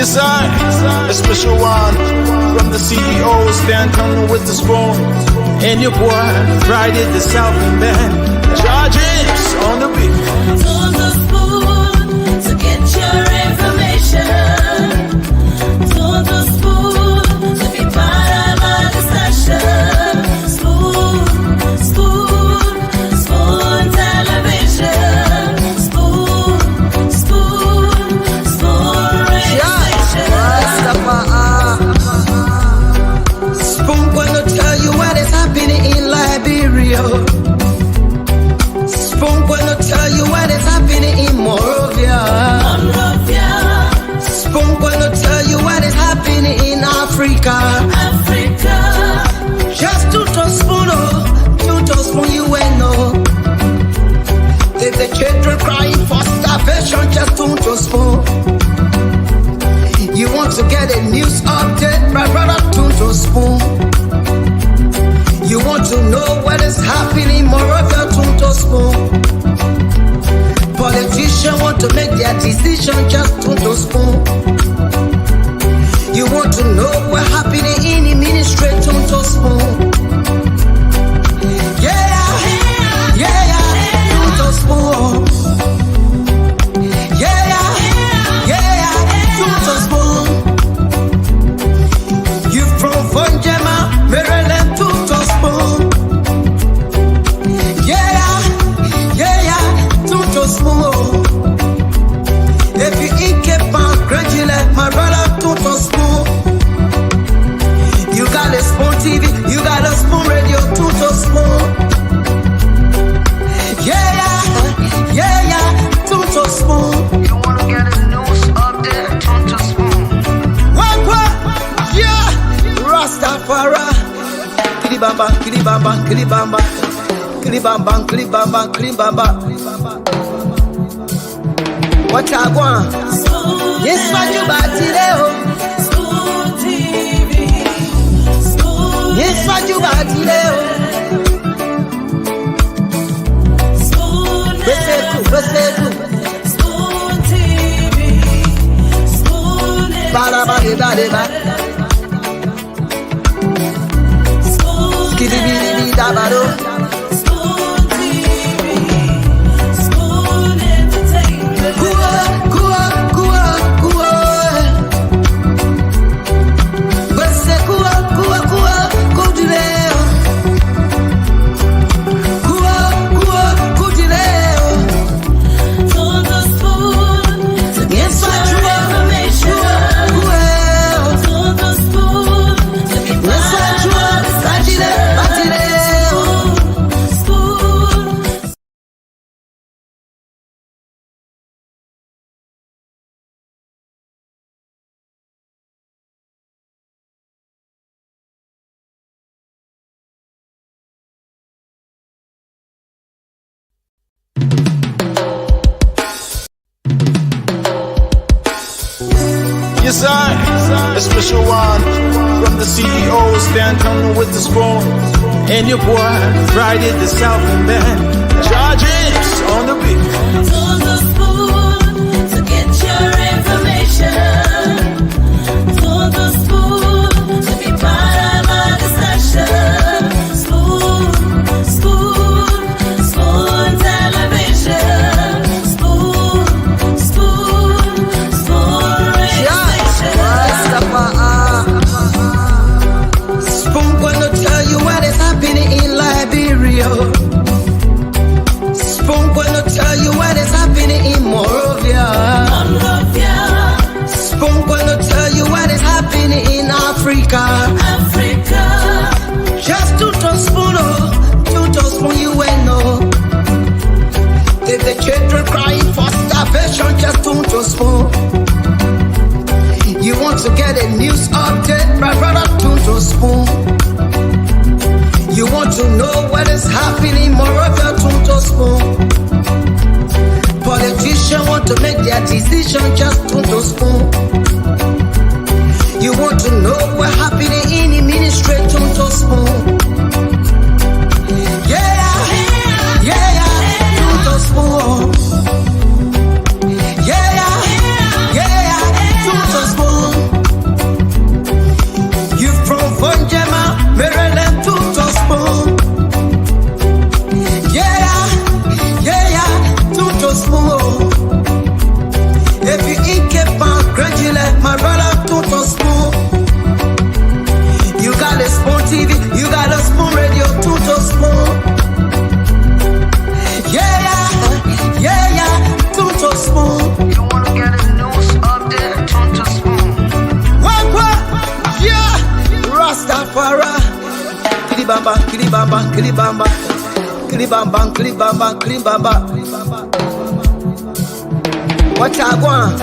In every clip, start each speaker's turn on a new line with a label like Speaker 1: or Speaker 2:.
Speaker 1: Yes, a special one from the CEO, Stan Tunnel with the spoon. And your boy, Friday the Southern Band. Charges on the beat.
Speaker 2: To the spoon to get your information. To the spoon to be part of our discussion. Spoon, spoon, spoon television. Spoon, spoon, spoon radio station.
Speaker 3: Spoon gonna tell you what is happening in Liberia. Spoon gonna tell you what is happening in Monrovia. Spoon gonna tell you what is happening in Africa. Just to spoon you will know. If the children crying for starvation, just to spoon. You want to get a news update, my brother, to spoon. You want to know what is happening in Monrovia, to spoon. Politicians want to make their decision, just to spoon. You want to know what happening in the ministry, to spoon. Yeah, to spoon. Yeah, to spoon. You from Vonjema, Maryland, to spoon. To spoon. If you eat kepa, gradually, my brother, to spoon. You got a spoon TV, you got a spoon radio, to spoon. To spoon. You wanna get a news update, to spoon. What? Yeah, Rastafari. Kilibamba, kilibamba, kilibamba. Kilibamba, kilibamba, kilibamba. What I want? Yes, what you bought today?
Speaker 2: Spoon TV. Spoon.
Speaker 3: Yes, what you bought today?
Speaker 2: Spoon. Spoon TV. Spoon.
Speaker 3: Bada.
Speaker 2: Spoon.
Speaker 3: Skidibidi dabado.
Speaker 1: Yes, a special one from the CEO, Stan Tunnel with the spoon. And your boy, Friday the Southern Band. Charges on the beat.
Speaker 2: To the spoon to get your information. To the spoon to be part of our discussion. Spoon, spoon, spoon television. Spoon, spoon, spoon radio station.
Speaker 3: Spoon gonna tell you what is happening in Liberia. Spoon gonna tell you what is happening in Monrovia. Spoon gonna tell you what is happening in Africa. Just to spoon you will know. If the children crying for starvation, just to spoon. You want to get a news update, my brother, to spoon. You want to know what is happening in Monrovia, to spoon. Politicians want to make their decision, just to spoon. You want to know what happening in the ministry, to spoon. To spoon. To spoon. kilibamba, kilibamba, kilibamba, kilibamba. What I want?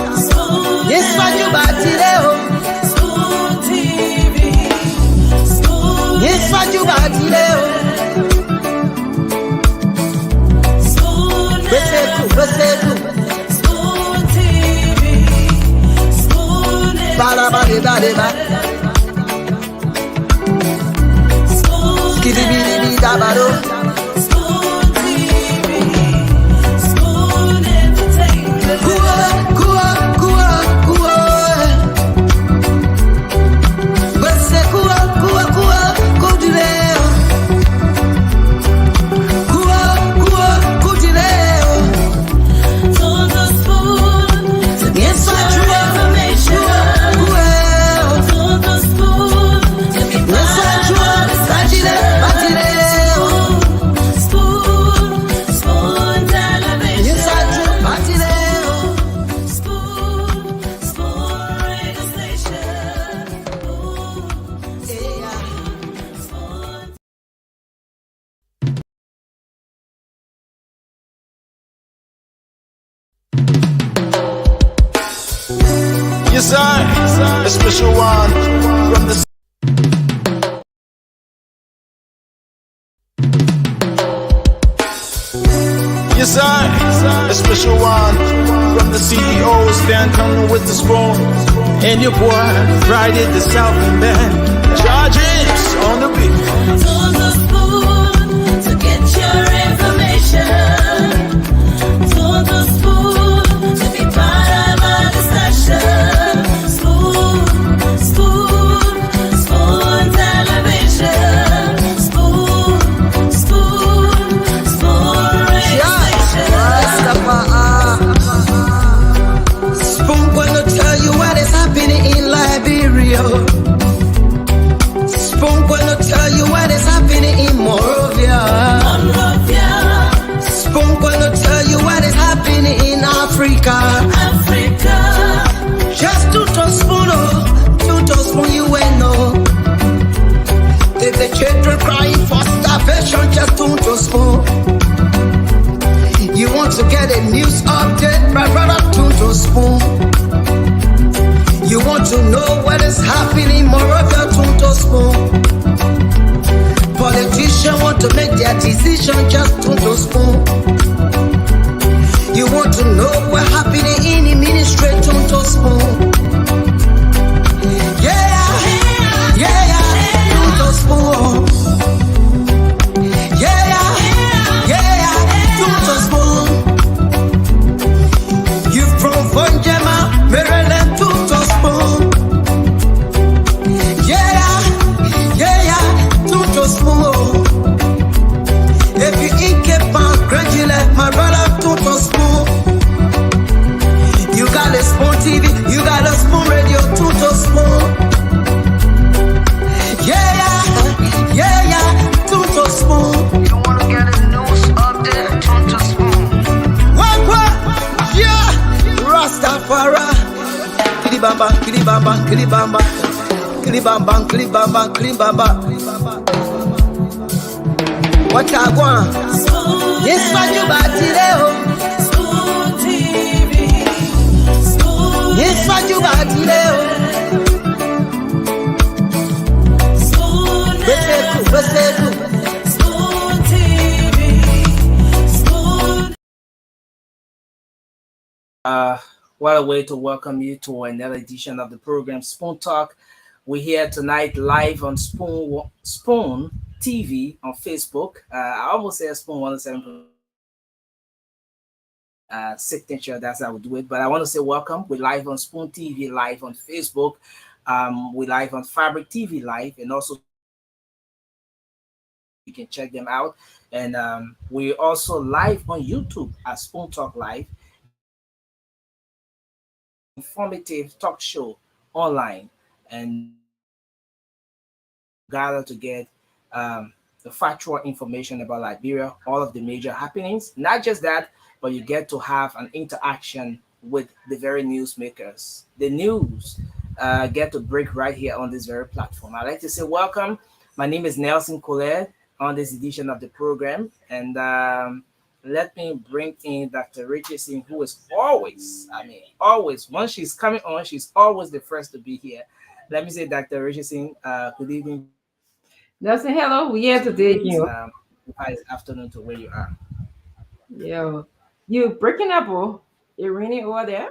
Speaker 3: Yes, what you got today?
Speaker 2: Spoon TV.
Speaker 3: Yes, what you got today?
Speaker 2: Spoon TV. Spoon
Speaker 3: Bada bada bada bada. Skibidi bidi dabado.
Speaker 2: Spoon TV. Spoon Entertainment.
Speaker 3: Kuwa. Bese kuwa kudileo. Kuwa kudileo.
Speaker 2: Todo spoon to get
Speaker 3: Yes, what you
Speaker 2: your
Speaker 3: want?
Speaker 2: information. Todo spoon to be
Speaker 3: Yes, what you want? Batileo.
Speaker 2: Spoon television.
Speaker 3: Yes, what you want? Batileo.
Speaker 2: Spoon radio station.
Speaker 3: Yeah.
Speaker 2: Spoon.
Speaker 1: Yes, sir. A special one from the Yes, sir. A special one from the CEO, Stan Tunnel with the spoon. And your boy, Friday the Southern Band. Charges on the beat.
Speaker 2: Todo spoon to get your information. Todo spoon to be part of our discussion. Spoon television. Spoon radio station.
Speaker 3: Spoon gonna tell you what is happening in Liberia. Spoon gonna tell you what is happening in Morovia.
Speaker 2: Monrovia,
Speaker 3: Spoon gonna tell you what is happening in Africa.
Speaker 2: Africa.
Speaker 3: Just to spoon, you will know. If the children crying for starvation, just to spoon. You want to get a news update, my brother, to spoon. You want to know what is happening, Moravia, to spoon. Politicians want to make their decision, just to spoon. You want to know what happening in the ministry, to spoon. Yeah, to spoon. Yeah, to spoon. You from Vonjema, Maryland, to spoon. Yeah, to spoon. If you eat Cape Town, congratulate my brother, to spoon. You got a spoon TV, you got a spoon radio, to spoon. Yeah, to spoon. You wanna get a news update, to spoon. What? Yeah, Rastafari. Kilibamba, kilibamba, kilibamba. Kilibamba, kilibamba, kilibamba. What I want? Yes, what you got today?
Speaker 2: Spoon TV. Spoon.
Speaker 3: Yes, what you got today?
Speaker 2: Spoon. Spoon TV. Spoon.
Speaker 4: What a way to welcome you to another edition of the program Spoon Talk. We're here tonight live on Spoon TV on Facebook. I almost said Spoon 107 signature. That's how we do it. But I want to say welcome. We're live on Spoon TV, live on Facebook. We're live on Fabric TV Live, and also you can check them out. And we're also live on YouTube at Spoon Talk Live. Informative talk show online, and gather to get the factual information about Liberia, all of the major happenings. Not just that, but you get to have an interaction with the very newsmakers. The news get to break right here on this very platform. I'd like to say welcome. My name is Nelson Colette. on this edition of the program. And let me bring in Dr. Richardson, who is always, I mean, always, once she's coming on, she's always the first to be here. Let me say, Dr. Richardson, good evening to you.
Speaker 5: Nelson, hello.
Speaker 4: It's
Speaker 5: Yeah, today,
Speaker 4: hi, it's afternoon to where you are.
Speaker 5: yo, you breaking up, oh? It raining over there?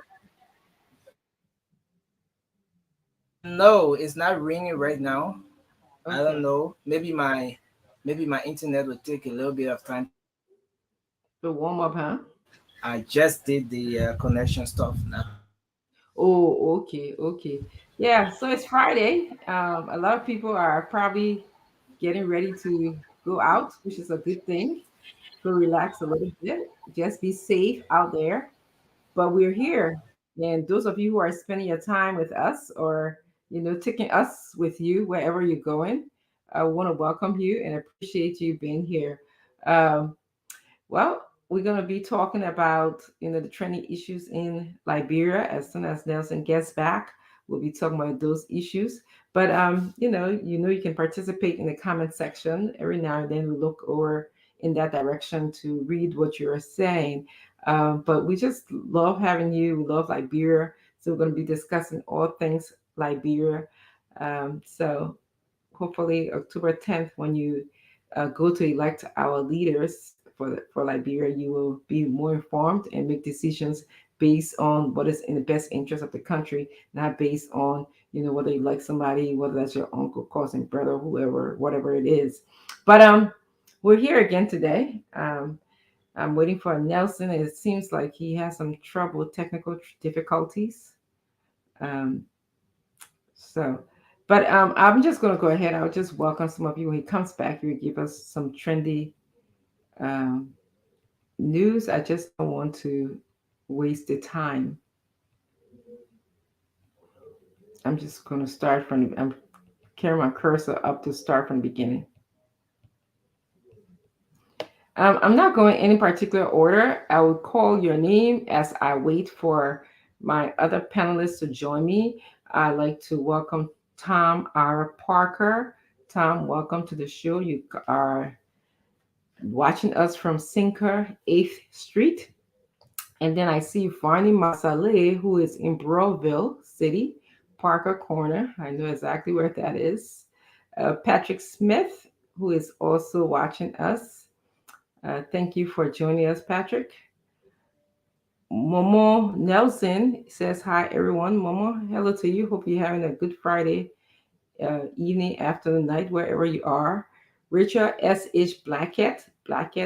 Speaker 4: No, it's not ringing right now. I don't
Speaker 5: Okay,
Speaker 4: know. Maybe my internet will take a little bit of time to warm up.
Speaker 5: the warm up, huh?
Speaker 4: I just did the connection stuff now.
Speaker 5: Oh, okay, okay. Yeah, so it's Friday. A lot of people are probably getting ready to go out, which is a good thing. Go relax a little bit. Just be safe out there. But we're here. And those of you who are spending your time with us or, taking us with you wherever you're going, I want to welcome you and appreciate you being here. Um, well, we're going to be talking about, the trending issues in Liberia as soon as Nelson gets back. We'll be talking about those issues. But you can participate in the comment section. Every now and then we look over in that direction to read what you're saying. But we just love having you. We love Liberia. So we're going to be discussing all things Liberia. So hopefully October 10th, when you go to elect our leaders for Liberia, you will be more informed and make decisions based on what is in the best interest of the country, not based on whether you like somebody, whether that's your uncle, cousin, brother, whoever, whatever it is. But we're here again today. I'm waiting for Nelson. It seems like he has some trouble, technical difficulties. Um, so, but I'm just going to go ahead. I'll just welcome some of you. When he comes back, he will give us some trendy um, news. I just don't want to waste the time. I'm just going to start from, I'm carrying my cursor up to start from the beginning. I'm not going any particular order. I will call your name as I wait for my other panelists to join me. I'd like to welcome Tom R. Parker. Tom, welcome to the show. You are watching us from Sinker 8th Street. And then I see Varney Masale, who is in Broadville City, Parker Corner. I know exactly where that is. Patrick Smith, who is also watching us. Thank you for joining us, Patrick. Momo Nelson says, hi, everyone. Momo, hello to you. Hope you're having a good Friday evening, afternoon, night, wherever you are. Richard S.H. Blackett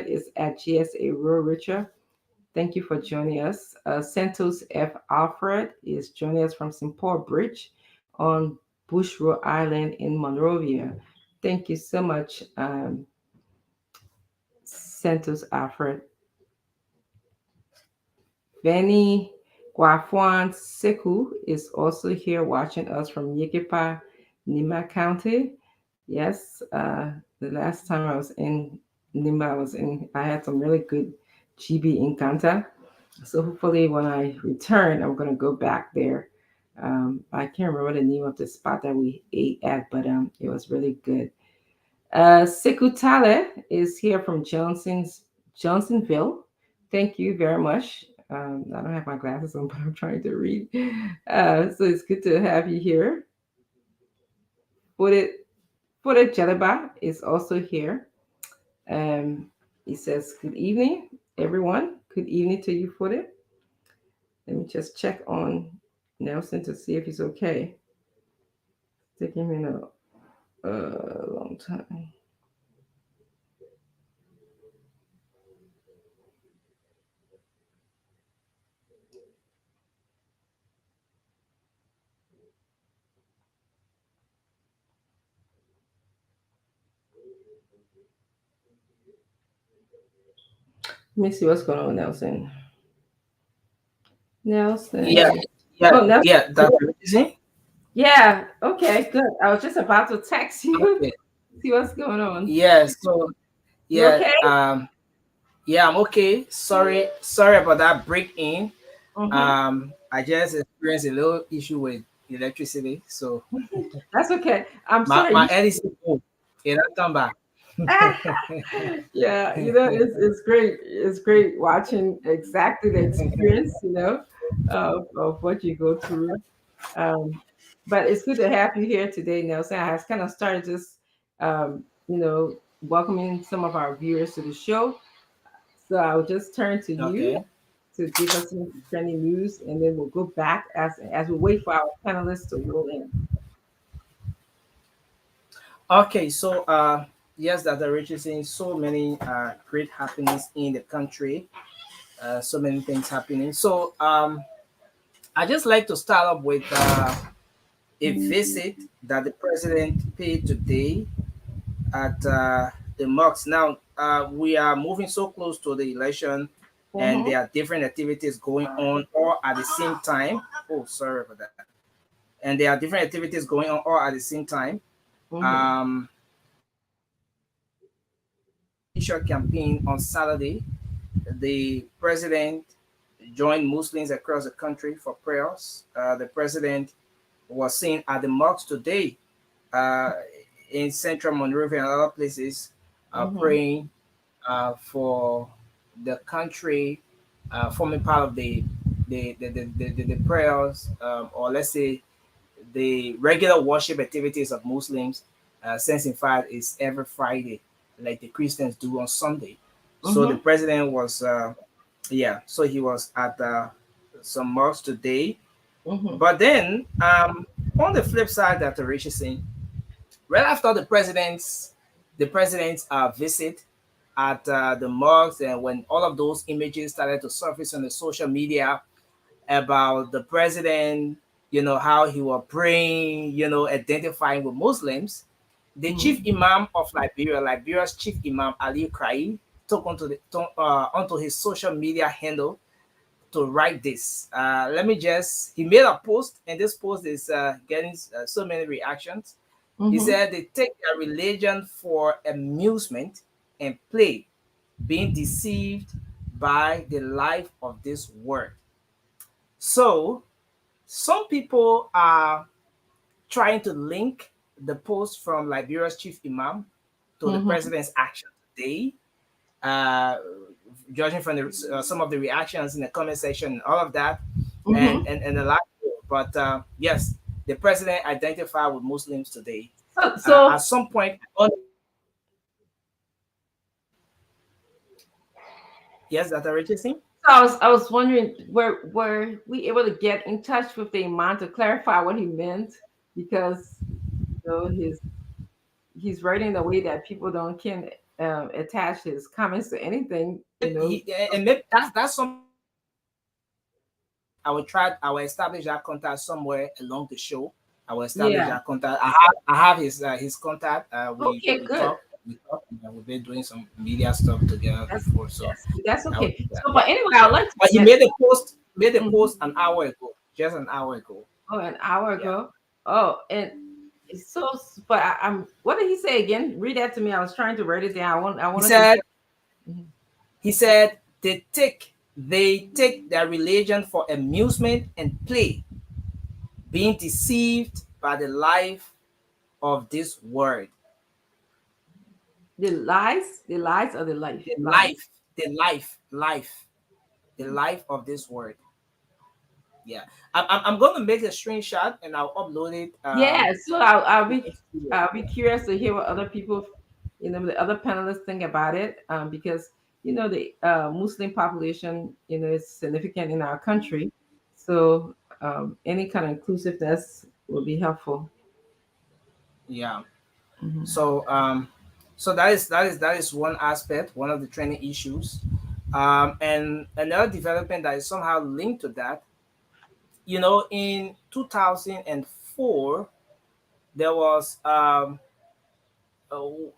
Speaker 5: is at GSA Rural Richard. Thank you for joining us. Santos F. Alfred is joining us from St. Paul Bridge on Bush Road Island in Monrovia. Thank you so much, Santos Alfred. Benny Guafuan Seku is also here watching us from Yikipa, Nima County. Yes, the last time I was in Nima, I had some really good GB Encanta. So hopefully when I return, I'm gonna go back there. I can't remember the name of the spot that we ate at, but it was really good. Sekou Tale is here from Johnsonville. Thank you very much. I don't have my glasses on, but I'm trying to read. So it's good to have you here. Footed Jeleba is also here. Um, he says, good evening, everyone. Good evening to you, Footed. Let me just check on Nelson to see if he's okay. It's taking me a long time. Let me see what's going on with Nelson.
Speaker 4: Yeah,
Speaker 5: Nelson.
Speaker 4: yeah,
Speaker 5: Oh, Nelson.
Speaker 4: yeah. Dr. Richardson.
Speaker 5: Yeah. Okay. Good. I was just about to text you.
Speaker 4: Okay.
Speaker 5: See what's going on.
Speaker 4: Yeah. So
Speaker 5: You
Speaker 4: yeah,
Speaker 5: okay?
Speaker 4: yeah, I'm okay. Sorry about that break in.
Speaker 5: Mm-hmm.
Speaker 4: I just experienced a little issue with electricity, so
Speaker 5: That's okay. I'm
Speaker 4: my
Speaker 5: sorry.
Speaker 4: my LEC, it has come back.
Speaker 5: Yeah, it's great. It's great watching exactly the experience, of what you go through. Um, but it's good to have you here today, Nelson. I has kind of started just, welcoming some of our viewers to the show. So I'll just turn to you
Speaker 4: Okay.
Speaker 5: to give us some trending news, and then we'll go back as we wait for our panelists to roll in.
Speaker 4: Okay. So, yes, that the rich is seeing so many great happenings in the country. So many things happening. So, I just like to start up with a visit that the president paid today at the mosque. Now, we are moving so close to the election, and
Speaker 5: Mm-hmm.
Speaker 4: there are different activities going on all at the same time. Oh, sorry for that. And there are different activities going on all at the same time.
Speaker 5: Mm-hmm.
Speaker 4: Um, Initial campaign on Saturday, the president joined Muslims across the country for prayers. The president was seen at the mosque today uh, in central Monrovia and other places,
Speaker 5: Mm-hmm.
Speaker 4: praying for the country, forming part of the prayers, or let's say the regular worship activities of Muslims, since in fact is every Friday, like the Christians do on Sunday. So the
Speaker 5: Mm-hmm.
Speaker 4: president was, yeah, so he was at some mosques today.
Speaker 5: Mm-hmm.
Speaker 4: But then, on the flip side, that Rich is saying, right after the president's visit at the mosque, and when all of those images started to surface on the social media about the president, how he was praying, identifying with Muslims, the chief
Speaker 5: Mm-hmm.
Speaker 4: imam of Liberia's chief imam Ali Krai, took onto his social media handle to write this. He made a post, and this post is getting so many reactions. He
Speaker 5: Mm-hmm.
Speaker 4: said they take their religion for amusement and play, being deceived by the life of this world. So, some people are trying to link the post from Liberia's chief imam to the
Speaker 5: Mm-hmm.
Speaker 4: president's action today, uh, judging from some of the reactions in the comment section, and all of that, and
Speaker 5: Mm-hmm.
Speaker 4: and a lot more. But yes, the president identified with Muslims today. At
Speaker 5: So
Speaker 4: some point, yes, that already seen.
Speaker 5: I was wondering, were we able to get in touch with the imam to clarify what he meant? Because he's writing the way that people don't can attach his comments to anything.
Speaker 4: And maybe that's some. I will establish that contact somewhere along the show. I will establish
Speaker 5: Yeah.
Speaker 4: that contact. I have his contact. We
Speaker 5: Okay.
Speaker 4: we
Speaker 5: Good.
Speaker 4: talk we talk. We've been doing some media stuff together
Speaker 5: That's
Speaker 4: before, so
Speaker 5: that's
Speaker 4: I will
Speaker 5: okay.
Speaker 4: do that.
Speaker 5: So, but anyway, I'd like to
Speaker 4: But he
Speaker 5: get
Speaker 4: made a post an hour ago, just an hour ago.
Speaker 5: an hour
Speaker 4: Yeah.
Speaker 5: ago. Oh, and so, but I'm. What did he say again? Read that to me. I was trying to write it down. I
Speaker 4: He
Speaker 5: wanted to.
Speaker 4: said
Speaker 5: Mhm.
Speaker 4: he said they take their religion for amusement and play, being deceived by the life of this world.
Speaker 5: The lies, or the
Speaker 4: The
Speaker 5: life.
Speaker 4: life, the life, the life of this world. Yeah, I'm going to make a screenshot and I'll upload it.
Speaker 5: Yeah, so I'll
Speaker 4: In
Speaker 5: be
Speaker 4: the studio.
Speaker 5: I'll be curious to hear what other people, the other panelists think about it, because the Muslim population, is significant in our country, so any kind of inclusiveness will be helpful.
Speaker 4: Yeah.
Speaker 5: Hmm.
Speaker 4: So that is one aspect, one of the training issues, and another development that is somehow linked to that. In 2004, there was uh,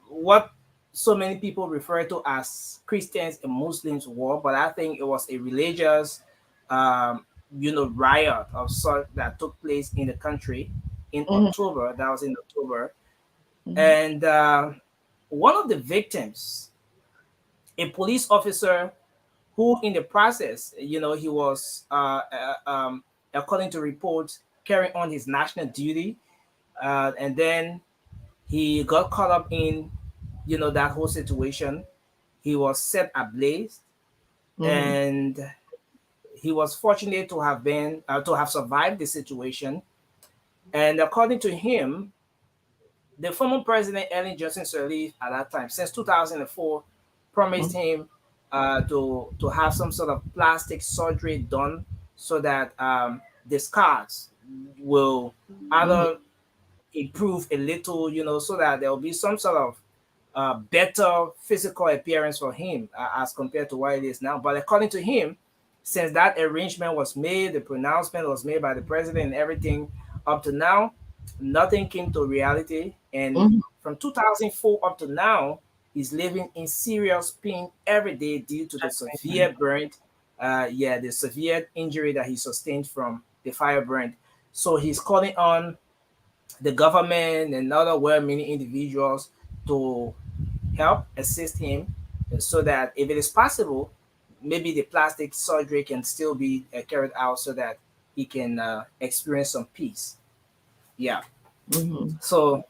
Speaker 4: what so many people refer to as Christians and Muslims war, but I think it was a religious, riot of sort that took place in the country in
Speaker 5: Hmm.
Speaker 4: October. That was in October,
Speaker 5: Hmm.
Speaker 4: and one of the victims, a police officer, who in the process, he was, according to reports, carrying on his national duty, and then he got caught up in that whole situation. He was set ablaze,
Speaker 5: Mm-hmm.
Speaker 4: and he was fortunate to have been to have survived the situation. And according to him, the former president Ellen Johnson Sirleaf at that time, since 2004, promised him to have some sort of plastic surgery done so that the scars will
Speaker 5: Mm-hmm.
Speaker 4: either improve a little, so that there will be some sort of better physical appearance for him as compared to what it is now. But according to him, since that arrangement was made, the pronouncement was made by the president and everything, up to now, nothing came to reality. And
Speaker 5: Mm-hmm.
Speaker 4: from 2004 up to now, he's living in serious pain every day due to the severe burn. The severe injury that he sustained from the fire burn. So he's calling on the government and other well-meaning individuals to help assist him so that if it is possible, maybe the plastic surgery can still be carried out so that he can experience some peace. Yeah.
Speaker 5: Mm-hmm.
Speaker 4: So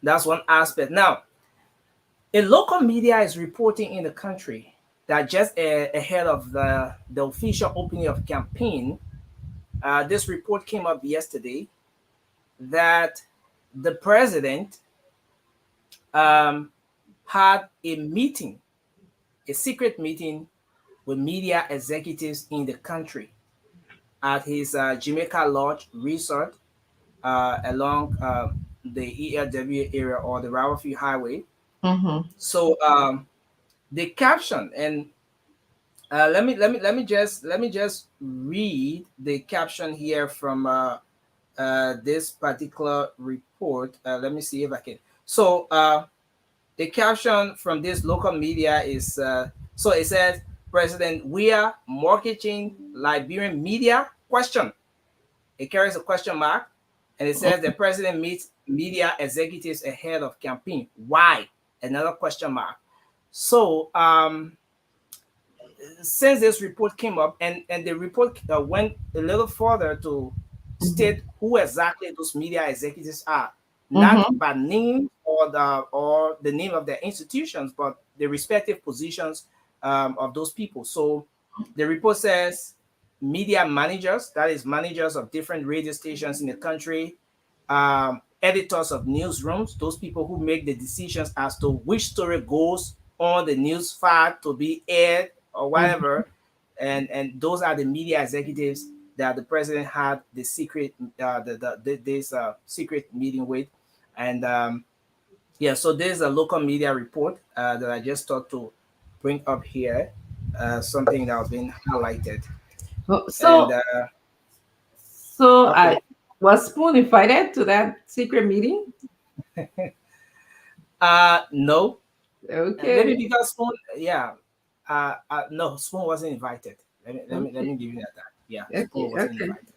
Speaker 4: that's one aspect. Now, a local media is reporting in the country that just ahead of the official opening of campaign, this report came up yesterday that the president um, had a meeting, a secret meeting with media executives in the country at his Jamaica Lodge resort along the ELW area or the Rawafi Highway.
Speaker 5: Mm-hmm.
Speaker 4: So the caption, and let me just read the caption here from this particular report. Let me see if I can. So the caption from this local media is so it says President Weah marketing Liberian media question. It carries a question mark, and it says the president meets media executives ahead of campaign. Why? Another question mark. So since this report came up, and the report went a little further to
Speaker 5: Mm-hmm.
Speaker 4: state who exactly those media executives are, not
Speaker 5: Mm-hmm.
Speaker 4: by name or the name of their institutions, but the respective positions of those people. So the report says media managers, that is managers of different radio stations in the country, editors of newsrooms, those people who make the decisions as to which story goes on the news feed to be aired or whatever, and those are the media executives that the president had the secret this secret meeting with, and yeah, so there's a local media report that I just thought to bring up here, something that was being highlighted,
Speaker 5: Oh,
Speaker 4: and
Speaker 5: so
Speaker 4: okay.
Speaker 5: I was Spoon invited to that secret meeting.
Speaker 4: No, maybe
Speaker 5: Okay.
Speaker 4: because Spoon, yeah, no, Spoon wasn't invited. Let me
Speaker 5: Okay.
Speaker 4: give you that. Yeah, Spoon
Speaker 5: Okay.
Speaker 4: wasn't
Speaker 5: Okay.
Speaker 4: invited.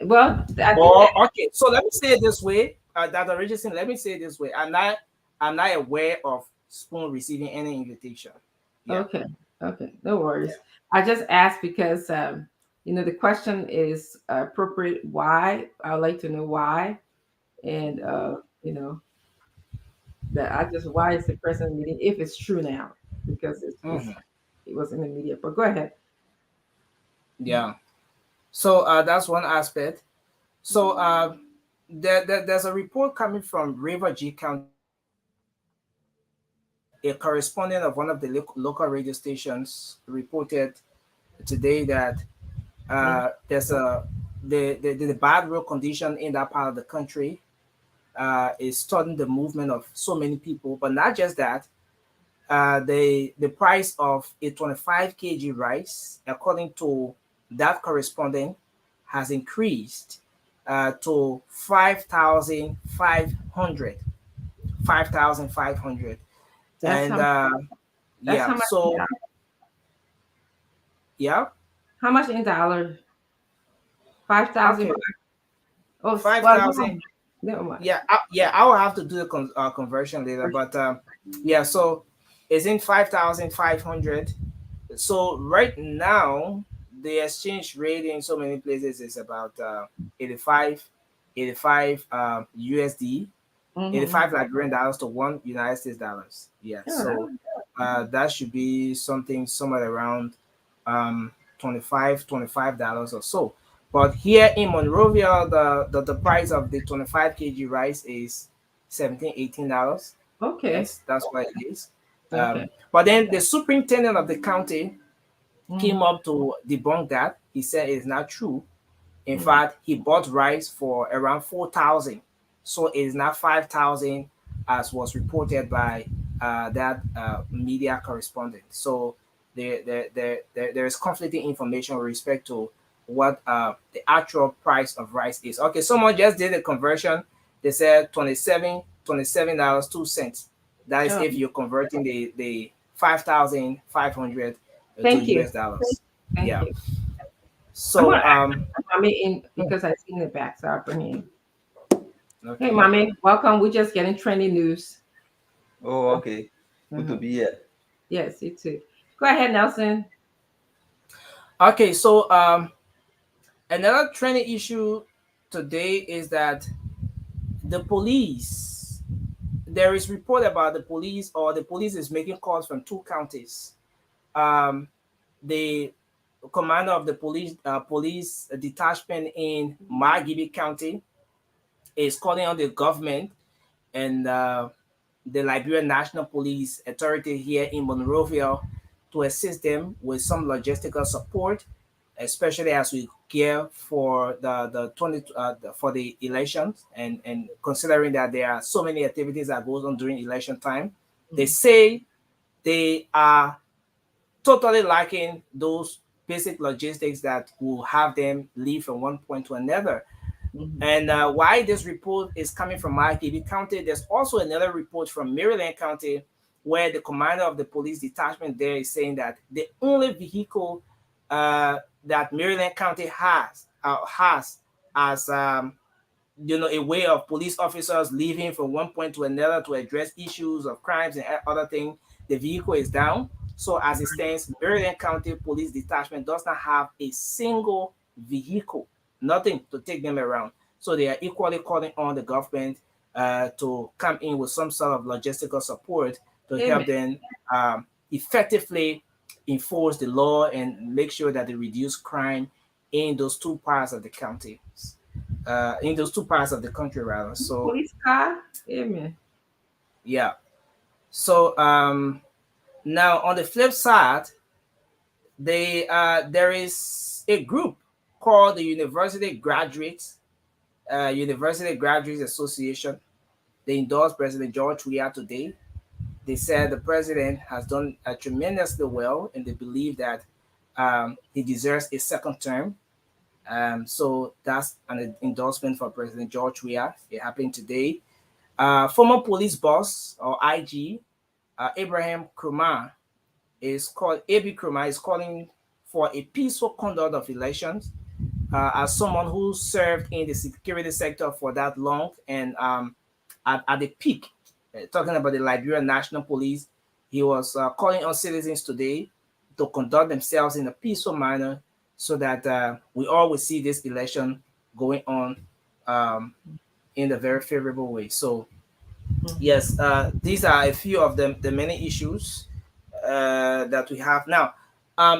Speaker 5: Well, I think
Speaker 4: Or okay, so let me say it this way. That origin, let me say it this way. I'm not aware of Spoon receiving any invitation. Yeah.
Speaker 5: okay. Okay. No worries. I just asked because the question is appropriate. Why? I would like to know why, and you know that I just why is the president meeting if it's true now because
Speaker 4: Mhm.
Speaker 5: it was in the media. But go ahead.
Speaker 4: Yeah. So that's one aspect. So there's a report coming from River G County, a correspondent of one of the local radio stations reported today that there's the bad road condition in that part of the country is stunting the movement of so many people. But not just that, the price of a 25 kg rice, according to that correspondent, has increased to 5,500. 5,500.
Speaker 5: That's
Speaker 4: And
Speaker 5: how that's
Speaker 4: yeah,
Speaker 5: how much.
Speaker 4: so yeah,
Speaker 5: How much in dollars? 5,000.
Speaker 4: okay,
Speaker 5: Oh,
Speaker 4: five
Speaker 5: well,
Speaker 4: thousand.
Speaker 5: never mind.
Speaker 4: Yeah, I will have to do the conversion later, but yeah, so it's in 5,500. So right now, the exchange rate in so many places is about 85 USD.
Speaker 5: Mm-hmm.
Speaker 4: 85 Liberian dollars to $1 US. Yeah,
Speaker 5: Oh,
Speaker 4: so that should be something somewhere around um 25 $25 or so. But here in Monrovia, the price of the 25 kg rice is 17 $18.
Speaker 5: okay.
Speaker 4: Yes, that's what it is.
Speaker 5: Okay.
Speaker 4: But then the superintendent of the county came
Speaker 5: Mm-hmm.
Speaker 4: up to debunk that. He said it's not true. In
Speaker 5: Mm-hmm.
Speaker 4: fact, he bought rice for around 4,000, so it is not 5,000 as was reported by that media correspondent. So there is conflicting information with respect to what the actual price of rice is. Okay, someone just did a conversion. They said $27 2 cents. That is
Speaker 5: Oh,
Speaker 4: if you're converting the 5,500 to
Speaker 5: thank you.
Speaker 4: US dollars.
Speaker 5: Thank
Speaker 4: Yeah.
Speaker 5: you. I'm gonna
Speaker 4: So
Speaker 5: ask Mommy in because I seen the back, so I'll bring you in. Hey,
Speaker 4: okay.
Speaker 5: Mommy, welcome. We're just getting trending news.
Speaker 6: Oh, okay. Good to
Speaker 5: Mm-hmm.
Speaker 6: be here.
Speaker 5: Yes, you too. Go ahead, Nelson.
Speaker 4: Okay, so another trending issue today is that the police, there is report about the police, or the police is making calls from two counties. Um, the commander of the police detachment in Margibi County is calling on the government and the Liberian National Police Authority here in Monrovia to assist them with some logistical support, especially as we gear for the 20 for the elections, and considering that there are so many activities that goes on during election time. They say they are totally lacking those basic logistics that will have them leave from one point to another.
Speaker 5: Mm-hmm.
Speaker 4: And why this report is coming from Margibi County, there's also another report from Maryland County where the commander of the police detachment there is saying that the only vehicle that Maryland County has as a way of police officers leaving from one point to another to address issues of crimes and other things, the vehicle is down. So as it stands, Maryland County Police Detachment does not have a single vehicle, nothing to take them around. So they are equally calling on the government to come in with some sort of logistical support to
Speaker 5: Amen.
Speaker 4: help them effectively enforce the law and make sure that they reduce crime in those two parts of the county, in those two parts of the country rather. So
Speaker 5: Police car. Amen.
Speaker 4: yeah. So now on the flip side, there is a group called the University Graduates Association. They endorsed President George Weah today. They said the president has done tremendously well, and they believe that he deserves a second term. So that's an endorsement for President George Weah. It happened today. Former police boss or IG Abraham Krumah AB Krumah is calling for a peaceful conduct of elections. As someone who served in the security sector for that long and at the peak, talking about the Liberian National Police, he was calling on citizens today to conduct themselves in a peaceful manner so that we all will see this election going on um, in a very favorable way. So yes, these are a few of the many issues that we have now.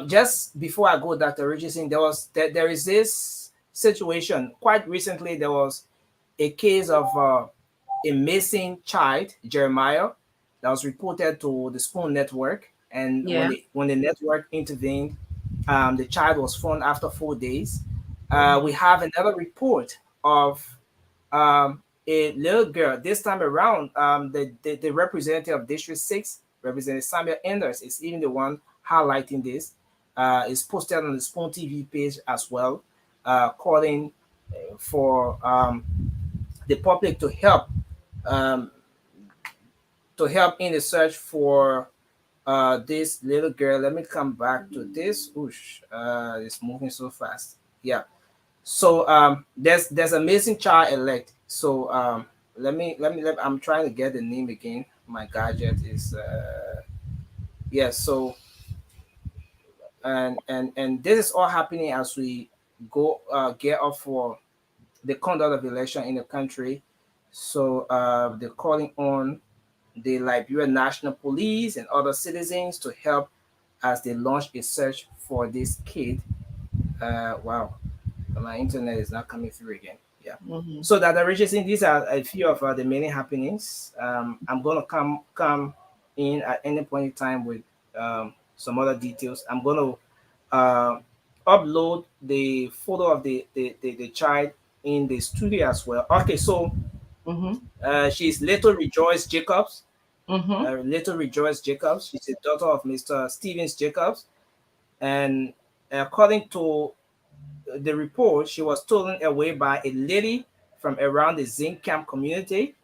Speaker 4: Just before I go, Dr. Richardson, there is this situation. Quite recently, there was a case of a missing child, Jeremiah, that was reported to the Spoon Network. And
Speaker 5: Yeah.
Speaker 4: when the network intervened, the child was found after 4 days. We
Speaker 5: Mm-hmm.
Speaker 4: have another report of a little girl. This time around, the representative of District 6, Representative Samuel Enders, is even the one highlighting this. It's posted on the Spoon TV page as well, calling for the public um, to help in the search for this little girl. Let me come back to this. Oosh, it's moving so fast. Yeah. So there's a missing child elect. So I'm trying to get the name again. My gadget is yeah. So and this is all happening as we go gear up for the conduct of election in the country. So they're calling on the Liberian National Police and other citizens to help as they launch a search for this kid. Wow, my internet is not coming through again. Yeah.
Speaker 5: Mm-hmm.
Speaker 4: So that the Richardson, these are a few of the many happenings. I'm gonna come in at any point in time with some other details. I'm gonna uh, upload the photo of the child in the studio as well. Okay, so
Speaker 5: Mm-hmm.
Speaker 4: she's Little Rejoice Jacobs.
Speaker 5: Mm-hmm.
Speaker 4: Little Rejoice Jacobs. She's the daughter of Mr. Stevens Jacobs, and according to the report, she was stolen away by a lady from around the zinc camp community,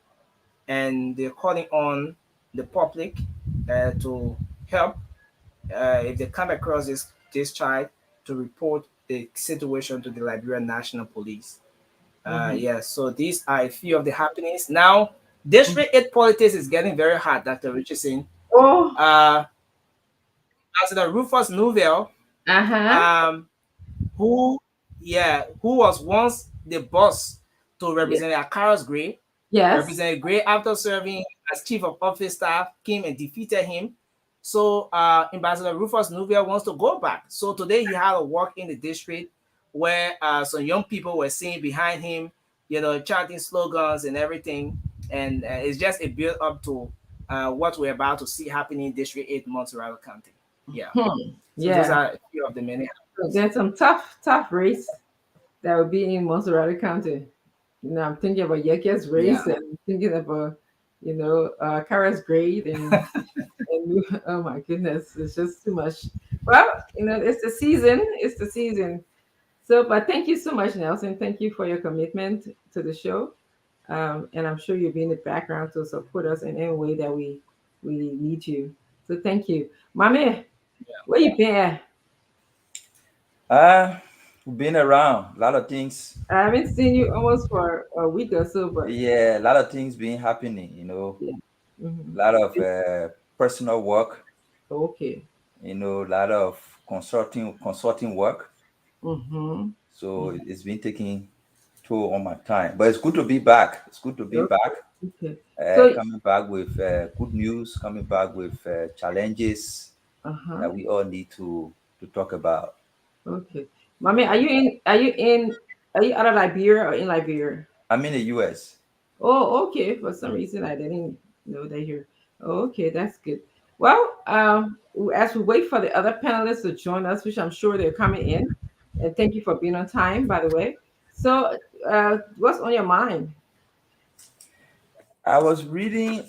Speaker 4: and they're calling on the public to help if they come across this child to report the situation to the Liberian National Police.
Speaker 5: Mm-hmm.
Speaker 4: Yeah, so these are a few of the happenings. Now, District 8 politics is getting very hot, Dr. Richardson.
Speaker 5: Oh,
Speaker 4: Uh, Ambassador Rufus Newville,
Speaker 5: uh-huh.
Speaker 4: um, who who was once the boss to
Speaker 5: Yeah.
Speaker 4: Representative Akaras Gray.
Speaker 5: Yes.
Speaker 4: Representative Gray, after serving as chief of office staff, came and defeated him. So Ambassador Rufus Nuvia wants to go back. So today he had a walk in the district where some young people were seen behind him, chanting slogans and everything. And it's just a build up to what we're about to see happening in District 8, Montserrat County. Yeah.
Speaker 5: Hmm.
Speaker 4: So those
Speaker 5: Yeah.
Speaker 4: are a few of the many.
Speaker 5: So there's some tough race that would be in Monterey County. I'm thinking about Yekia's
Speaker 4: Yeah.
Speaker 5: race and I'm thinking about, Kara's grade and oh my goodness, it's just too much. Well, it's the season. It's the season. So, but thank you so much, Nelson. Thank you for your commitment to the show. And I'm sure you'll be in the background to support us in any way that we need you. So thank you. Mommy, where you been at?
Speaker 6: Uh, been around. A lot of things.
Speaker 5: I haven't seen you almost for a week or so, but
Speaker 6: Yeah, a lot of things been happening,
Speaker 5: yeah. Hmm.
Speaker 6: a lot of personal work,
Speaker 5: Okay.
Speaker 6: a lot of consulting work.
Speaker 5: Mm-hmm.
Speaker 6: So it's been taking toll on my time. But it's good to be back. It's good to be
Speaker 5: Okay.
Speaker 6: back.
Speaker 5: Okay. So,
Speaker 6: Coming back with good news, coming back with challenges
Speaker 5: uh-huh.
Speaker 6: that we all need to talk about.
Speaker 5: Okay. Mommy, are you out of Liberia or in Liberia?
Speaker 6: I'm in the US.
Speaker 5: Oh, okay. For some reason, I didn't know that here. Okay, that's good. Well, as we wait for the other panelists to join us, which I'm sure they're coming in, and thank you for being on time, by the way. So, what's on your mind?
Speaker 6: I was reading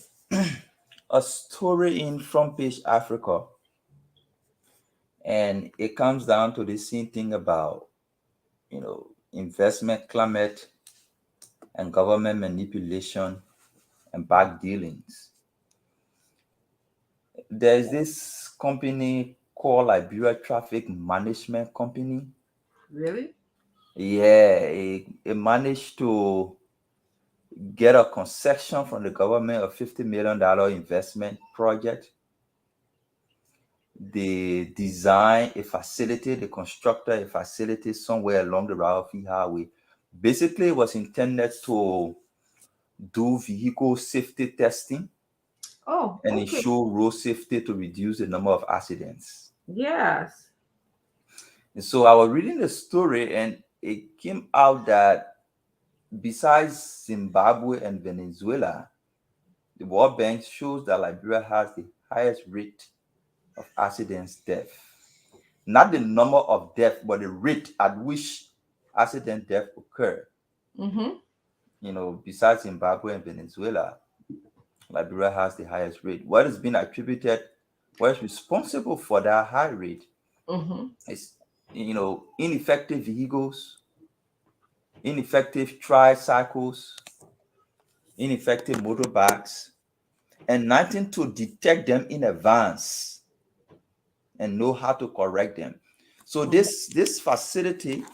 Speaker 6: a story in Front Page Africa, and it comes down to the same thing about, investment climate and government manipulation and back dealings. There's this company called Liberia Traffic Management Company.
Speaker 5: Really?
Speaker 6: Yeah, it managed to get a concession from the government of $50 million investment project. They design a facility, they constructed a facility somewhere along the Route Highway. Basically, it was intended to do vehicle safety testing
Speaker 5: Oh,
Speaker 6: and
Speaker 5: okay.
Speaker 6: ensure road safety to reduce the number of accidents.
Speaker 5: Yes.
Speaker 6: And so I was reading the story, and it came out that besides Zimbabwe and Venezuela, the World Bank shows that Liberia has the highest rate of accidents death. Not the number of death, but the rate at which accident death occur.
Speaker 5: Mm-hmm.
Speaker 6: Besides Zimbabwe and Venezuela, Liberia has the highest rate. What is responsible for that high rate
Speaker 5: Mm-hmm.
Speaker 6: is, ineffective vehicles, ineffective tricycles, ineffective motorbikes, and nothing to detect them in advance and know how to correct them. So this facility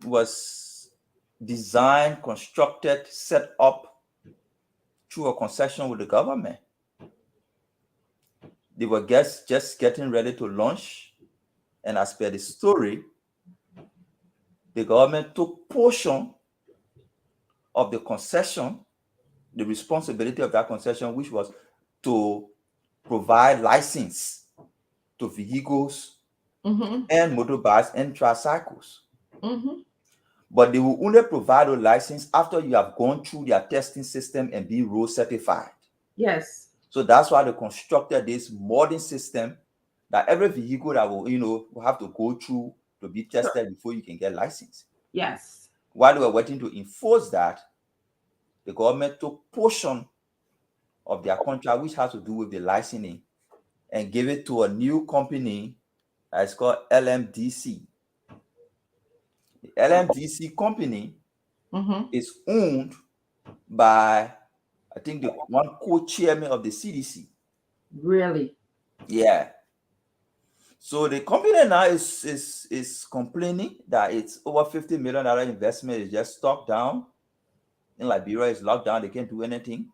Speaker 6: was designed, constructed, set up through a concession with the government. They were just getting ready to launch, and as per the story, the government took portion of the concession, the responsibility of that concession, which was to provide license to vehicles
Speaker 5: Mm-hmm.
Speaker 6: and motorbikes and tricycles.
Speaker 5: Mm-hmm.
Speaker 6: But they will only provide a license after you have gone through their testing system and be road certified.
Speaker 5: Yes.
Speaker 6: So that's why they constructed this modern system that every vehicle that will have to go through to be
Speaker 5: Sure.
Speaker 6: tested before you can get license.
Speaker 5: Yes.
Speaker 6: While they were waiting to enforce that, the government took portion of their contract, which has to do with the licensing, and gave it to a new company that's called LMDC. The LMDC company
Speaker 5: Mm-hmm.
Speaker 6: is owned by, I think, the one co-chairman of the CDC.
Speaker 5: Really?
Speaker 6: Yeah. So the company now is complaining that it's over $50 million investment is just stopped down. In Liberia, it's locked down. They can't do anything.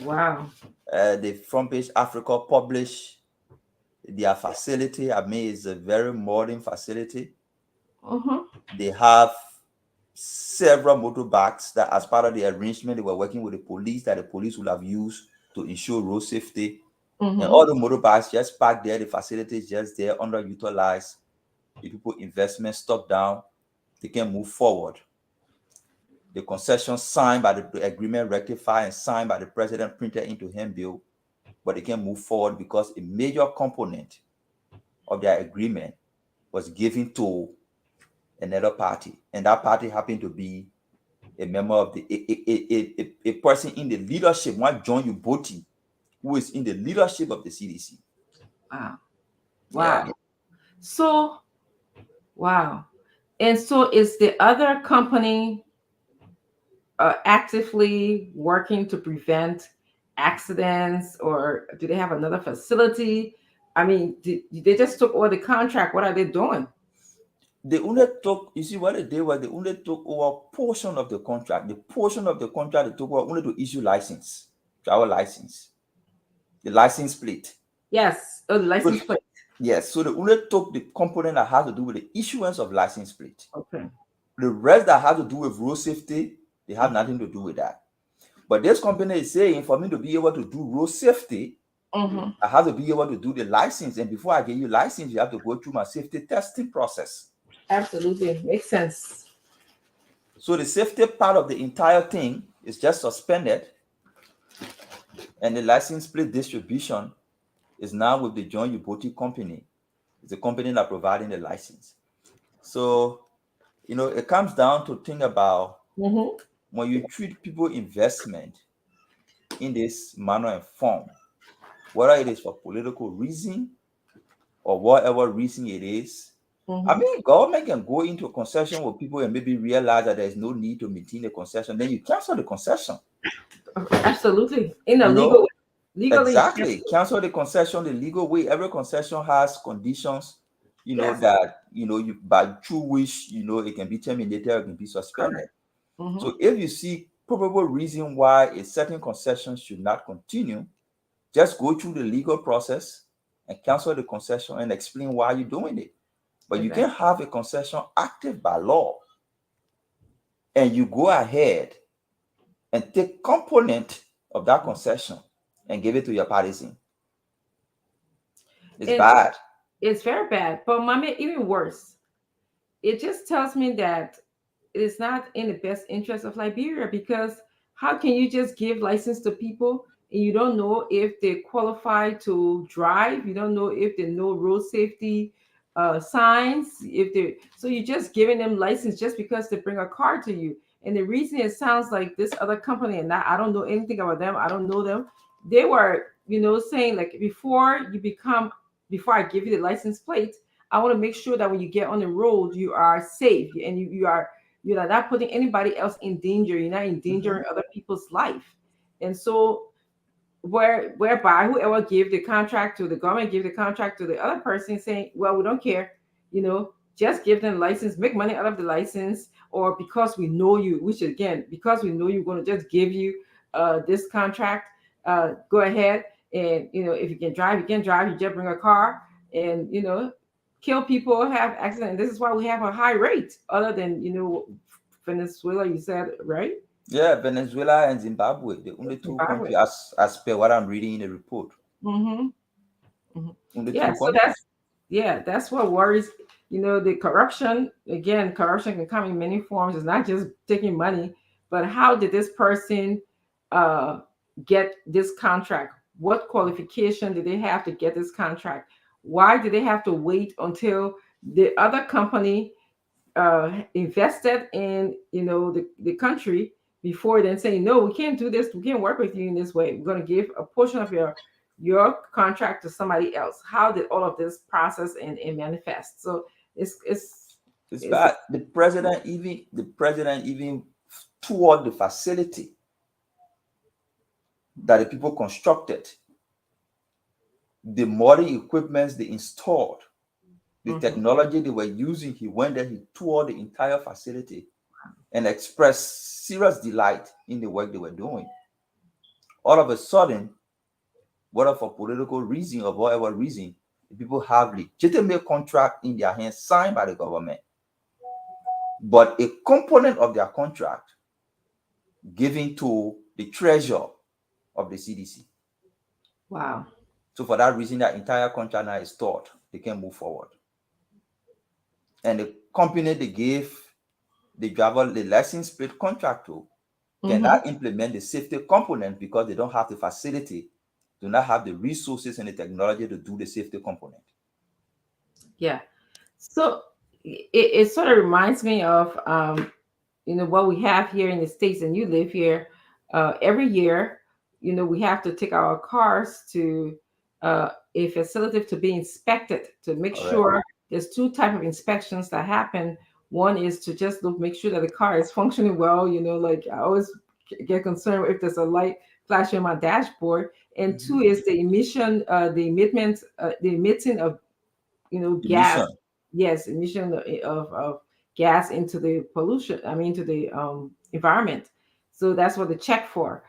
Speaker 5: Wow.
Speaker 6: The Front Page Africa published their facility. I mean, it's a very modern facility.
Speaker 5: Mm-hmm.
Speaker 6: They have several motorbikes that, as part of the arrangement, they were working with the police that the police would have used to ensure road safety. And
Speaker 5: Mm-hmm.
Speaker 6: all the motorbikes just parked there. The facility is just there, underutilized. The people investment stopped down. They can move forward. The concession signed by the agreement ratified and signed by the president printed into handbill, but they can move forward because a major component of their agreement was given to another party, and that party happened to be a member of a person in the leadership, one John Uboti, who is in the leadership of the CDC.
Speaker 5: Wow.
Speaker 6: Yeah.
Speaker 5: Wow. So, wow. And so is the other company actively working to prevent accidents, or do they have another facility? I mean, they just took over the contract. What are they doing?
Speaker 6: They only took, you see, what they did was they only took over a portion of the contract. The portion of the contract they took over only to issue license, travel license, the license plate.
Speaker 5: Yes. Oh, the
Speaker 6: So,
Speaker 5: license plate.
Speaker 6: yes, so they only took the component that has to do with the issuance of license plate.
Speaker 5: Okay.
Speaker 6: The rest that has to do with road safety, they have nothing to do with that. But this company is saying, for me to be able to do road safety,
Speaker 5: Mm-hmm.
Speaker 6: I have to be able to do the license. And before I get you license, you have to go through my safety testing process.
Speaker 5: Absolutely. Makes sense.
Speaker 6: So the safety part of the entire thing is just suspended. And the license plate distribution is now with the John Uboti company. It's the company that providing the license. So, it comes down to think about
Speaker 5: Mm-hmm.
Speaker 6: when you treat people investment in this manner and form, whether it is for political reason or whatever reason it is. I
Speaker 5: Mm-hmm.
Speaker 6: mean, government can go into a concession with people and maybe realize that there's no need to maintain the concession. Then you cancel the concession.
Speaker 5: Absolutely. In a
Speaker 6: You
Speaker 5: legal
Speaker 6: know,
Speaker 5: way. Legally.
Speaker 6: exactly. Cancel the concession the legal way. Every concession has conditions,
Speaker 5: Yes.
Speaker 6: that you by through which it can be terminated or it can be suspended.
Speaker 5: Correct. Mm-hmm.
Speaker 6: So if you see probable reason why a certain concession should not continue, just go through the legal process and cancel the concession and explain why you're doing it. But you
Speaker 5: Exactly.
Speaker 6: can't have a concession active by law and you go ahead and take component of that concession and give it to your partisan. It's
Speaker 5: And
Speaker 6: bad.
Speaker 5: it's very bad. But mommy, even worse, it just tells me that it is not in the best interest of Liberia, because how can you just give license to people and you don't know if they qualify to drive? You don't know if they know road safety signs. If they so you're just giving them license just because they bring a car to you. And the reason it sounds like this other company, and I don't know anything about them. I don't know them. They were, saying like before I give you the license plate, I want to make sure that when you get on the road, you are safe and you're not putting anybody else in danger. You're not endangering other people's life. And so whereby whoever gave the contract to the government, give the contract to the other person saying, well, we don't care, just give them the license, make money out of the license, or because we know you, which again, because we know you're going to just give you this contract, go ahead. And if you can drive, you can drive, you just bring a car and kill people, have accidents. This is why we have a high rate, other than Venezuela, you said, right?
Speaker 6: Yeah, Venezuela and Zimbabwe, the only two
Speaker 5: Zimbabwe.
Speaker 6: countries, as per what I'm reading in the report,
Speaker 5: Mm-hmm. Hmm.
Speaker 6: only
Speaker 5: Yeah,
Speaker 6: two
Speaker 5: so
Speaker 6: countries.
Speaker 5: that's what worries. The corruption, again, corruption can come in many forms. It's not just taking money, but how did this person uh get this contract? What qualification did they have to get this contract? Why did they have to wait until the other company invested in the country before then saying, no, we can't do this, we can't work with you in this way, we're going to give a portion of your contract to somebody else? How did all of this process and manifest? So it's
Speaker 6: It's
Speaker 5: it's
Speaker 6: bad. The president even toured the facility that the people constructed, the modern equipments they installed, the
Speaker 5: Mhm.
Speaker 6: technology they were using. He went there, he toured the entire facility and expressed serious delight in the work they were doing. All of a sudden, whether for political reason or whatever reason, the people have legitimate contract in their hands signed by the government, but a component of their contract given to the treasurer of the CDC.
Speaker 5: Wow.
Speaker 6: So for that reason, that entire contract now is stored. They can move forward. And the company they gave the driver the license plate contract to
Speaker 5: Hmm.
Speaker 6: cannot implement the safety component because they don't have the facility, do not have the resources and the technology to do the safety component.
Speaker 5: Yeah. So it sort of reminds me of what we have here in the States, and you live here. Every year, we have to take our cars to a facility to be inspected to make
Speaker 6: Correct.
Speaker 5: sure. There's two type of inspections that happen. One is to just make sure that the car is functioning well. Like I always get concerned if there's a light flashing on my dashboard. And two
Speaker 6: Mhm.
Speaker 5: is the emission, the emitting of gas.
Speaker 6: Emission.
Speaker 5: Yes, emission of gas into the pollution, I mean, to the environment. So that's what they check for.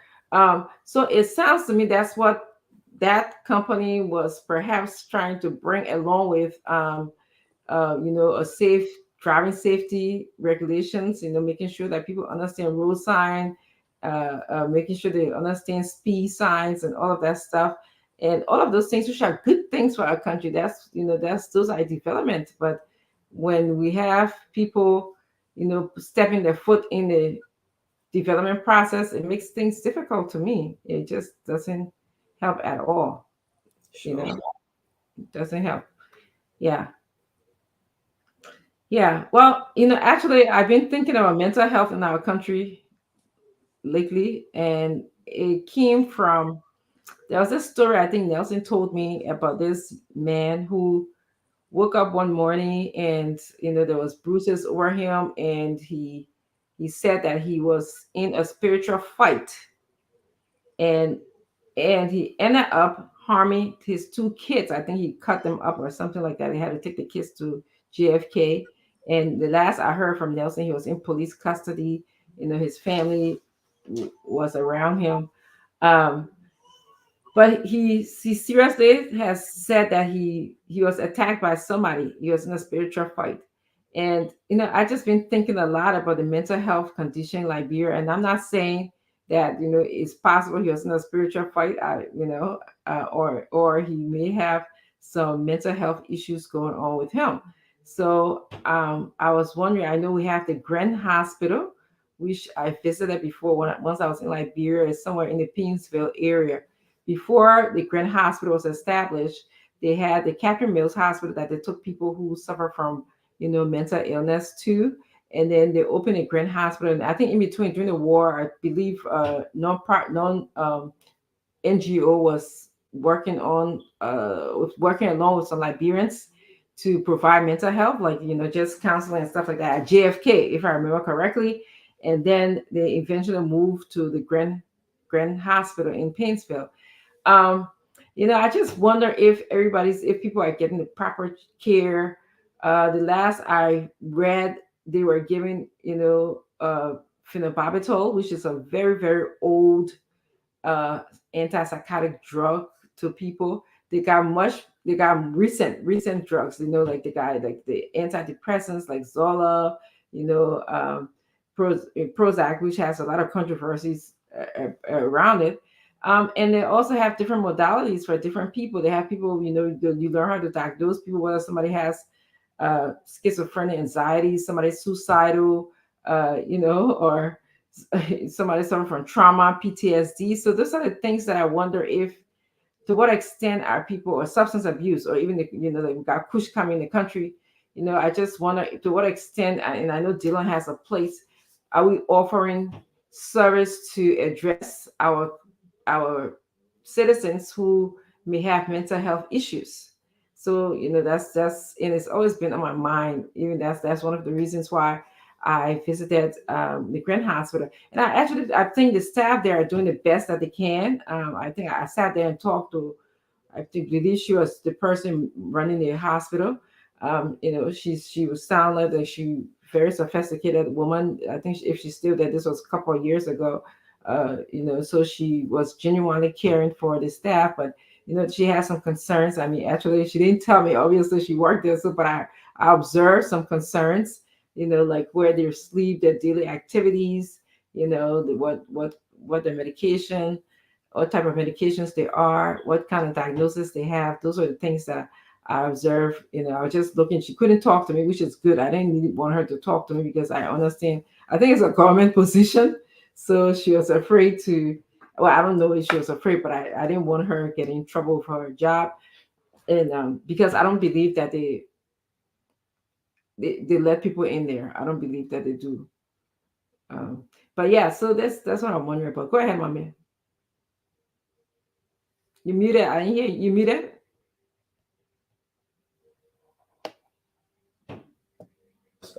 Speaker 5: So it sounds to me that's what that company was perhaps trying to bring along with a safe driving safety regulations, making sure that people understand road sign, making sure they understand speed signs and all of that stuff. And all of those things, which are good things for our country, those are development. But when we have people, stepping their foot in the development process, it makes things difficult to me. It just doesn't help at all.
Speaker 6: Sure.
Speaker 5: It doesn't help. Yeah. Yeah, well, actually, I've been thinking about mental health in our country lately, and it came from there was this story I think Nelson told me about this man who woke up one morning and there was bruises over him, and he said that he was in a spiritual fight, and he ended up harming his two kids. I think he cut them up or something like that. He had to take the kids to JFK. And the last I heard from Nelson, he was in police custody. His family was around him. Um, but he seriously has said that he was attacked by somebody. He was in a spiritual fight. And I just been thinking a lot about the mental health condition in Liberia. And I'm not saying that it's possible he was in a spiritual fight, or he may have some mental health issues going on with him. So I was wondering, I know we have the Grand Hospital, which I visited before once I was in Liberia. It's somewhere in the Painesville area. Before the Grand Hospital was established, they had the Catherine Mills Hospital that they took people who suffer from, mental illness to. And then they opened a Grand Hospital. And I think in between, during the war, I believe non NGO was working along with some Liberians to provide mental health, like just counseling and stuff like that at JFK, if I remember correctly. And then they eventually moved to the Grand Hospital in Painesville. um, I just wonder if people are getting the proper care. The last I read, they were giving, phenobarbital, which is a very, very old uh, antipsychotic drug to people. They got recent drugs, like the guy, like the antidepressants, like Zola, you know, um, Prozac, which has a lot of controversies around it. And they also have different modalities for different people. They have people, you learn how to diagnose people, whether somebody has schizophrenia, anxiety, somebody suicidal, or somebody suffering from trauma, PTSD. So those are the things that I wonder if, to what extent are people, or substance abuse, or even if, like we got Kush coming in the country. I just wonder to what extent, and I know Dylan has a place. Are we offering service to address our citizens who may have mental health issues? So that's and it's always been on my mind. Even that's one of the reasons why I visited the Grand Hospital, and I think the staff there are doing the best that they can. I think I sat there and talked to, I think she was the person running the hospital. She was sound like she very sophisticated woman. I think if she's still there, this was a couple of years ago. So she was genuinely caring for the staff, but she has some concerns. I mean, actually, she didn't tell me. Obviously, she worked there, so but I observed some concerns. Like where they sleep, their daily activities. What the medication, what type of medications they are, what kind of diagnosis they have. Those are the things that I observed. I was just looking. She couldn't talk to me, which is good. I didn't really want her to talk to me because I understand. I think it's a government position, so she was afraid to. Well, I don't know if she was afraid, but I didn't want her getting in trouble for her job, and because I don't believe that they let people in there. I don't believe that they do. Um, but yeah, so that's what I'm wondering about. Go ahead, my man. You muted. I didn't hear you. You muted.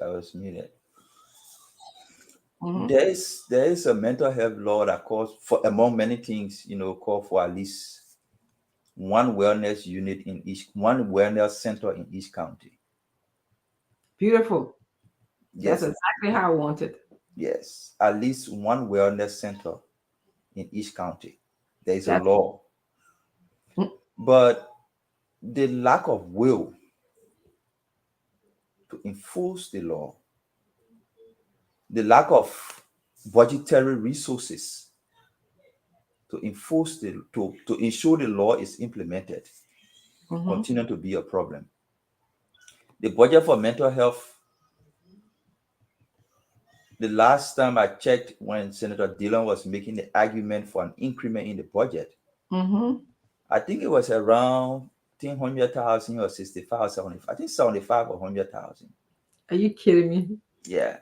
Speaker 6: I was muted.
Speaker 5: Mm-hmm.
Speaker 6: There is a mental health law that calls for, among many things, call for at least one wellness center in each county.
Speaker 5: Beautiful. That's
Speaker 6: Yes,
Speaker 5: exactly how I want it.
Speaker 6: yes, at least one wellness center in each county. There is a
Speaker 5: That's
Speaker 6: law, but the lack of will to enforce the law, the lack of budgetary resources to enforce to ensure the law is implemented
Speaker 5: mm-hmm.
Speaker 6: continue to be a problem. The budget for mental health, the last time I checked, when Senator Dillon was making the argument for an increment in the budget,
Speaker 5: Mm-hmm.
Speaker 6: I think it was around 100,000 or 65 or 75. I think 75 or 100,000.
Speaker 5: Are you kidding me?
Speaker 6: Yeah.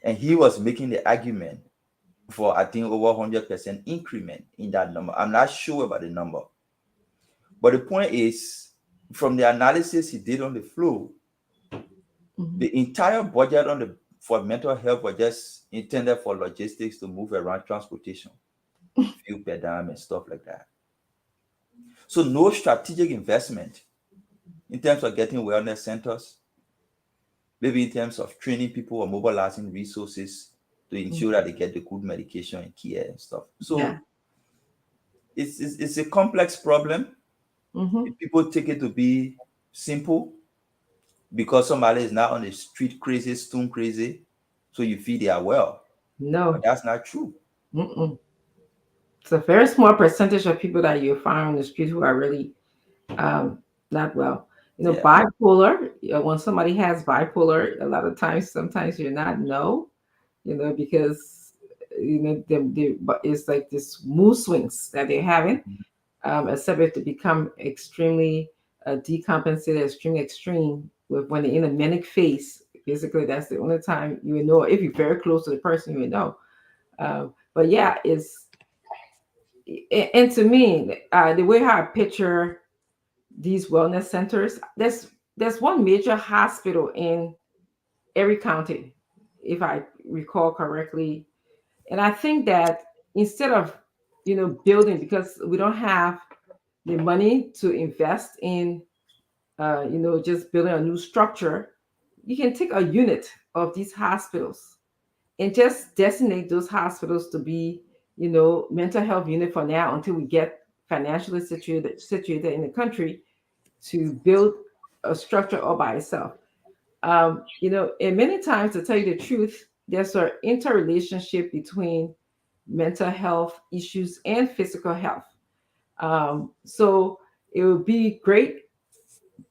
Speaker 6: And he was making the argument for, I think, over 100% increment in that number. I'm not sure about the number. But the point is, from the analysis he did on the floor,
Speaker 5: Mm-hmm.
Speaker 6: the entire budget for mental health was just intended for logistics to move around, transportation, fuel per dime and stuff like that. So no strategic investment in terms of getting wellness centers, maybe in terms of training people or mobilizing resources to ensure that they get the good medication and care and stuff.
Speaker 5: Yeah.
Speaker 6: So it's a complex problem.
Speaker 5: Mm-hmm.
Speaker 6: People take it to be simple because somebody is not on the street crazy, stone crazy, so you feel they are well. But
Speaker 5: No.
Speaker 6: that's not true.
Speaker 5: Mm-mm. It's a very small percentage of people that you find on the street who are really um, not well.
Speaker 6: Yeah.
Speaker 5: Bipolar. When somebody has bipolar, a lot of times, sometimes you're not know. Because but it's like this mood swings that they're having. Except if they become extremely decompensated, extremely extreme with when they're in a manic phase. Basically, that's the only time you will know. If you're very close to the person, you will know. But yeah, and to me, the way how I picture these wellness centers, there's one major hospital in every county, if I recall correctly. And I think that instead of building, because we don't have the money to invest in just building a new structure, you can take a unit of these hospitals and just designate those hospitals to be mental health unit for now until we get financially situated in the country to build a structure all by itself. And many times, to tell you the truth, there's an interrelationship between mental health issues and physical health. So it would be great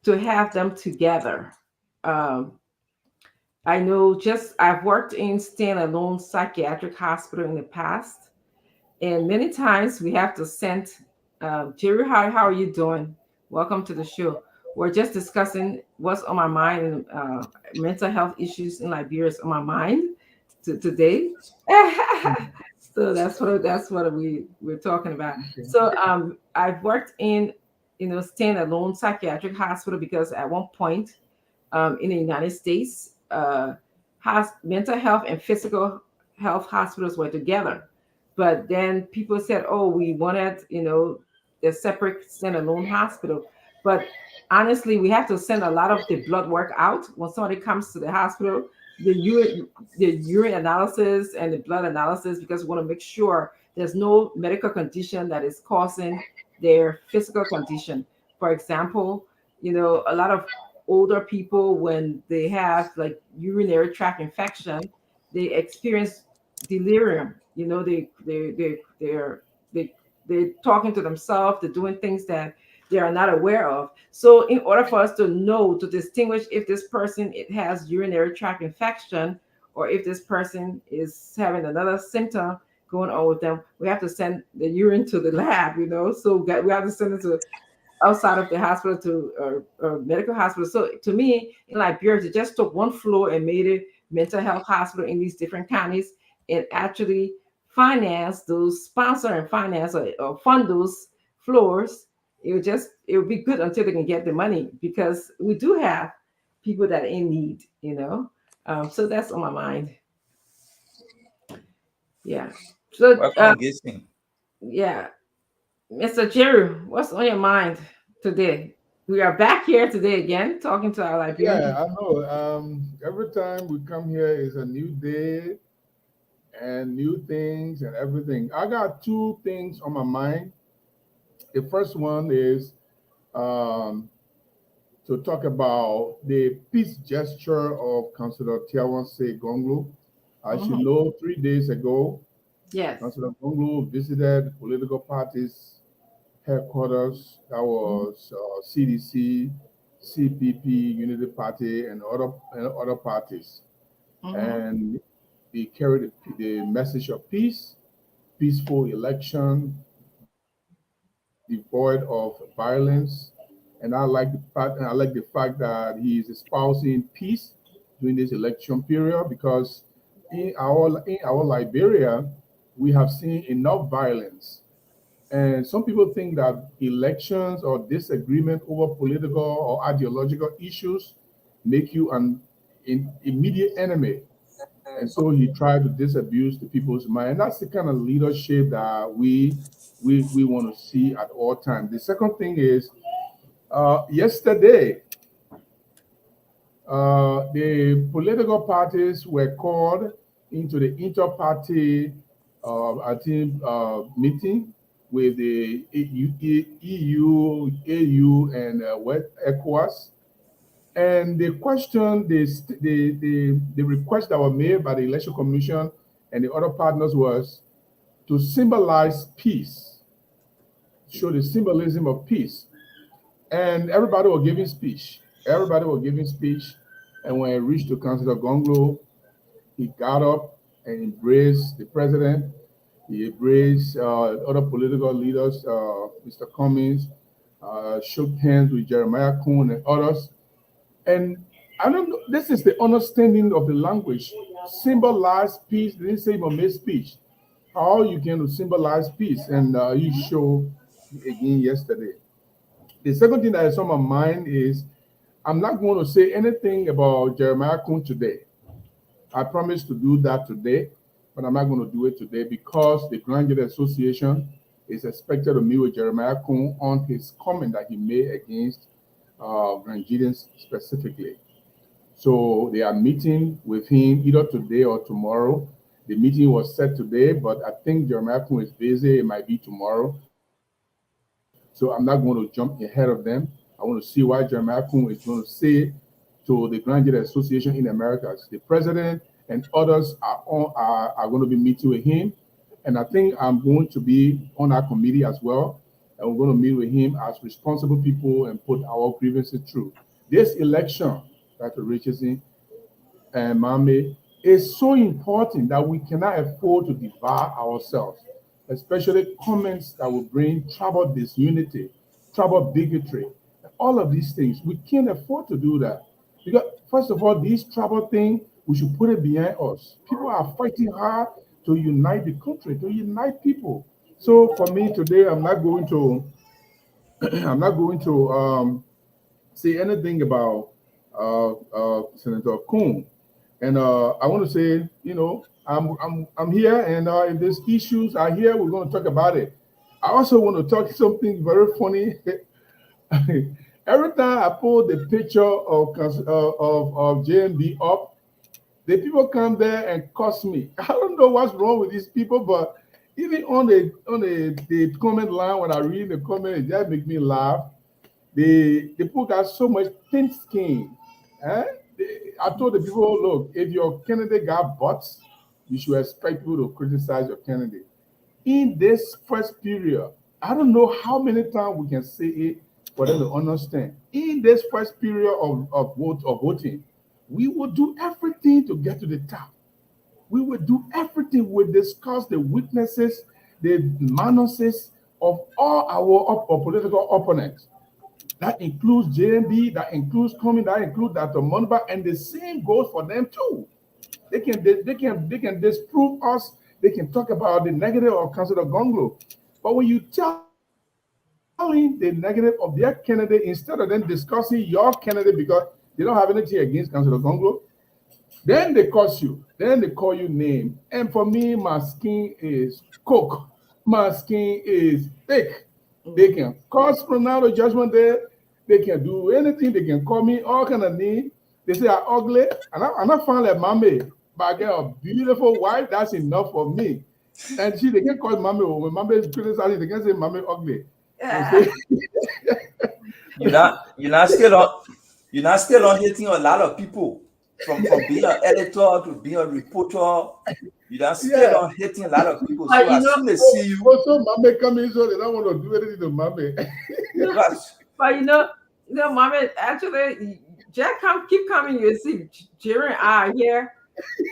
Speaker 5: to have them together. Um, I know just I've worked in standalone psychiatric hospital in the past, and many times we have to send Jerry. How are you doing? Welcome to the show. We're just discussing what's on my mind, and mental health issues in Liberia is on my mind today. So that's what we're talking about. So I've worked in standalone psychiatric hospital because at one point in the United States, mental health and physical health hospitals were together. But then people said, "Oh, we wanted, a separate standalone hospital." But honestly, we have to send a lot of the blood work out when somebody comes to the hospital. The urine analysis and the blood analysis, because we want to make sure there's no medical condition that is causing their physical condition. For example, a lot of older people, when they have like urinary tract infection, they experience delirium. They they're talking to themselves, they're doing things that they are not aware of. So in order for us to know, to distinguish if this person it has urinary tract infection, or if this person is having another symptom going on with them, we have to send the urine to the lab. So we have to send it to outside of the hospital to medical hospital. So to me, in Liberia, they just took one floor and made it mental health hospital in these different counties, and actually finance those, sponsor and finance or fund those floors. It would be good until they can get the money, because we do have people that are in need. So that's on my mind. Yeah. So
Speaker 6: Welcome, Jason.
Speaker 5: yeah, Mr. Jerry, what's on your mind today? We are back here today again talking to our Liberian
Speaker 7: Yeah,
Speaker 5: people.
Speaker 7: I know. Every time we come here is a new day and new things and everything. I got two things on my mind. The first one is um, to talk about the peace gesture of Councillor Tiawanse Gonglo. As you
Speaker 5: Mhm.
Speaker 7: know, 3 days ago,
Speaker 5: Yes.
Speaker 7: Councillor Gonglo visited political parties headquarters. That
Speaker 5: Mhm.
Speaker 7: was CDC, CPP, Unity Party, and other parties.
Speaker 5: Mhm.
Speaker 7: And he carried the message of peace, peaceful election, devoid of violence. And I like the fact that he is espousing peace during this election period, because in our Liberia we have seen enough violence. And some people think that elections or disagreement over political or ideological issues make you an immediate enemy. And so he tried to disabuse the people's mind. And that's the kind of leadership that we want to see at all times. The second thing is, yesterday, the political parties were called into the inter-party, I think, meeting with the EU, AU, and ECOWAS. And the question, the request that were made by the Election Commission and the other partners was to symbolize peace, show the symbolism of peace. And everybody was giving speech. Everybody was giving speech. And when it reached to Councillor Gonglo, he got up and embraced the president. He embraced other political leaders, Mr. Cummings, shook hands with Jeremiah Kuhn and others. And I don't know, this is the understanding of the language. Symbolize peace. They didn't say even make speech. How you can symbolize peace. And you show again yesterday. The second thing that is on my mind is I'm not going to say anything about Jeremiah Kuhn today. I promised to do that today, but I'm not going to do it today because the Grand Jury Association is expected to meet with Jeremiah Kuhn on his comment that he made against Nigerians specifically. So they are meeting with him either today or tomorrow. The meeting was set today, but I think Jeremiah Kuhn is busy. It might be tomorrow. So I'm not going to jump ahead of them. I want to see why Jeremiah Kuhn is going to say to the Grand Jury Association in America, the president and and others are going to be meeting with him. And I think I'm going to be on our committee as well. And we're going to meet with him as responsible people and put our grievances through. This election, Dr. Richardson and Mame, is so important that we cannot afford to divide ourselves, especially comments that will bring trouble, disunity, trouble, bigotry, all of these things. We can't afford to do that. Because, first of all, this trouble thing, we should put it behind us. People are fighting hard to unite the country, to unite people. So for me today, I'm not going to, I'm not going to say anything about Senator Kuhn. And I want to say, I'm here, and if there's issues are here, we're going to talk about it. I also want to talk something very funny. Every time I pull the picture of JMB up, the people come there and cuss me. I don't know what's wrong with these people, but even on the comment line, when I read the comment, it just make me laugh. The people got so much thin skin. Eh? I told the people, look, if your candidate got butts, you should expect people to criticize your candidate. In this first period, I don't know how many times we can say it for them to understand. In this first period of voting, we will do everything to get to the top. We will do everything. We discuss the weaknesses, the minuses of all our political opponents. That includes JMB, that includes Coming, that includes Dr. Monba, and the same goes for them too. They can disprove us. They can talk about the negative of Councilor Gonglo. But when you telling the negative of their candidate instead of them discussing your candidate because they don't have anything against Councilor Gonglo, then they curse you. Then they call you name. And for me, my skin is coke. My skin is thick. They can cause Ronaldo judgment there. They can do anything. They can call me all kind of name. They say I'm ugly. And I found like mommy, but I get a beautiful wife. That's enough for me. And they can call mommy when mommy is criticizing. They can say mommy ugly. And
Speaker 5: Yeah.
Speaker 7: say,
Speaker 6: You're not still on hitting a lot of people from being an editor to being a reporter. You're not still
Speaker 7: yeah.
Speaker 6: on hitting a lot of people.
Speaker 5: But
Speaker 6: So as soon as they see you,
Speaker 7: Also, mommy coming so they don't want to do anything to mommy.
Speaker 6: that's
Speaker 5: but Mama, actually, Jack keep coming. You see, Jerry and I are here.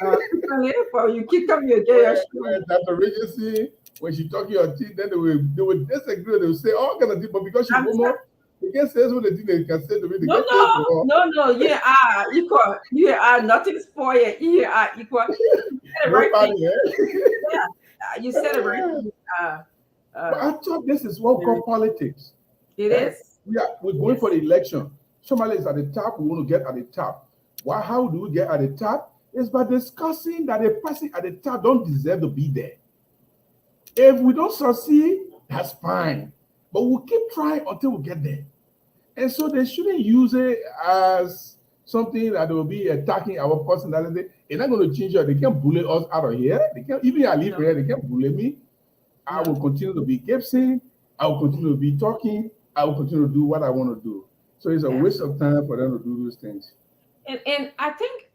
Speaker 5: Frequently, but you keep coming, you get your
Speaker 7: When
Speaker 5: shoe.
Speaker 7: Dr. Regency, when she talk your teeth, then they will disagree. They will say all kind of things, but because she's
Speaker 5: I'm
Speaker 7: woman, they can say some of the things they can say to me. They
Speaker 5: No,
Speaker 7: can say to her.
Speaker 5: no. You are equal. You are nothing spoiled. You are equal. You said the right thing.
Speaker 7: Nobody, eh?
Speaker 5: Yeah, you said the right thing.
Speaker 7: But
Speaker 5: Uh,
Speaker 7: I thought this is what we call politics.
Speaker 5: it
Speaker 7: Eh?
Speaker 5: is.
Speaker 7: We're going
Speaker 5: Yes.
Speaker 7: for the election. Somebody is at the top, we want to get at the top. Why? How do we get at the top? It's by discussing that the person at the top don't deserve to be there. If we don't succeed, that's fine. But we'll keep trying until we get there. And so they shouldn't use it as something that will be attacking our personality. They're not going to change it. They can't bully us out of here. They can't, even if I live
Speaker 5: No,
Speaker 7: here, they can't bully me. I
Speaker 5: no.
Speaker 7: will continue to be Gibson. I will continue to be talking. I will continue to do what I want to do. So it's a waste of time for them to do those things.
Speaker 5: And I think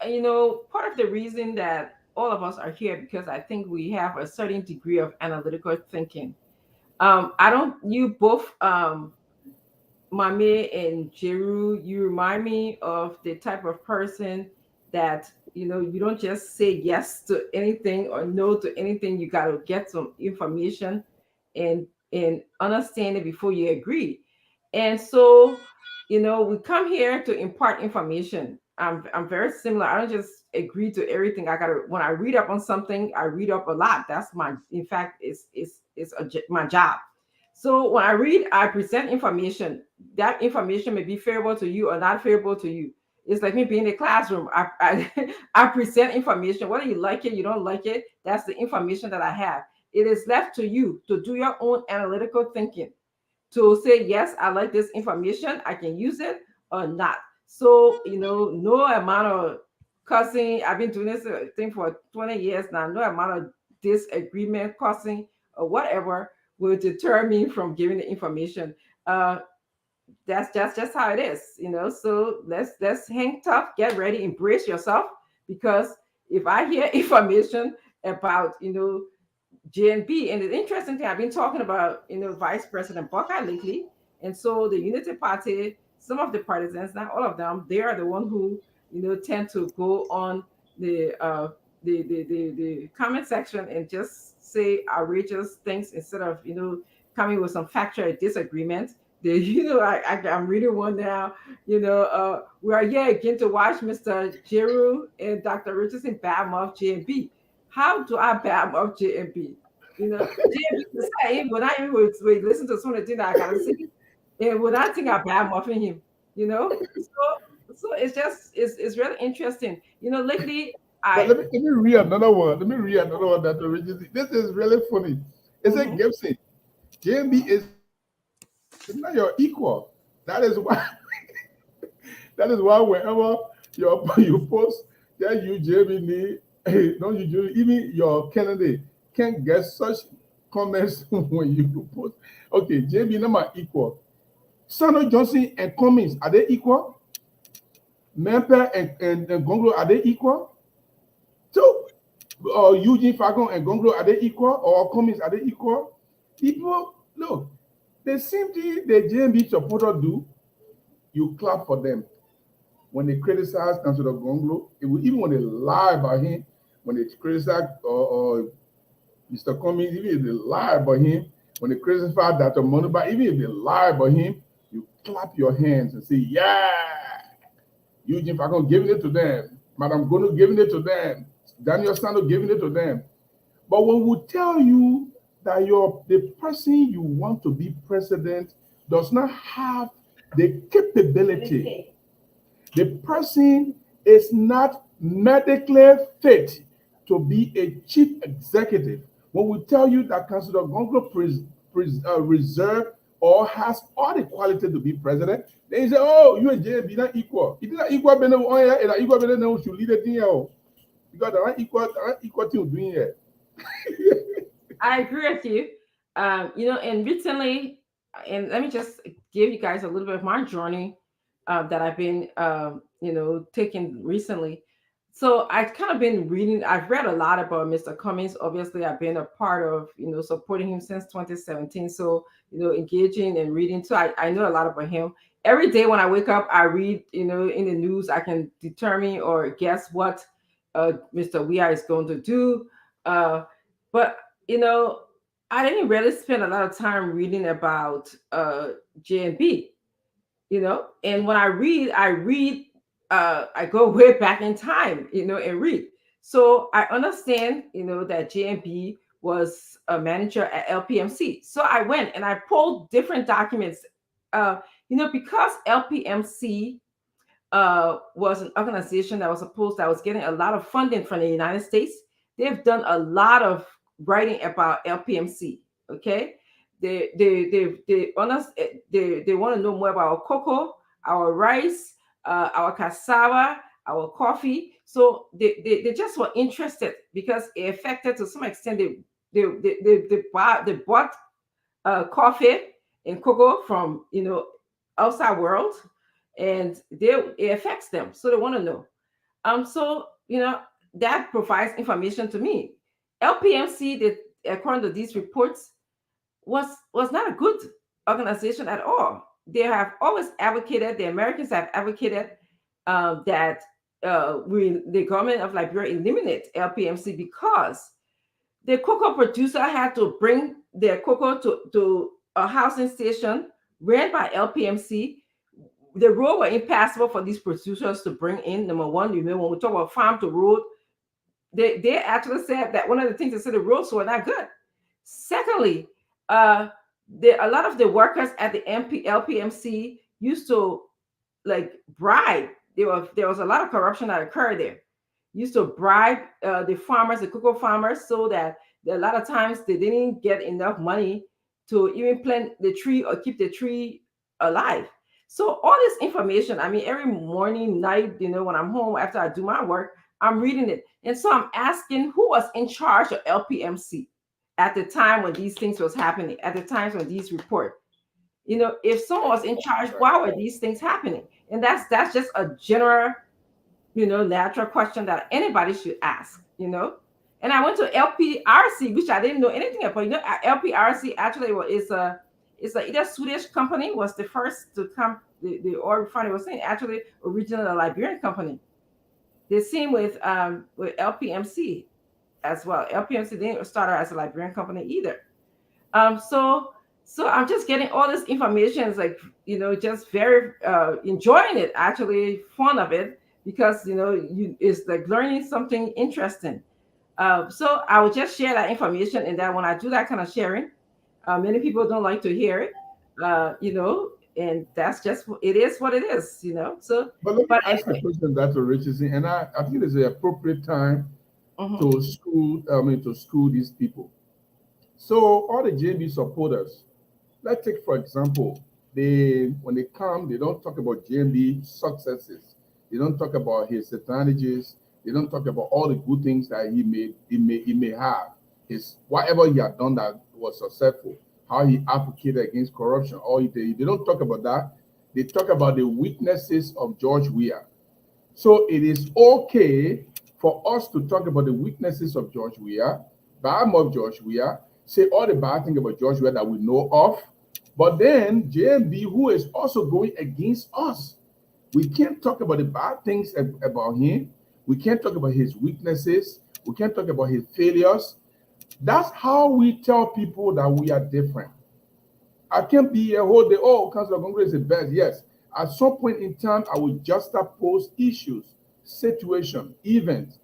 Speaker 5: part of the reason that all of us are here because I think we have a certain degree of analytical thinking. I don't. You both Mame and Jeru, you remind me of the type of person that you don't just say yes to anything or no to anything. You got to get some information and understand it before you agree. And so, we come here to impart information. I'm very similar. I don't just agree to everything. I gotta when I read up on something, I read up a lot. That's my in fact, my job. So when I read, I present information. That information may be favorable to you or not favorable to you. It's like me being in a classroom. I present information. Whether you like it, you don't like it, that's the information that I have. It is left to you to do your own analytical thinking to say, yes, I like this information, I can use it or not. So, no amount of cussing. I've been doing this thing for 20 years now. No amount of disagreement, cussing, or whatever will deter me from giving the information. Uh, that's just how it is. So let's hang tough, get ready, embrace yourself, because if I hear information about, JNB. And the interesting thing, I've been talking about, Vice President Buckeye lately. And so the Unity Party, some of the partisans, not all of them, they are the one who, tend to go on the the comment section and just say outrageous things instead of, coming with some factual disagreement. They, I'm reading one now, we are here again to watch Mr. Jeru and Dr. Richardson badmouth JNB. How do I badmouth JNB? JNB decided when I even would listen to some of the things that I gotta say, and when I think I badmouthing him, so it's really interesting. Lately
Speaker 7: But
Speaker 5: I
Speaker 7: let me read another one. Let me read another one that originally. This is really funny. It's a
Speaker 5: mhm.
Speaker 7: Gibson. JMB is not your equal. That is why. That is why whenever you post that you JB need, hey, don't you do even your candidate can't get such comments when you post. Okay, JB number equal. Sano Johnson and Cummings, are they equal? Memper and Gonglo, are they equal? So, Eugene Fagon and Gonglo, are they equal? Or Cummings, are they equal? People, look, the same thing the JMB supporter do, you clap for them. When they criticize Councilor Gonglo, even when they lie about him, when they criticize Mr. Cummings, even if they lie about him, when they criticize Dr. Monuba, even if they lie about him, you clap your hands and say, yeah, Eugene Falcon giving it to them, Madam Gono giving it to them, Daniel Sando giving it to them. But when we tell you that the person you want to be president does not have the capability, the person is not medically fit to be a chief executive. When we tell you that Councilor Gonglo reserve or has all the quality to be president, then you say, oh, you and JB not equal. It is not equal, but no, it is equal, but no, should lead the thing out. Because they're not equal to doing it.
Speaker 5: I agree with you. And recently, and let me just give you guys a little bit of my journey that I've been, taking recently. So I've kind of been reading. I've read a lot about Mr. Cummings. Obviously, I've been a part of, supporting him since 2017. So, engaging and reading. So I know a lot about him. Every day when I wake up, I read, in the news. I can determine or guess what Mr. Weah is going to do. But you know, I didn't really spend a lot of time reading about JNB, and when I go way back in time, and read. So I understand, that JNB was a manager at LPMC. So I went and I pulled different documents, because LPMC was an organization that was getting a lot of funding from the United States. They've done a lot of writing about LPMC. Okay, they want to know more about our cocoa, our rice, our cassava, our coffee. So they just were interested because it affected to some extent. They bought coffee and cocoa from outside world, and it affects them, so they want to know. So that provides information to me. LPMC, that according to these reports, was not a good organization at all. They have always advocated, the Americans have advocated, that the government of Liberia eliminate LPMC because the cocoa producer had to bring their cocoa to a housing station ran by LPMC. The road were impassable for these producers to bring in. Number one, when we talk about farm to road, they actually said that one of the things they said, the roads were not good. Secondly, uh, a lot of the workers at the LPMC used to like bribe. There was a lot of corruption that occurred there. Used to bribe the farmers, the cocoa farmers, so that a lot of times they didn't get enough money to even plant the tree or keep the tree alive. So all this information, I mean, every morning, night, when I'm home after I do my work, I'm reading it. And so I'm asking who was in charge of LPMC at the time when these things was happening, at the times when these report. If someone was in charge, why were these things happening? And that's just a general natural question that anybody should ask. And I went to LPRC, which I didn't know anything about. LPRC actually it's a either Swedish company, was the first to come. The oil refinery was saying actually originally a Liberian company. The same with LPMC as well. LPMC didn't start out as a Liberian company either. So I'm just getting all this information. It's like, just very enjoying it, actually fun of it, because it's like learning something interesting. So I will just share that information, and that when I do that kind of sharing, many people don't like to hear it, and that's just it is what it is. So,
Speaker 7: But let me
Speaker 5: but
Speaker 7: ask a
Speaker 5: anyway.
Speaker 7: question, Dr. Richardson, and I think it's the appropriate time
Speaker 5: Mhm.
Speaker 7: to school these people. So all the JB supporters, let's take for example, when they come, they don't talk about JMB successes. They don't talk about his advantages. They don't talk about all the good things that he may have. His whatever he had done that was successful, how he advocated against corruption, all he did. They don't talk about that. They talk about the weaknesses of George Weah. So it is okay for us to talk about the weaknesses of George Weah, bad of George Weah, say all the bad things about George Weah that we know of, but then JMB, who is also going against us, we can't talk about the bad things about him. We can't talk about his weaknesses. We can't talk about his failures. That's how we tell people that we are different. I can't be here whole day. Oh, Council of Congress is the best. Yes. At some point in time, I will just oppose issues, situation, events.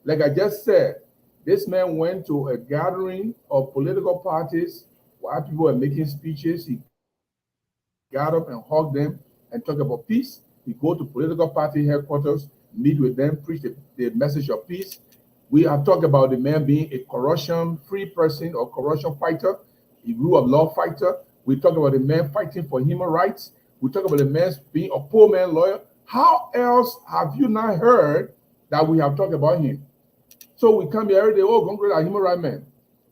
Speaker 7: Like I just said, this man went to a gathering of political parties while people were making speeches. He got up and hugged them and talked about peace. He go to political party headquarters, meet with them, preach the message of peace. We have talked about the man being a corruption-free person or corruption fighter, a rule of law fighter. We talk about the man fighting for human rights. We talk about the man being a poor man lawyer. How else have you not heard that we have talked about him? So we come here every day, oh, congratulate a human rights man.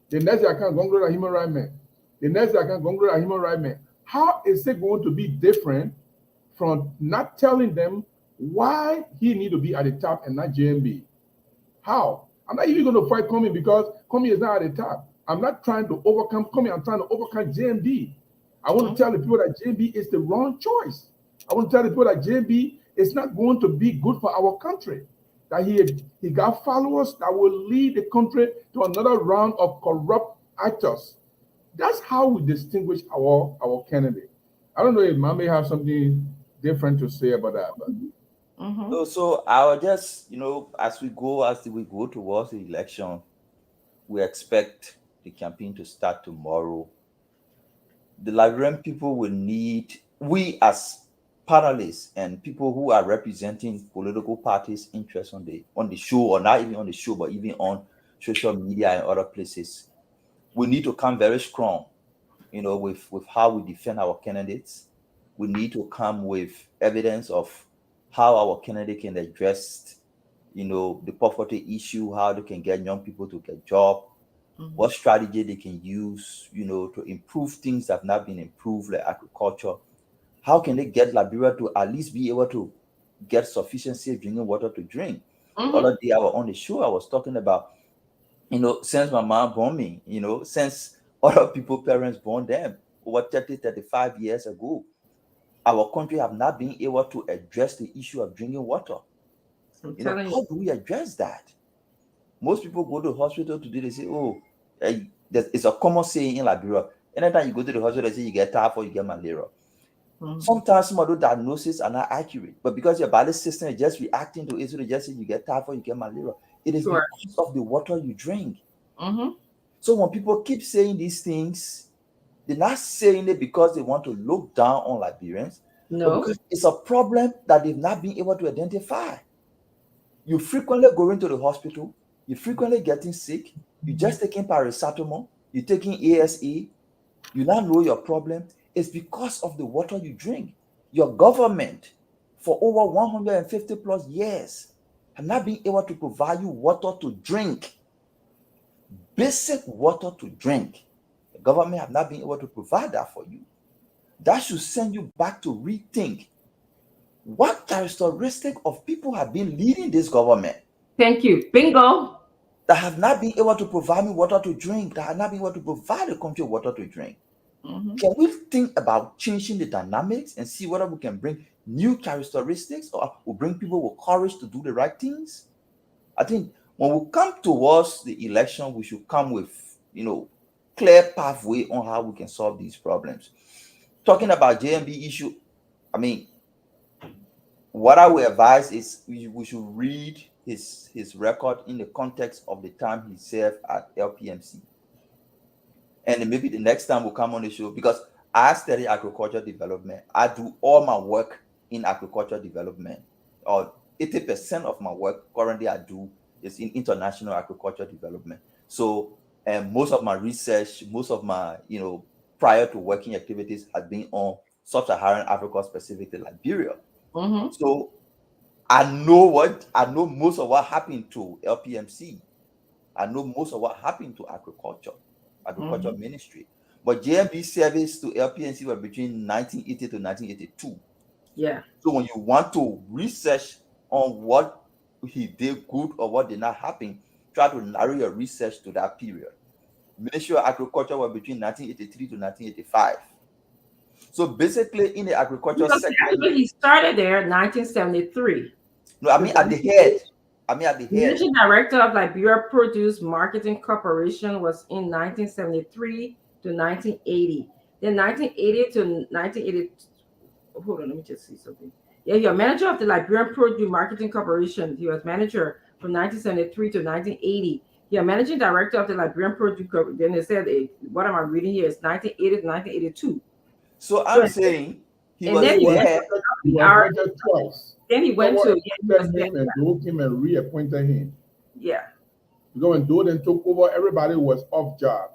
Speaker 7: The next day I can congratulate a human rights man. The next day I can congratulate a human rights man. How is it going to be different from not telling them why he need to be at the top and not JMB? How? I'm not even going to fight Comey because Comey is not at the top. I'm not trying to overcome Comey. I'm trying to overcome JMB. I want to tell the people that JMB is the wrong choice. I want to tell the people that JMB is not going to be good for our country. That he got followers that will lead the country to another round of corrupt actors. That's how we distinguish our candidate. I don't know if Mom may have something different to say about that, but
Speaker 5: Mhm.
Speaker 6: So I will just, as we go towards the election, we expect the campaign to start tomorrow. The Liberian people will need, we as panelists and people who are representing political parties' interests on the show, or not even on the show, but even on social media and other places, we need to come very strong, with how we defend our candidates. We need to come with evidence of how our candidate can address, the poverty issue, how they can get young people to get job, what strategy they can use, to improve things that have not been improved, like agriculture. How can they get Liberia to at least be able to get sufficiency of drinking water to drink? The
Speaker 5: Mhm.
Speaker 6: other day I was on the show, I was talking about, since my mom born me, since other people, parents born them over 30, 35 years ago, our country have not been able to address the issue of drinking water.
Speaker 5: I'm telling you.
Speaker 6: How do we address that? Most people go to the hospital today, they say, oh, it's a common saying in Liberia. Anytime you go to the hospital, they say you get typhoid, you get malaria.
Speaker 5: Mhm.
Speaker 6: Sometimes some of those diagnoses are not accurate, but because your body system is just reacting to it, so they just say you get typhoid, you get malaria. It is
Speaker 5: Sure.
Speaker 6: because of the water you drink.
Speaker 5: Mhm.
Speaker 6: So when people keep saying these things, they're not saying it because they want to look down on Liberians, but
Speaker 5: No.
Speaker 6: because it's a problem that they've not been able to identify. You frequently going to the hospital, you frequently getting sick, you just taking paracetamol, you taking ASA, you now know your problem. It's because of the water you drink. Your government, for over 150 plus years, have not been able to provide you water to drink, basic water to drink. The government have not been able to provide that for you. That should send you back to rethink what characteristic of people have been leading this government
Speaker 5: Thank you. Bingo.
Speaker 6: that have not been able to provide me water to drink, that have not been able to provide the country water to drink?
Speaker 5: Mhm.
Speaker 6: Can we think about changing the dynamics and see whether we can bring new characteristics or we bring people with courage to do the right things? I think when we come towards the election, we should come with, clear pathway on how we can solve these problems. Talking about JMB issue, I mean, what I would advise is we should read his record in the context of the time he served at LPMC. And then maybe the next time we'll come on the show, because I study agriculture development. I do all my work in agriculture development, or 80% of my work currently I do is in international agriculture development. So, and most of my research, most of my, prior to working activities has been on sub-Saharan Africa, specifically Liberia.
Speaker 5: Mhm.
Speaker 6: So I know most of what happened to LPMC. I know most of what happened to agriculture
Speaker 5: Mhm.
Speaker 6: ministry. But JMB service to LPNC were between 1980 to 1982.
Speaker 5: Yeah.
Speaker 6: So when you want to research on what he did good or what did not happen, try to narrow your research to that period. Ministry of Agriculture were between 1983 to 1985. So basically, in the agriculture
Speaker 5: Because
Speaker 6: sector,
Speaker 5: actually he started there in 1973.
Speaker 6: no, I
Speaker 5: To
Speaker 6: mean at the head. I mean at the
Speaker 5: The
Speaker 6: head.
Speaker 5: managing director of Liberia Produce Marketing Corporation was in 1973 to 1980. Then 1980 to 1980. Hold on, let me just see something. Yeah, you're manager of the Liberian Produce Marketing Corporation. He was manager from 1973 to 1980. You're managing director of the Liberian Produce Corporation. Then they said, what am I reading here? It's 1980 to 1982.
Speaker 6: So
Speaker 5: So,
Speaker 6: I'm saying he
Speaker 5: and
Speaker 6: was
Speaker 5: then
Speaker 7: He
Speaker 5: he
Speaker 7: was
Speaker 5: went
Speaker 6: there.
Speaker 7: appointed, he
Speaker 5: to
Speaker 7: was
Speaker 5: PR.
Speaker 7: appointed twice.
Speaker 5: Then he went
Speaker 7: Someone
Speaker 5: to, yeah, he was
Speaker 7: appointed
Speaker 5: there.
Speaker 7: him and Doe came and reappointed him.
Speaker 5: Yeah.
Speaker 7: Because when Doe then took over, everybody was off job.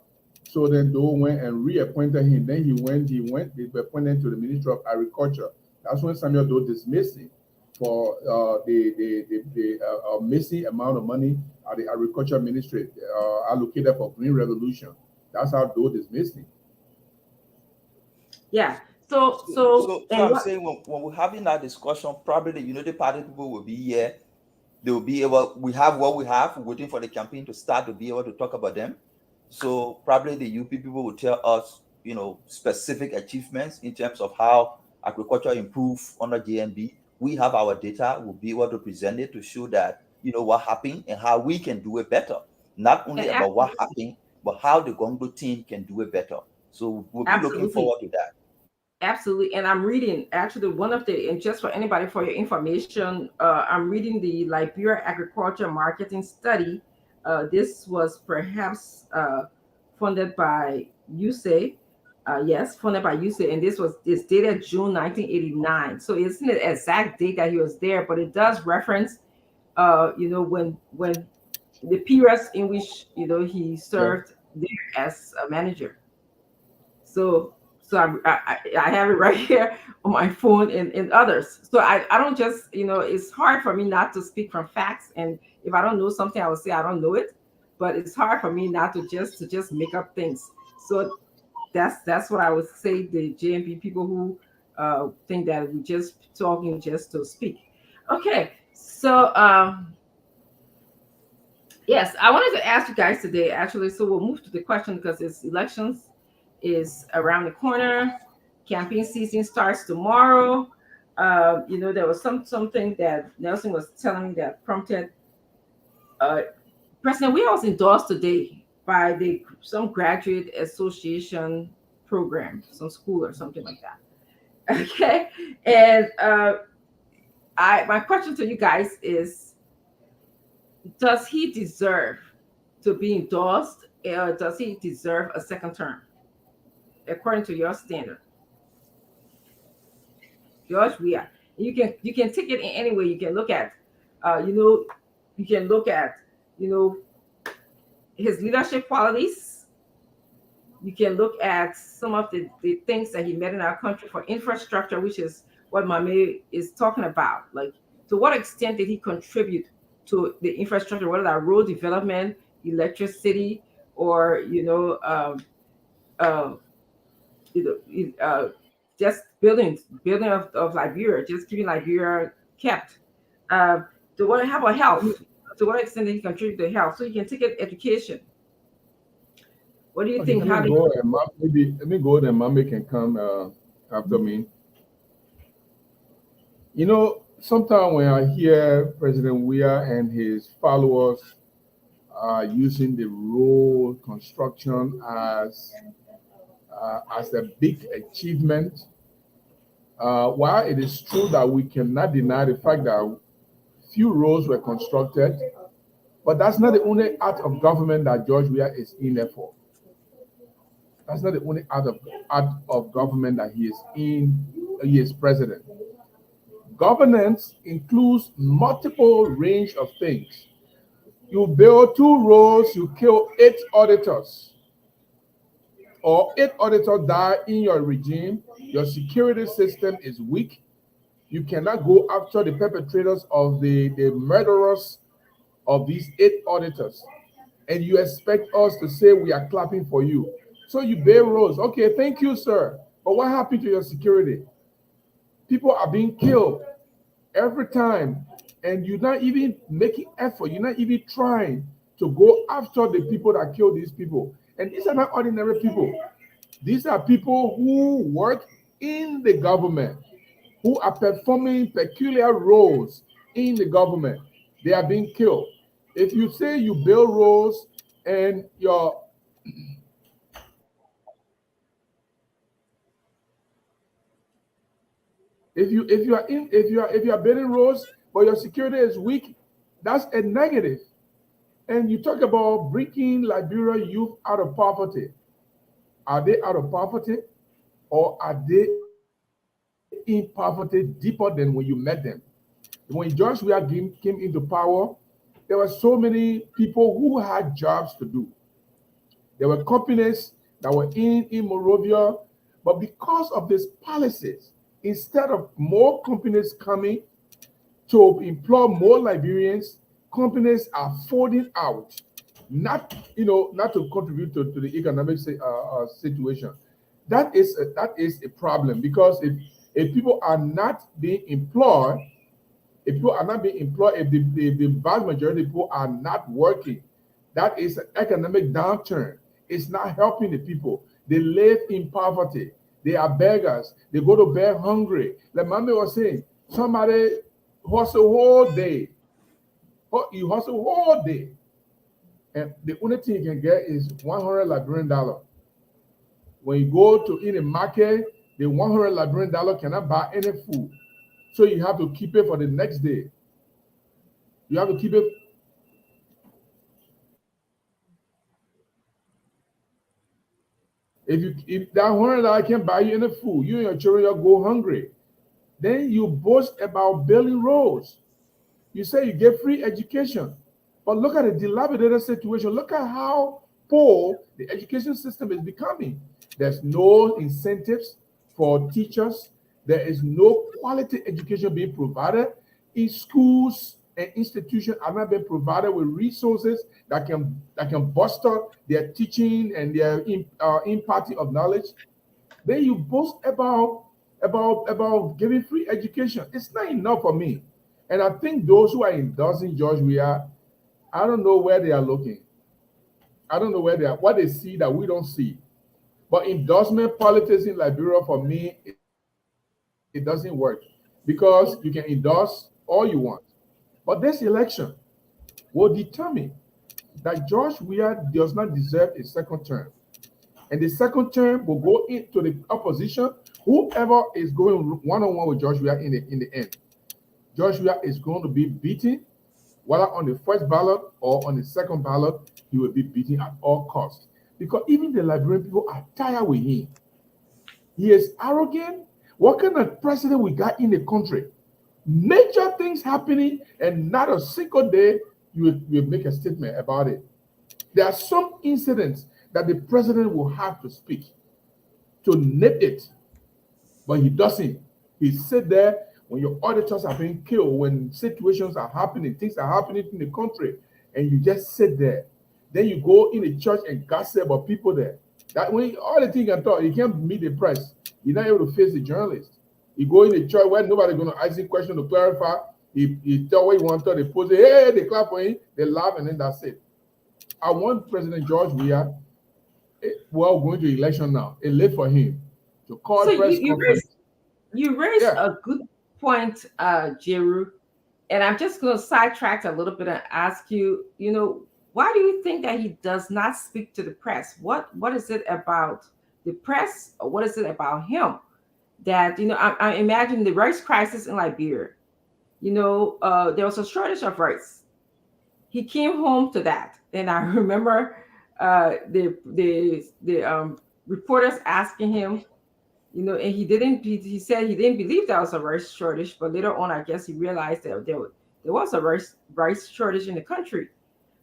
Speaker 7: So then Doe went and reappointed him. Then they appointed to the Ministry of Agriculture. That's when Samuel Doe dismissed him for the missing amount of money at the Agriculture Ministry allocated for Green Revolution. That's how Doe dismissed him.
Speaker 5: Yeah.
Speaker 6: So
Speaker 5: And
Speaker 6: I'm
Speaker 5: what?
Speaker 6: saying when we're having that discussion, probably the Unity Party people will be here. They will be able. We have what we have. We're waiting for the campaign to start to be able to talk about them. So probably the UP people will tell us, specific achievements in terms of how agriculture improved under JNB. We have our data. We'll be able to present it to show that what happened and how we can do it better. Not only
Speaker 5: And
Speaker 6: about what happened, but how the Gongo team can do it better. So we'll be looking
Speaker 5: absolutely.
Speaker 6: forward to that.
Speaker 5: Absolutely. And I'm reading actually one of the, and just for anybody for your information, I'm reading the Liberia Agriculture Marketing Study. This was perhaps funded by USAID. Yes, funded by USAID. And this dated June 1989. So it's not the exact date that he was there, but it does reference, when the periods in which, he
Speaker 7: Yeah.
Speaker 5: served there as a manager. So I have it right here on my phone and others. So I don't just, it's hard for me not to speak from facts. And if I don't know something, I will say I don't know it. But it's hard for me not to just make up things. So that's what I would say, the JMP people who think that we're just talking just to speak. Okay. So yes, I wanted to ask you guys today, actually. So we'll move to the question because it's elections is around the corner. Campaign season starts tomorrow. There was something that Nelson was telling me that prompted uh, President. We was endorsed today by the some graduate association program, some school or something like that. Okay, and I my question to you guys is: does he deserve to be endorsed, or does he deserve a second term, according to your standard? George, we are. You can take it in any way. You can look at, uh, you know, you can look at, you know, his leadership qualities. You can look at some of the things that he made in our country for infrastructure, which is what Mame is talking about. Like, to what extent did he contribute to the infrastructure, whether that road development, electricity, or um, you know, just building of Liberia, just keeping Liberia kept. Uh, to what how about
Speaker 7: Let me
Speaker 5: health? To what extent did he contribute to health? So you can take it education. What do you
Speaker 7: okay.
Speaker 5: think?
Speaker 7: Let me
Speaker 5: How do
Speaker 7: go and maybe let me go and Mama can come after me. You know, sometimes when I hear President Weah and his followers using the road construction as a big achievement, while it is true that we cannot deny the fact that few roads were constructed, but that's not the only act of government that George Weah is in there for. That's not the only act of government that he is in. He is president. Governance includes multiple range of things. You build two roads, you kill 8 auditors, or 8 auditors die in your regime. Your security system is weak. You cannot go after the perpetrators of the murderers of these 8 auditors. And you expect us to say we are clapping for you. So you build roads. Okay, thank you, sir. But what happened to your security? People are being killed every time, and you're not even making effort. You're not even trying to go after the people that kill these people. And these are not ordinary people. These are people who work in the government, who are performing peculiar roles in the government. They are being killed. If you say you build roads and your if you are building roads but your security is weak, that's a negative. And you talk about bringing Liberia youth out of poverty. Are they out of poverty, or are they in poverty deeper than when you met them? When George Weah came into power, there were so many people who had jobs to do. There were companies that were in Monrovia, but because of these policies, instead of more companies coming to employ more Liberians, companies are folding out, not to contribute to the economic situation. That is a problem, because if people are not being employed, if the vast majority of people are not working, that is an economic downturn. It's not helping the people. They live in poverty. They are beggars. They go to bed hungry. Like Mommy was saying, somebody hustle all day. You hustle all day, and the only thing you can get is 100 Liberian dollar. When you go to in a market, the 100 Liberian dollar cannot buy any food, so you have to keep it for the next day. You have to keep it. If that 100 dollar can buy you any food, you and your children will go hungry. Then you boast about building roads. You say you get free education, but look at the dilapidated situation. Look at how poor the education system is becoming. There's no incentives for teachers. There is no quality education being provided. In schools and institutions are not being provided with resources that can bolster their teaching and their imparting of knowledge. Then you boast about giving free education. It's not enough for me. And I think those who are endorsing George Weah, I don't know where they are looking. I don't know where they are, what they see that we don't see. But endorsement politics in Liberia, for me, it doesn't work, because you can endorse all you want. But this election will determine that George Weah does not deserve a second term. And the second term will go into the opposition, whoever is going one-on-one with George Weah in the end. George Weah is going to be beaten, whether on the first ballot or on the second ballot, he will be beaten at all costs. Because even the Liberian people are tired with him. He is arrogant. What kind of president we got in the country? Major things happening, and not a single day you will make a statement about it. There are some incidents that the president will have to speak to nip it, but he doesn't. He sit there when your auditors are being killed, when situations are happening, things are happening in the country, and you just sit there. Then you go in the church and gossip about people there. That when all the things you can talk, you can't meet the press. He's not able to face the journalist. He go in the church where nobody going to ask him question to clarify. He tell what he want to. They pose it. Hey, they clap for him. They laugh, and then that's it. I want President George Weah. Well, going to election now. It late for him to call
Speaker 5: So
Speaker 7: a press
Speaker 5: you
Speaker 7: conference.
Speaker 5: raised
Speaker 7: Yeah.
Speaker 5: a good point, Jeru, and I'm just going to sidetrack a little bit and ask you, why do you think that he does not speak to the press? What is it about the press, or what is it about him that I imagine the rice crisis in Liberia. There was a shortage of rice. He came home to that, and I remember the reporters asking him, and he said he didn't believe there was a rice shortage, but later on, I guess he realized that there was a rice shortage in the country.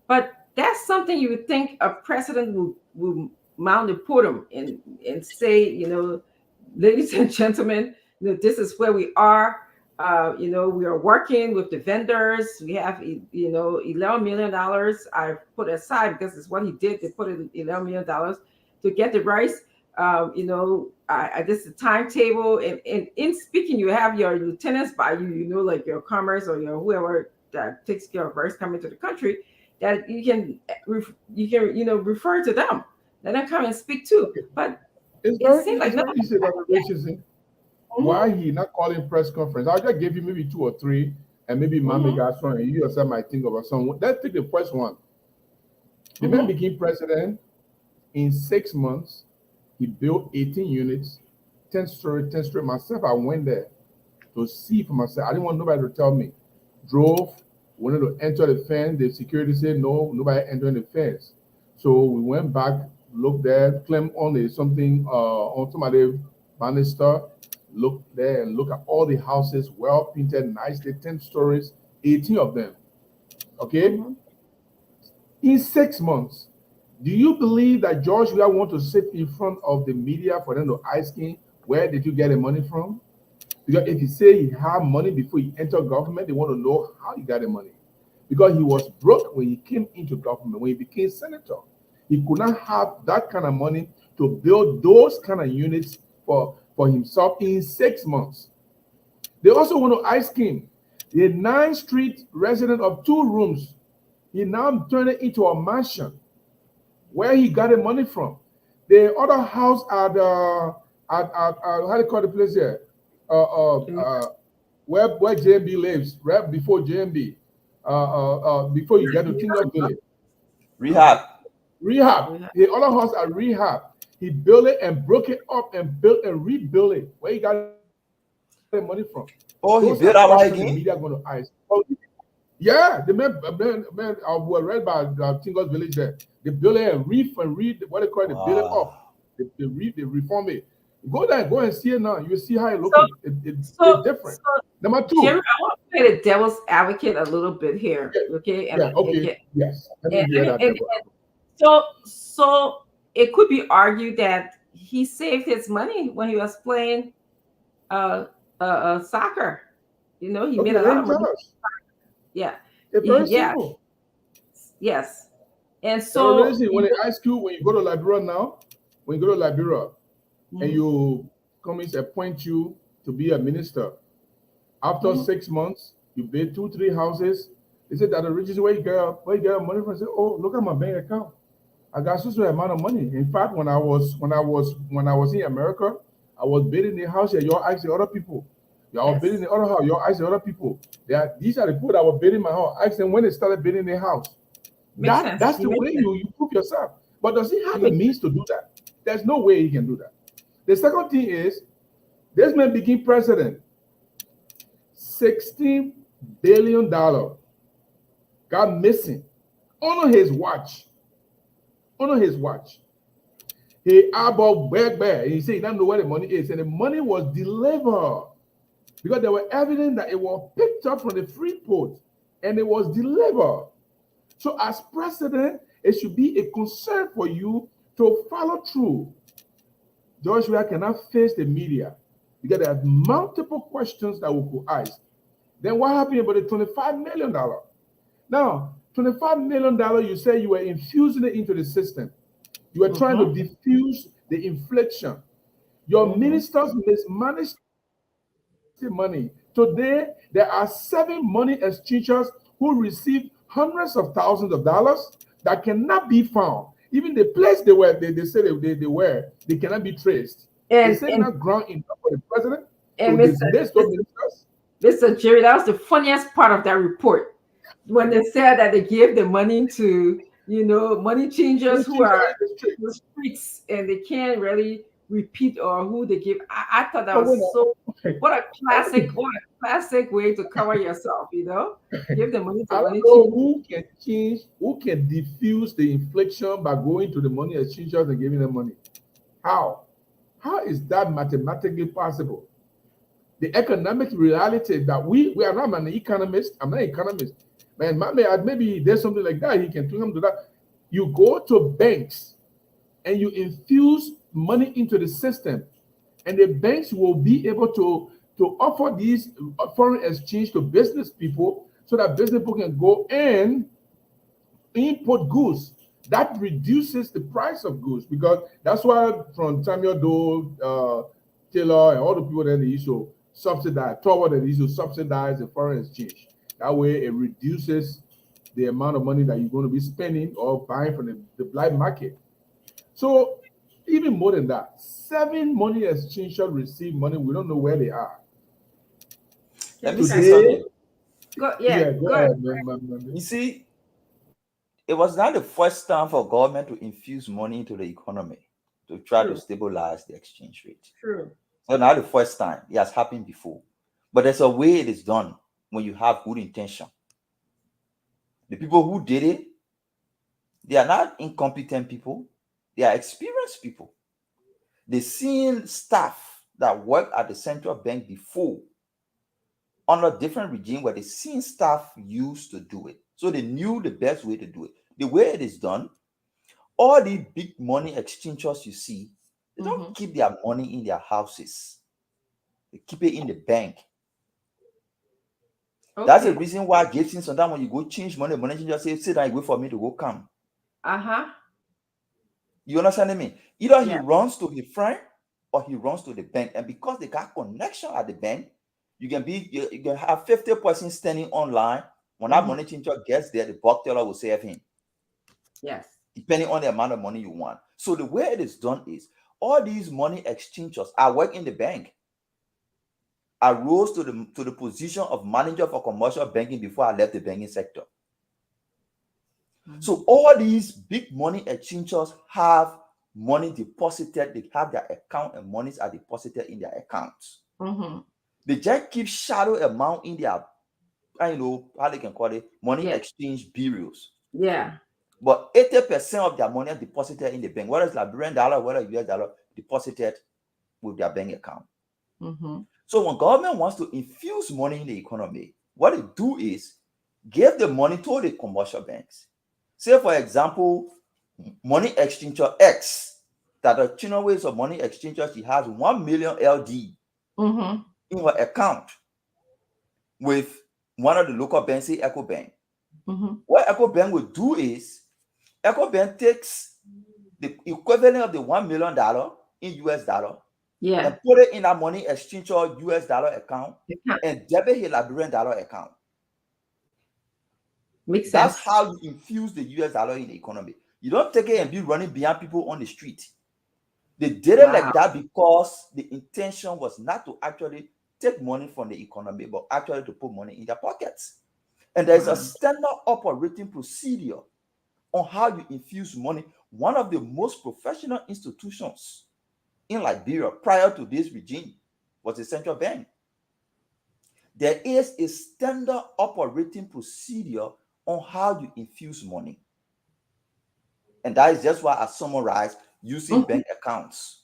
Speaker 5: But that's something you would think a president would mount the podium and say, ladies and gentlemen, this is where we are. We are working with the vendors. We have, $11 million I put aside because it's what he did. They put in $11 million to get the rice. This is the timetable. And in speaking, you have your lieutenants by you, like your commerce or your whoever that takes care of rice coming to the country, that you can refer to them. Let them come and speak too. But
Speaker 7: It's
Speaker 5: it seems like
Speaker 7: very easy about racism. Why he not calling press conference? I'll just give you maybe 2 or 3, and maybe Mami got one, and you yourself might think about someone. Let's take the first one. The man became president in 6 months. He built 18 units, 10 story. Myself, I went there to see for myself. I didn't want nobody to tell me. Drove, wanted to enter the fence. The security said no, nobody entering the fence. So we went back, looked there, claimed on something on somebody banister. Look there and look at all the houses, well painted, nicely, 10 stories, 18 of them. Okay? In 6 months, do you believe that George Weah want to sit in front of the media for them to ask him, where did you get the money from? Because if he say he had money before he entered government, they want to know how he got the money. Because he was broke when he came into government, when he became senator. He could not have that kind of money to build those kind of units for himself in 6 months. They also want to ask him, the 9th Street resident of 2 rooms, he now turned it into a mansion. Where he got the money from? The other house at how do you call the place here? Where JMB lives, right before JMB, before you get to Kingdom Village.
Speaker 6: Rehab.
Speaker 7: The other house at Rehab. He built it and broke it up and built and rebuilt it. Where he got the money from?
Speaker 6: Oh,
Speaker 7: Those
Speaker 6: he built
Speaker 7: are
Speaker 6: that
Speaker 7: questions
Speaker 6: again?
Speaker 7: the media are going to ask. Oh, yeah, the man I was read about Tingles Village there. They built it and read what they call it, they built it up. They reform it. Go there, go and see it now. You see how it looks. It's different. Number 2.
Speaker 5: Jerry, I want to play the devil's advocate a little bit here. Okay.
Speaker 7: Yes. Let me hear that.
Speaker 5: So it could be argued that he saved his money when he was playing soccer. He made a lot of money. Yeah.
Speaker 7: It's very simple.
Speaker 5: Yes. And so
Speaker 7: when they ask you, when you go to Liberia now, and you come in appoint you to be a minister, after 6 months, you build 2, 3 houses. They said that the richest where you get money from. I said, oh, look at my bank account. I got such an amount of money. In fact, when I was in America, I was building the house here. Y'all ask the other people. Y'all building the other house. Y'all ask the other people. These are the people that were building my house. Ask them when they started building their house. That's the way you prove yourself. But does he have the means to do that? There's no way he can do that. The second thing is, this man became president. $16 billion got missing on his watch. He eyeballed back. He said he doesn't know where the money is. And the money was delivered. Because there were evidence that it was picked up from the free port and it was delivered. So as president, it should be a concern for you to follow through. George Weah cannot face the media because there are multiple questions that we could ask. Then what happened about the $25 million? Now, $25 million, you say you were infusing it into the system. You were trying to diffuse the inflation. Your
Speaker 5: Mhm.
Speaker 7: ministers mismanage the money. Today, there are 7 money exchangers who receive hundreds of thousands of dollars that cannot be found. Even the place they say they were, they cannot be traced. They
Speaker 5: And
Speaker 7: say
Speaker 5: and
Speaker 7: not ground enough for the president
Speaker 5: and
Speaker 7: to dismiss those ministers.
Speaker 5: Mr. Jerry, that was the funniest part of that report when they said that they gave the money to money changers who
Speaker 7: Exchanger
Speaker 5: are
Speaker 7: in the
Speaker 5: in the
Speaker 7: streets.
Speaker 5: streets and they can't really repeat or who they give. I thought that
Speaker 7: Oh,
Speaker 5: was so
Speaker 7: wait,
Speaker 5: what a
Speaker 7: I want
Speaker 5: classic
Speaker 7: to
Speaker 5: what a classic way to cover yourself. Give the money to
Speaker 7: I don't
Speaker 5: money
Speaker 7: know
Speaker 5: changers.
Speaker 7: who can change, who can diffuse the inflation by going to the money exchangers and giving them money. How? How is that mathematically possible? The economic reality that we are not an economist. I'm not an economist. Man, maybe there's something like that. He can come to that. You go to banks and you infuse money into the system, and the banks will be able to offer these foreign exchange to business people so that business people can go and import goods. That reduces the price of goods because that's why from Samuel Doe, Taylor, and all the people that they used to subsidize, Toward that they used to subsidize the foreign exchange. That way it reduces the amount of money that you're going to be spending or buying from the black market. So even more than that, 7 money exchangers receive money. We don't know where they are.
Speaker 5: Can
Speaker 6: Let
Speaker 5: you
Speaker 6: me say
Speaker 5: guys hear me?
Speaker 7: Today,
Speaker 6: something.
Speaker 5: Go
Speaker 7: yeah,
Speaker 5: yeah,
Speaker 7: go
Speaker 5: go ahead.
Speaker 7: ahead, man.
Speaker 6: You see, it was not the first time for government to infuse money into the economy to try to
Speaker 5: True,
Speaker 6: stabilize the exchange rate.
Speaker 5: true.
Speaker 6: So not the first time. It has happened before. But there's a way it is done when you have good intention. The people who did it, they are not incompetent people. They are experienced people. They seen staff that worked at the central bank before under different regime where they seen staff used to do it. So they knew the best way to do it. The way it is done, all the big money exchangers you see, they don't
Speaker 5: Mm-hmm.
Speaker 6: keep their money in their houses. They keep it in the bank. That's the
Speaker 5: Okay.
Speaker 6: reason why I gave you sometimes when you go change money changer say, sit down, wait for me to go come.
Speaker 5: Uh-huh.
Speaker 6: You understand me? Either he
Speaker 5: Yeah.
Speaker 6: runs to his friend or he runs to the bank. And because they got connection at the bank, you can have 50% standing online. When that
Speaker 5: Mm-hmm.
Speaker 6: money changer gets there, the bulk teller will save him,
Speaker 5: Yes.
Speaker 6: depending on the amount of money you want. So the way it is done is all these money exchangers, I work in the bank. I rose to the position of manager for commercial banking before I left the banking sector. So all these big money exchangers have money deposited, they have their account and monies are deposited in their accounts.
Speaker 5: Mm-hmm.
Speaker 6: They just keep shadow amount in their, how they can call it, money
Speaker 5: Yeah.
Speaker 6: exchange bureaus.
Speaker 5: Yeah.
Speaker 6: But 80% of their money are deposited in the bank, whether it's Liberian dollar, whether US dollar, deposited with their bank account.
Speaker 5: Mm-hmm.
Speaker 6: So when government wants to infuse money in the economy, what they do is give the money to the commercial banks. Say, for example, money exchanger X, that the Chino ways of money exchanger, she has 1 million LD
Speaker 5: Mm-hmm.
Speaker 6: in her account with one of the local banks, say Echo Bank.
Speaker 5: Mm-hmm.
Speaker 6: What Echo Bank will do is Echo Bank takes the equivalent of the $1 million in US dollar
Speaker 5: Yeah.
Speaker 6: and put it in a money exchanger US dollar account
Speaker 5: Yeah.
Speaker 6: and debit his Liberian dollar account.
Speaker 5: Makes
Speaker 6: That's
Speaker 5: sense.
Speaker 6: how you infuse the US dollar in the economy. You don't take it and be running behind people on the street. They did it like
Speaker 5: Wow.
Speaker 6: that because the intention was not to actually take money from the economy, but actually to put money in their pockets. And there's a
Speaker 5: Wow.
Speaker 6: standard operating procedure on how you infuse money. One of the most professional institutions in Liberia prior to this regime was the central bank. There is a standard operating procedure on how you infuse money. And that is just why I summarize using
Speaker 5: Mhm.
Speaker 6: bank accounts.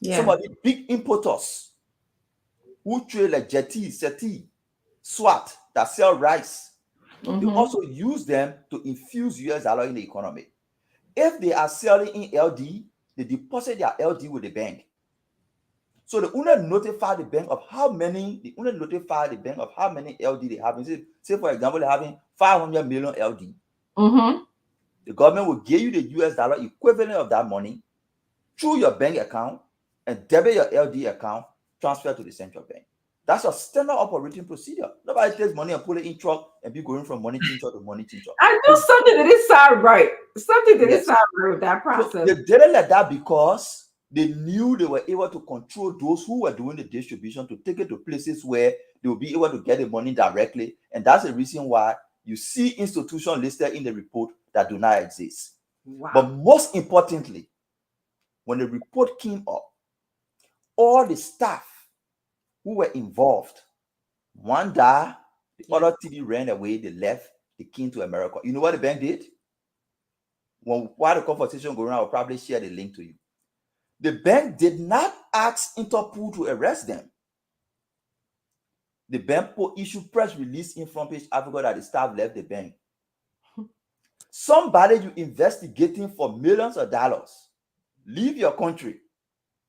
Speaker 6: Some
Speaker 5: Yeah.
Speaker 6: of the big importers who trade like Jetty, Seti, SWAT that sell rice, they
Speaker 5: Mm-hmm.
Speaker 6: also use them to infuse US dollar in the economy. If they are selling in LD, they deposit their LD with the bank. So they only notify the bank of how many LD they have. Say for example, they're having 500 million LD.
Speaker 5: Mm-hmm.
Speaker 6: The government will give you the US dollar equivalent of that money through your bank account, and debit your LD account, transfer to the central bank. That's a standard operating procedure. Nobody takes money and put it in truck and be going from money chinchor to money chinchor.
Speaker 5: I knew something that didn't sound right. Something that didn't
Speaker 6: Yes.
Speaker 5: sound right with that
Speaker 6: So
Speaker 5: process.
Speaker 6: they did it like that because they knew they were able to control those who were doing the distribution to take it to places where they will be able to get the money directly. And that's the reason why you see institutions listed in the report that do not exist.
Speaker 5: Wow.
Speaker 6: But most importantly, when the report came up, all the staff who were involved, one died, the
Speaker 5: Yes.
Speaker 6: other TD ran away, they left, they came to America. You know what the bank did? While the conversation going on, I'll probably share the link to you. The bank did not ask Interpol to arrest them. The bank issued press release in Front Page Africa that the staff left the bank. Somebody you investigating for millions of dollars, leave your country.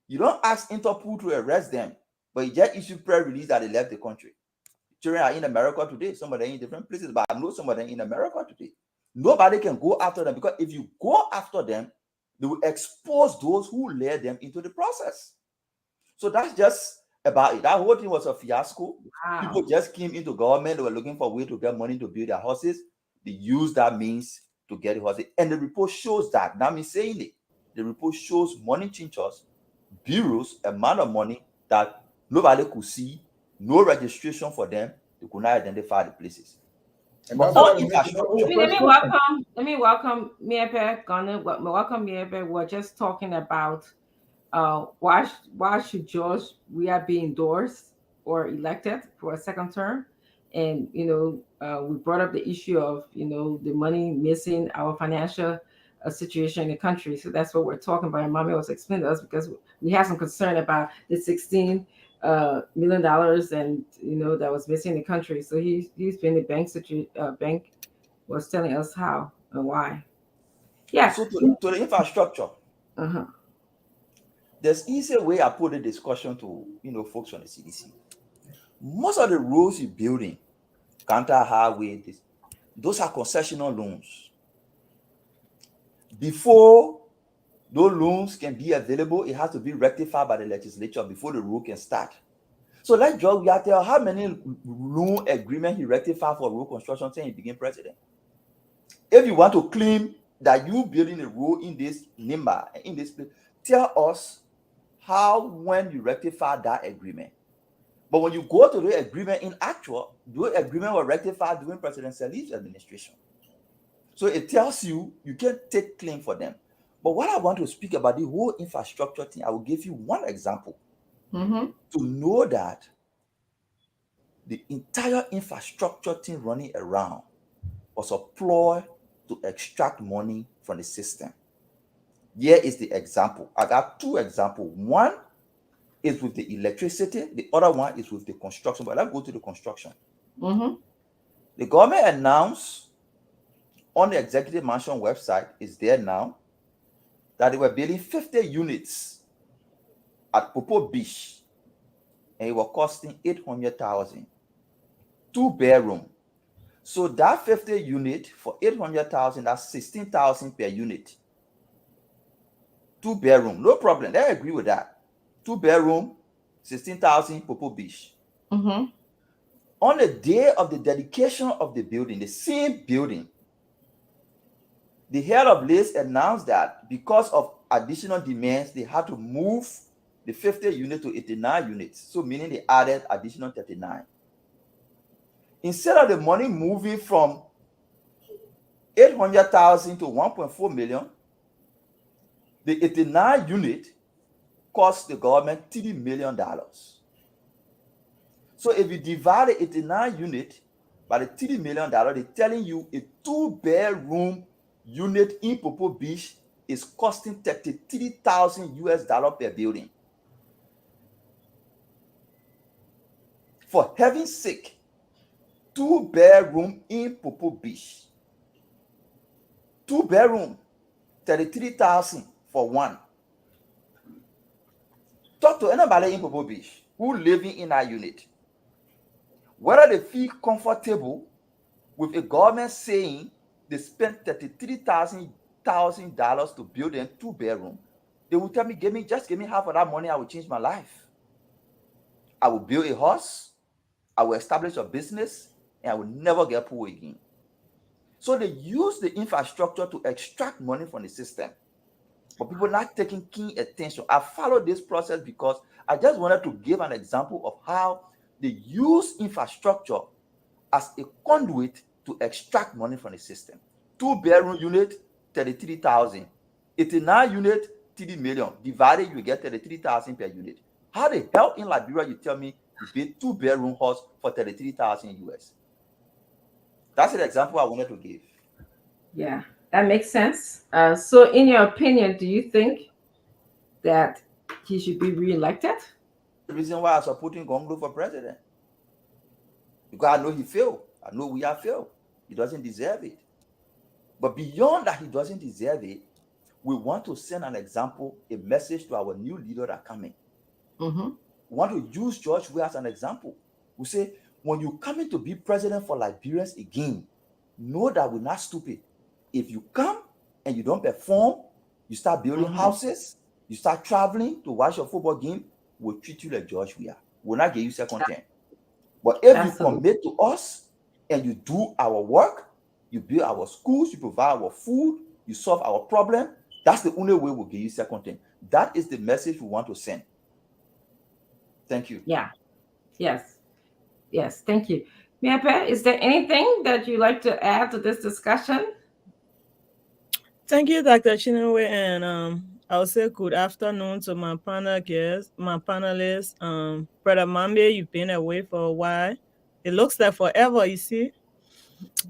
Speaker 6: You don't ask Interpol to arrest them, but you just issue press release that they left the country. Children are in America today. Some of them in different places, but I know some of them in America today. Nobody can go after them because if you go after them, they will expose those who led them into the process. So that's just about it. That whole thing was a fiasco.
Speaker 5: Wow.
Speaker 6: People just came into government. They were looking for a way to get money to build their houses. They used that means to get the houses. And the report shows that. Now me saying it. The report shows money chinchers, bureaus, amount of money that nobody could see, no registration for them. They could not identify the places.
Speaker 7: And
Speaker 6: But
Speaker 7: that's
Speaker 6: all
Speaker 7: why we make
Speaker 6: infrastructure.
Speaker 5: Let me welcome Miepe Ghana. Welcome Miepe. We're just talking about why should George Weah be endorsed or elected for a second term? And we brought up the issue of the money missing, our financial situation in the country. So that's what we're talking about. And Mommy was explaining to us because we have some concern about the $16 million and that was missing in the country. So he's been the bank was telling us how and why. Yeah.
Speaker 6: So to the infrastructure,
Speaker 5: Uh-huh.
Speaker 6: there's easier way I put the discussion to folks on the CDC. Most of the roads you're building, counter highway, those are concessional loans. Before those loans can be available, it has to be rectified by the legislature before the road can start. So let George Weah tell how many loan agreements he rectified for road construction since he became president. If you want to claim that you building a road in this NIMBA, in this place, tell us how when you rectify that agreement. But when you go to the agreement in actual, the agreement was rectified during President Salih's administration. So it tells you can take claim for them. But what I want to speak about the whole infrastructure thing, I will give you one example to know that the entire infrastructure thing running around was a ploy to extract money from the system. Here is the example. I got two examples. One is with the electricity. The other one is with the construction. But let's go to the construction. The government announced on the Executive Mansion website, is there now, that they were building 50 units at Popo Beach, and it was costing $800,000. 2-bedroom. So that 50 unit for $800,000, that's $16,000 per unit. 2-bedroom, no problem. They agree with that. 2-bedroom, $16,000 Popo Beach. On the day of the dedication of the building, the same building, the head of list announced that because of additional demands, they had to move the 50 units to 89 units. So meaning they added additional 39. Instead of the money moving from 800,000 to 1.4 million, the 89 unit cost the government $30 million. So if you divide the 89 unit by the $30 million, they're telling you a 2-bedroom unit in Popo Beach is costing $33,000 per building. For heaven's sake, 2-bedroom in Popo Beach. 2-bedroom, $33,000 for one. Talk to anybody in Popo Beach who living in that unit. Whether they feel comfortable with a government saying they spent $33,000 to build a 2-bedroom, They will tell me, just give me half of that money, I will change my life. I will build a house, I will establish a business, and I will never get poor again. So they use the infrastructure to extract money from the system. But people not taking keen attention. I followed this process because I just wanted to give an example of how they use infrastructure as a conduit to extract money from the system. 2-bedroom unit, 33,000. 89 unit, 3 million. Divided, you get 33,000 per unit. How the hell in Liberia you tell me you build 2-bedroom house for 33,000 US? That's the example I wanted to give.
Speaker 5: Yeah, that makes sense. So, in your opinion, do you think that he should be reelected?
Speaker 6: The reason why I'm supporting Gonglo for president. Because I know he failed. I know we have failed. He doesn't deserve it. But beyond that, he doesn't deserve it. We want to send an example, a message to our new leader that are coming.
Speaker 5: Mm-hmm.
Speaker 6: We want to use George Weah as an example. We say, when you come in to be president for Liberians again, know that we're not stupid. If you come and you don't perform, you start building houses, you start traveling to watch your football game, we'll treat you like George Weah. We'll not give you second term. But if you
Speaker 5: Absolutely.
Speaker 6: commit to us and you do our work, you build our schools, you provide our food, you solve our problem, that's the only way we'll give you second term. That is the message we want to send. Thank you.
Speaker 5: Yeah. Yes. Yes. Thank you. Miape, is there anything that you'd like to add to this discussion?
Speaker 8: Thank you, Dr. Chinwe, and I'll say good afternoon to my panel guests, my panelists. Brother Mambe, you've been away for a while. It looks like forever, you see.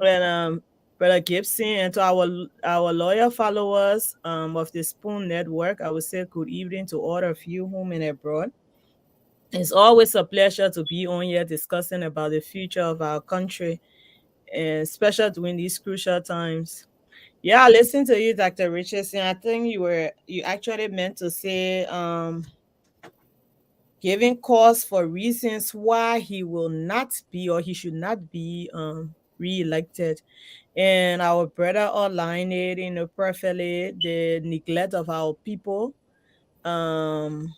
Speaker 8: And Brother Gibson, and to our lawyer followers of the Spoon Network, I would say good evening to all of you home and abroad. It's always a pleasure to be on here discussing about the future of our country, and especially during these crucial times. Yeah, listen to you, Dr. Richardson. I think you actually meant to say giving cause for reasons why he will not be or he should not be re-elected. And our brother outlined it, perfectly, the neglect of our people, um,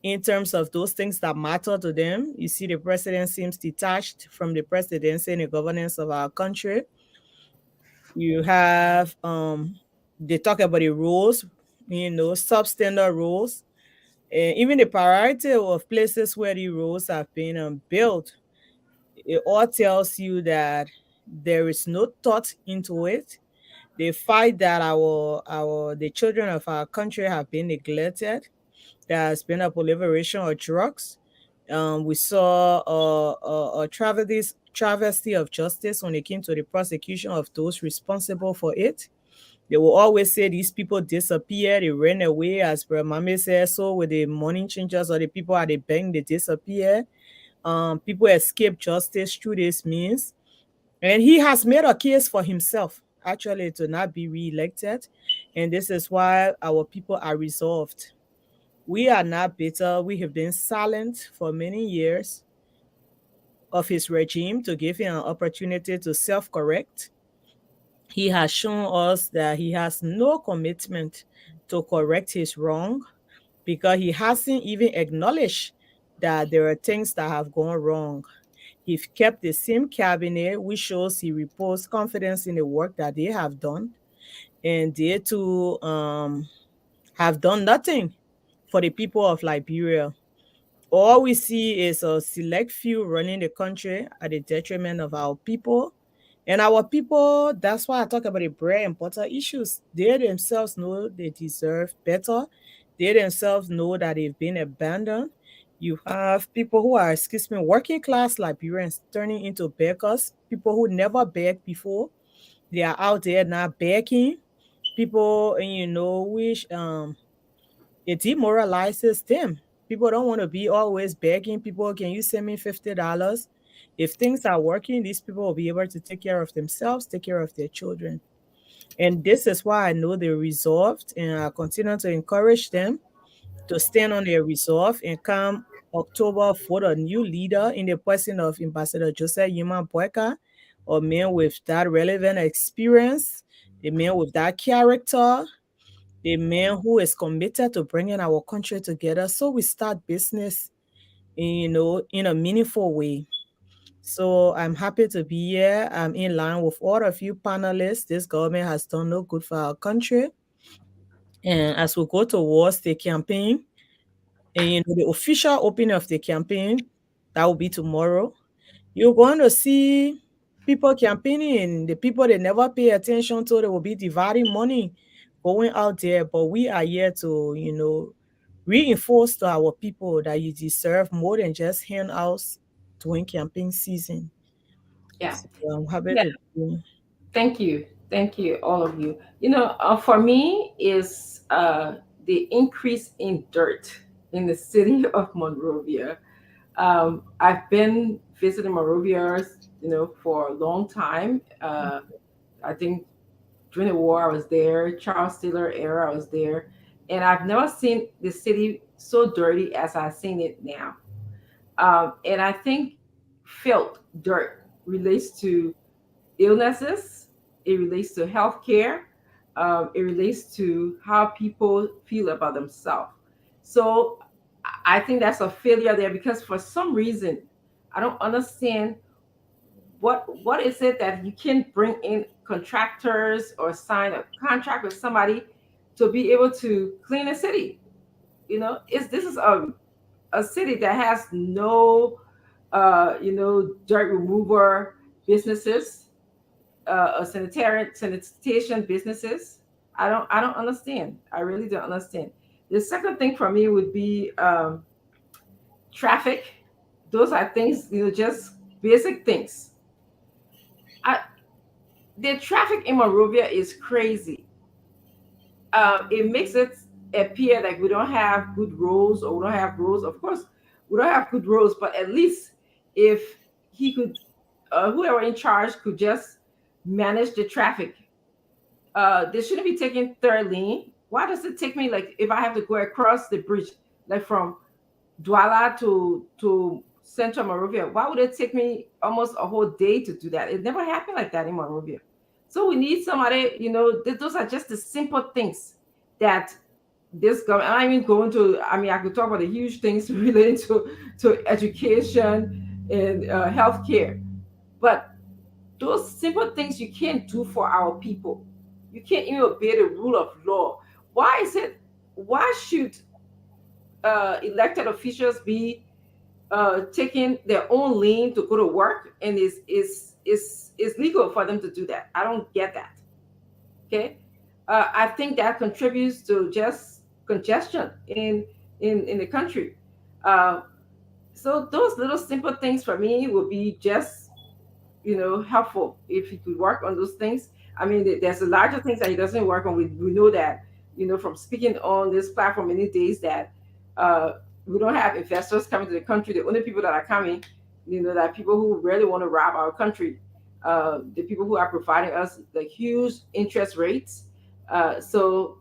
Speaker 8: in terms of those things that matter to them. You see, the president seems detached from the presidency and the governance of our country. You have they talk about the rules, substandard rules, and even the priority of places where the roads have been built. It all tells you that there is no thought into it. They fight that our the children of our country have been neglected. There has been a proliferation of drugs. We saw a travesty of justice when it came to the prosecution of those responsible for it. They will always say these people disappear, they ran away, as Mame said. So with the money changers or the people at the bank, they disappear. People escape justice through this means. And he has made a case for himself, actually, to not be re-elected. And this is why our people are resolved. We are not bitter. We have been silent for many years of his regime to give him an opportunity to self-correct. He has shown us that he has no commitment to correct his wrong because he hasn't even acknowledged that there are things that have gone wrong. He kept the same cabinet, which shows he reposed confidence in the work that they have done, and they too have done nothing for the people of Liberia. All we see is a select few running the country at the detriment of our people. And our people, that's why I talk about the bread and butter issues. They themselves know they deserve better. They themselves know that they've been abandoned. You have people who are, working class Liberians turning into beggars, people who never begged before. They are out there now begging. People, which it demoralizes them. People don't want to be always begging people, can you send me $50? If things are working, these people will be able to take care of themselves, take care of their children. And this is why I know they're resolved, and I continue to encourage them to stand on their resolve and come October for a new leader in the person of Ambassador Joseph Yuma Boyka, a man with that relevant experience, a man with that character, the man who is committed to bringing our country together so we start business, in a meaningful way. So I'm happy to be here. I'm in line with all of you panelists. This government has done no good for our country. And as we go towards the campaign, and the official opening of the campaign, that will be tomorrow. You're going to see people campaigning. The people they never pay attention to, they will be dividing money going out there. But we are here to, reinforce to our people that you deserve more than just handouts during campaign season.
Speaker 5: Yeah.
Speaker 8: So I'm happy
Speaker 5: Yeah.
Speaker 8: to be.
Speaker 5: Thank you, all of you. For me, is the increase in dirt in the city of Monrovia. I've been visiting Monrovia, for a long time. I think during the war I was there, Charles Taylor era I was there, and I've never seen the city so dirty as I've seen it now. And I think filth, dirt relates to illnesses, it relates to healthcare, it relates to how people feel about themselves. So I think that's a failure there because for some reason, I don't understand what is it that you can't bring in contractors or sign a contract with somebody to be able to clean a city. Is this is a city that has no dirt remover businesses, sanitation businesses. I don't understand. I really don't understand. The second thing for me would be traffic. Those are things, just basic things. I, the traffic in Monrovia is crazy. It makes it appear like we don't have good roads or we don't have roads. Of course, we don't have good roads, but at least if he could, whoever in charge could just manage the traffic. They shouldn't be taking third lane. Why does it take me, like, if I have to go across the bridge, like from Douala to Central Monrovia? Why would it take me almost a whole day to do that? It never happened like that in Monrovia. So we need somebody. Those are just the simple things that this government. I mean, going to. I mean, I could talk about the huge things related to education and healthcare, but those simple things you can't do for our people. You can't even obey the rule of law. Why is it? Why should elected officials be taking their own lane to go to work, and is legal for them to do that? I don't get that. Okay, I think that contributes to just congestion in the country. Uh, so those little simple things for me will be just helpful if he could work on those things. I mean, there's a larger things that he doesn't work on. We know that, from speaking on this platform many days, that uh, we don't have investors coming to the country. The only people that are coming, that are people who really want to rob our country. The people who are providing us the huge interest rates. So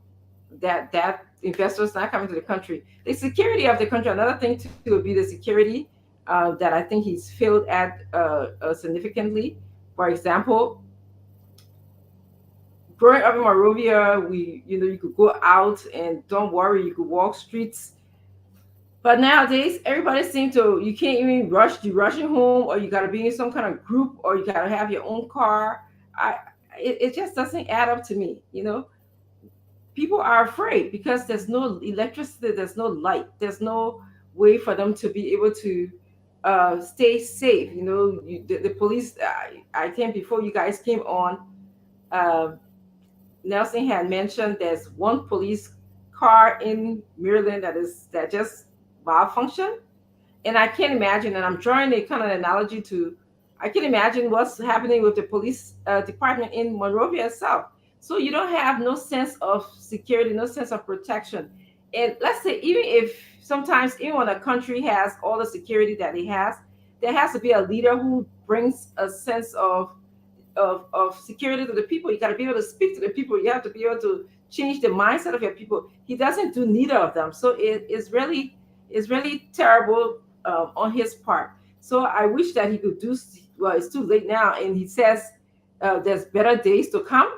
Speaker 5: that investors not coming to the country. The security of the country. Another thing too would be the security that I think he's failed at significantly. For example, growing up in Monrovia, you could go out and don't worry, you could walk streets. But nowadays, everybody seems to, you can't even rushing home, or you got to be in some kind of group, or you got to have your own car. It just doesn't add up to me. People are afraid because there's no electricity, there's no light, there's no way for them to be able to stay safe. The police. I think before you guys came on, uh, Nelson had mentioned there's one police car in Maryland that just malfunctioned, and I can't imagine. And I'm drawing a kind of analogy to, I can imagine what's happening with the police department in Monrovia itself. So you don't have no sense of security, no sense of protection. And let's say, even if sometimes, even when a country has all the security that it has, there has to be a leader who brings a sense of security to the people. You got to be able to speak to the people. You have to be able to change the mindset of your people. He doesn't do neither of them. So it's really terrible on his part. So I wish that he could do. Well, it's too late now, and he says there's better days to come.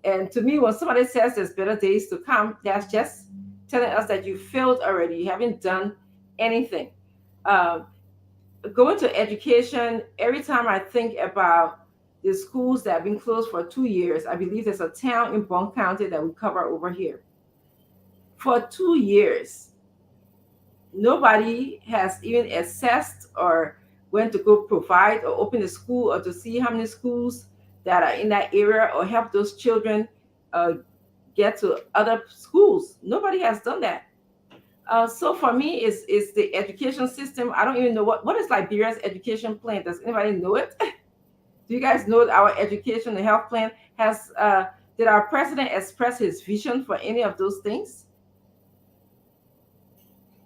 Speaker 5: And to me, when somebody says there's better days to come, that's just telling us that you failed already. You haven't done anything. Um, Going to education, every time I think about the schools that have been closed for 2 years, I believe there's a town in Bond County that we cover over here. For 2 years, nobody has even assessed or went to go provide or open a school or to see how many schools that are in that area or help those children uh, get to other schools. Nobody has done that. So for me, is the education system. I don't even know what is Liberia's education plan. Does anybody know it? Do you guys know our education and health plan has? Did our president express his vision for any of those things?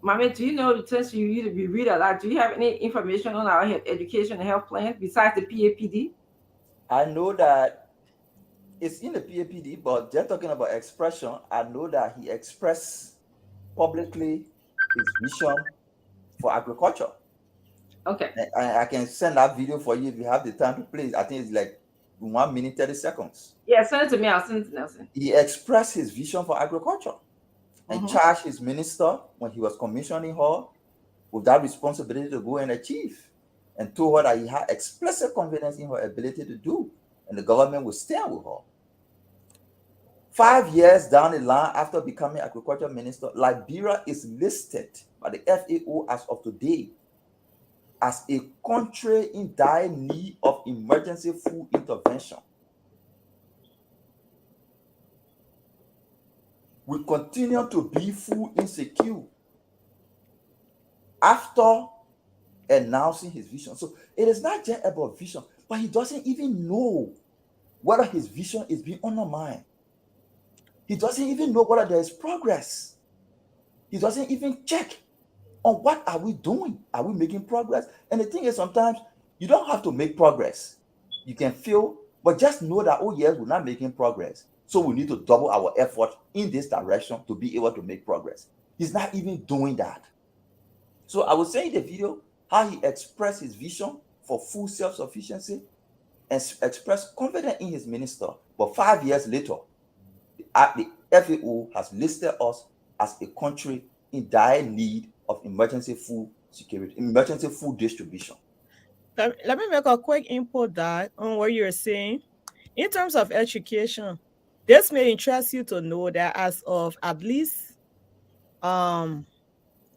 Speaker 5: Mami, do you know, since you read a lot, do you have any information on our education and health plan besides the PAPD?
Speaker 6: I know that it's in the PAPD, but they're talking about expression. I know that he expressed publicly his vision for agriculture.
Speaker 5: Okay.
Speaker 6: I can send that video for you if you have the time to play it. I think it's like 1 minute 30 seconds.
Speaker 5: Yeah, send it to me. I'll send it to Nelson.
Speaker 6: He expressed his vision for agriculture and
Speaker 5: Mhm.
Speaker 6: charged his minister when he was commissioning her with that responsibility to go and achieve, and told her that he had explicit confidence in her ability to do, and the government would stand with her. 5 years down the line, after becoming agriculture minister, Liberia is listed by the FAO as of today as a country in dire need of emergency food intervention. We continue to be food insecure after announcing his vision. So it is not just about vision, but he doesn't even know whether his vision is being undermined. He doesn't even know whether there is progress. He doesn't even check on what are we doing. Are we making progress? And the thing is, sometimes you don't have to make progress. You can feel, but just know that, oh yes, we're not making progress. So we need to double our effort in this direction to be able to make progress. He's not even doing that. So I was saying in the video how he expressed his vision for full self-sufficiency and expressed confidence in his minister. But 5 years later, the FAO has listed us as a country in dire need of emergency food security, emergency food distribution.
Speaker 8: Let me make a quick input that on what you're saying. In terms of education, this may interest you to know that as of at least um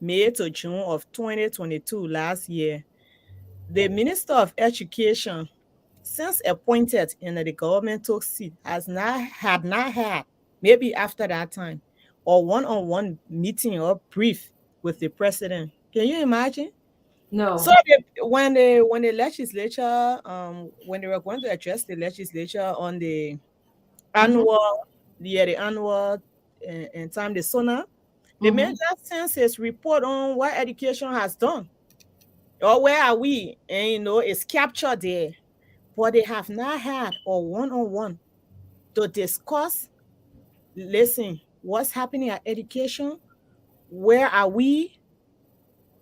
Speaker 8: May to June of 2022 last year, the Minister of Education, since appointed in the government took seat, had not had, maybe after that time, or one-on-one meeting or brief with the president. Can you imagine? So
Speaker 5: No.
Speaker 8: when the legislature when they were going to address the legislature on the
Speaker 5: Mhm.
Speaker 8: annual the annual and time the sona, the major
Speaker 5: Mhm.
Speaker 8: census report on what education has done or where are we, and it's captured there, but they have not had a one-on-one to discuss, listen, what's happening at education, where are we,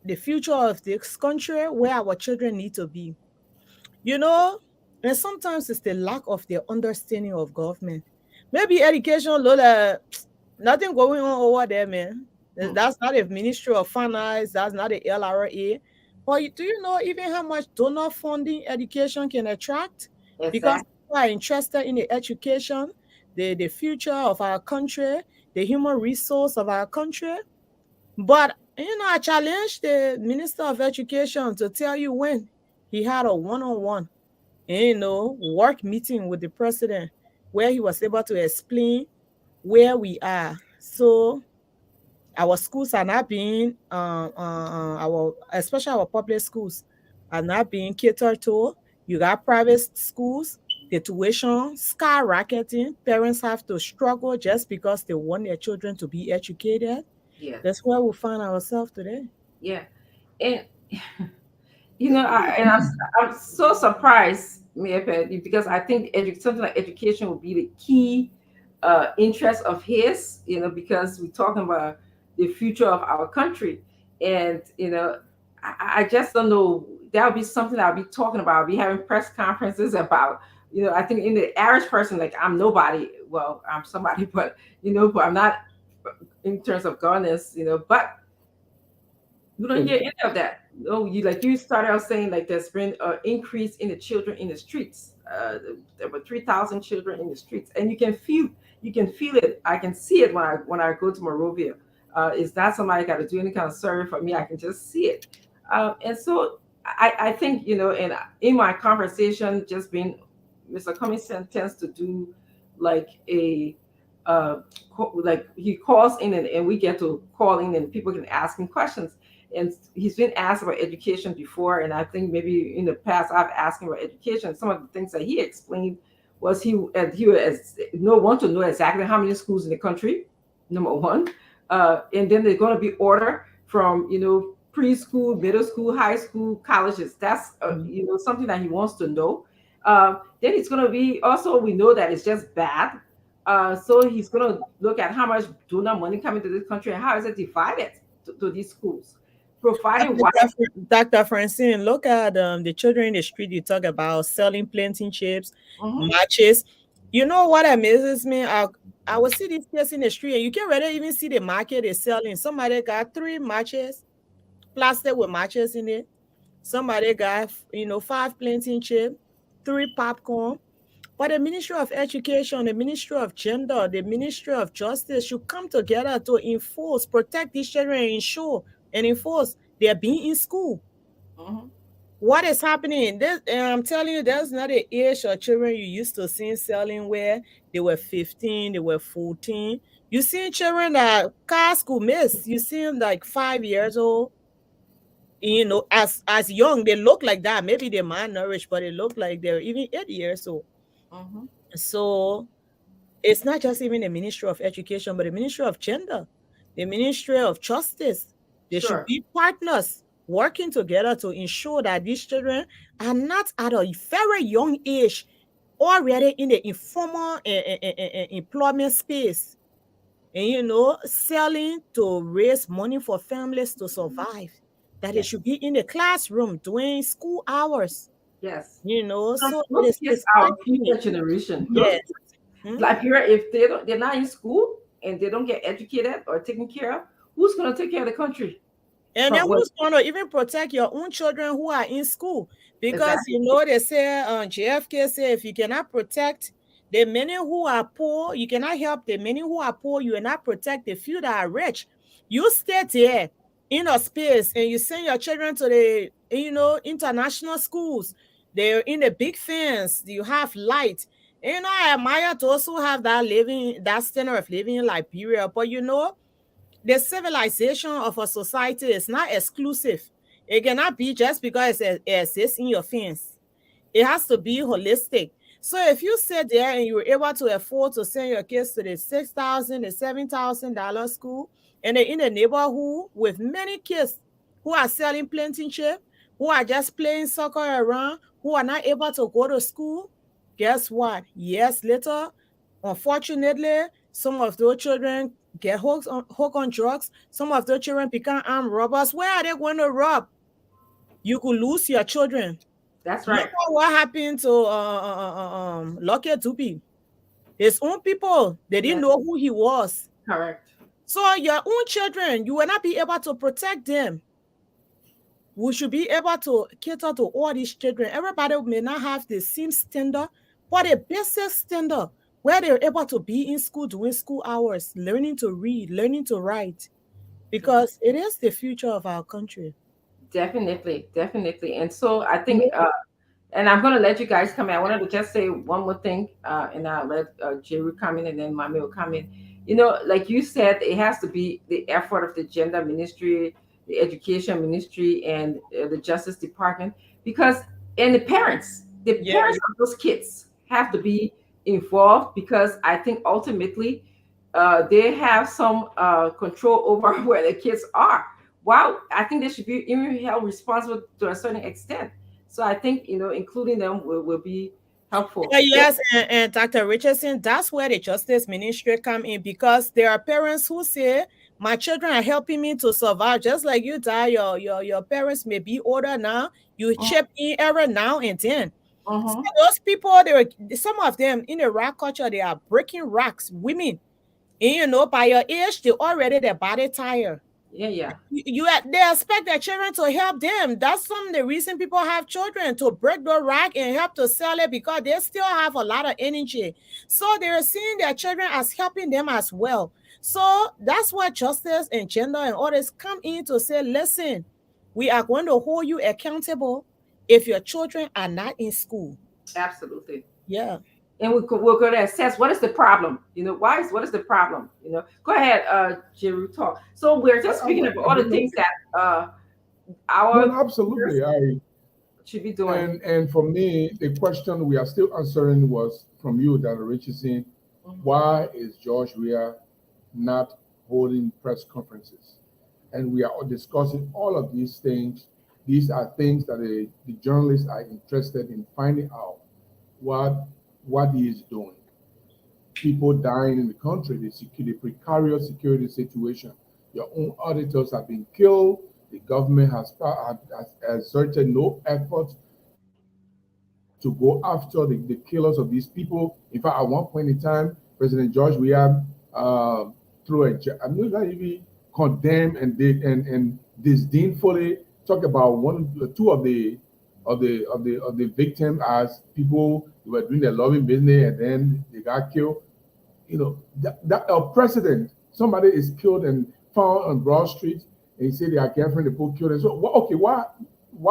Speaker 8: the future of this country, where our children need to be. You know, and sometimes it's the lack of their understanding of government. Maybe education, Lola, nothing going on over there, man.
Speaker 5: Hmm.
Speaker 8: That's not a Ministry of Finance, that's not a LRA. But do you know even how much donor funding education can attract? Because
Speaker 5: Exactly.
Speaker 8: people are interested in the education, the future of our country, the human resource of our country. But I challenge the Minister of Education to tell you when he had a one-on-one, work meeting with the president where he was able to explain where we are. So our schools are not being, our especially our public schools are not being catered to. You got private schools, the tuition skyrocketing. Parents have to struggle just because they want their children to be educated.
Speaker 5: Yeah.
Speaker 8: That's where we find ourselves today.
Speaker 5: Yeah. And I'm so surprised, Mayor, because I think something like education would be the key interest of his, because we're talking about the future of our country. And, I just don't know. That'll be something I'll be talking about. I'll be having press conferences about, I think in the average person, like I'm nobody, well, I'm somebody, but but I'm not in terms of governance, but you don't hear any of that. No, you started out saying like there's been an increase in the children in the streets. There were 3,000 children in the streets, and you can feel it. I can see it when I go to Morovia. It's not somebody got to do any kind of survey for me. I can just see it, and so I think and in my conversation, just being Mr. Cummings tends to do like a like he calls in and we get to call in and people can ask him questions, and he's been asked about education before, and I think maybe in the past I've asked him about education. Some of the things that he explained was he was no want to know exactly how many schools in the country, number one, and then they're going to be order from preschool, middle school, high school, colleges. That's something that he wants to know. Then it's going to be also, we know that it's just bad. So he's going to look at how much donor money coming to this country and how is it divided to these schools, providing why.
Speaker 8: Dr. Francine, look at the children in the street you talk about selling planting chips,
Speaker 5: Mhm,
Speaker 8: matches. You know what amazes me? I will see these kids in the street and you can't really even see the market is selling. Somebody got 3 matches, plastic with matches in it. Somebody got, 5 planting chips, 3 popcorn. But the Ministry of Education, the Ministry of Gender, the Ministry of Justice should come together to enforce, protect these children, and ensure and enforce they're being in school.
Speaker 5: mhm.
Speaker 8: What is happening? I'm telling you, there's not an age of children you used to see selling where they were 15, they were 14. You see children that car school miss. You see them like 5 years old. As young, they look like that. Maybe they're malnourished, but they look like they're even 8 years old.
Speaker 5: Mhm.
Speaker 8: So it's not just even the Ministry of Education, but the Ministry of Gender, the Ministry of Justice. They should
Speaker 5: Sure.
Speaker 8: be partners working together to ensure that these children are not at a very young age already in the informal employment space and selling to raise money for families to survive. That they
Speaker 5: Yes.
Speaker 8: should be in the classroom doing school hours.
Speaker 5: Yes.
Speaker 8: So it
Speaker 5: Those
Speaker 8: is
Speaker 5: kids
Speaker 8: it's
Speaker 5: are our
Speaker 8: frightening.
Speaker 5: future generation. Those
Speaker 8: Yes.
Speaker 5: kids,
Speaker 8: Hmm?
Speaker 5: Liberia, if they're not in school and they don't get educated or taken care of, who's going to take care of the country?
Speaker 8: And then
Speaker 5: From what?
Speaker 8: who's going to even protect your own children who are in school? Because
Speaker 5: Exactly.
Speaker 8: they say, JFK say, if you cannot protect the many who are poor, you cannot help the many who are poor, you will not protect the few that are rich. You stay there in a space and you send your children to the, international schools. They're in the big fence, you have light. And, I admire to also have that standard of living in Liberia. But the civilization of a society is not exclusive. It cannot be just because it exists in your fence. It has to be holistic. So if you sit there and you're able to afford to send your kids to the $6,000, the $7,000 school, and they're in a neighborhood with many kids who are selling planting chip, who are just playing soccer around, who are not able to go to school, guess what? Years later, unfortunately, some of those children get hooked on drugs. Some of those children become armed robbers. Where are they going to rob? You could lose your children.
Speaker 5: That's
Speaker 8: Look
Speaker 5: right.
Speaker 8: at what happened to Lucky Dube. His own people, they didn't
Speaker 5: Yes.
Speaker 8: know who he was.
Speaker 5: Correct.
Speaker 8: So your own children, you will not be able to protect them. We should be able to cater to all these children. Everybody may not have the same standard, but a basic standard where they're able to be in school doing school hours, learning to read, learning to write, because it is the future of our country.
Speaker 5: Definitely, definitely. And so I think, and I'm going to let you guys come in. I wanted to just say one more thing, and I'll let Jerry come in and then Mami will come in. Like you said, it has to be the effort of the gender ministry, the education ministry, and the justice department, because, and the
Speaker 8: Yeah.
Speaker 5: parents of those kids have to be involved, because I think ultimately they have some control over where the kids are. Wow, I think they should be even held responsible to a certain extent. So I think including them will be helpful. Yeah.
Speaker 8: Yes, and Dr. Richardson, that's where the justice ministry come in, because there are parents who say, my children are helping me to survive, just like you die. Your parents may be older now. You chip in every now and then. So
Speaker 5: Mm-hmm.
Speaker 8: those people, they were some of them in the rock culture, they are breaking rocks, women. And by your age, they already their body tired.
Speaker 5: Yeah, yeah.
Speaker 8: They expect their children to help them. That's some of the reason people have children, to break the rock and help to sell it, because they still have a lot of energy. So they're seeing their children as helping them as well. So that's why justice and gender and others come in to say, listen, we are going to hold you accountable if your children are not in school.
Speaker 5: Absolutely.
Speaker 8: Yeah.
Speaker 5: And we're going to assess what is the problem. What is the problem? Go ahead, Jeru, talk. So we're just speaking of all the things that our
Speaker 7: Well, absolutely. I
Speaker 5: should be doing.
Speaker 7: and for me, the question we are still answering was from you, Dr. Richardson.
Speaker 5: Mhm.
Speaker 7: Why is George Weah not holding press conferences? And we are discussing all of these things. These are things that the journalists are interested in finding out what what he is doing. People dying in the country, the precarious security situation. Your own auditors have been killed. The government has exerted no effort to go after the killers of these people. In fact, at one point in time, President George Weah through I'm not even condemned and disdainfully talk about two of the victims as people who were doing their loving business and then they got killed. That a president, somebody is killed and found on Broad Street, and he said their girlfriend they put killed. And so, okay, what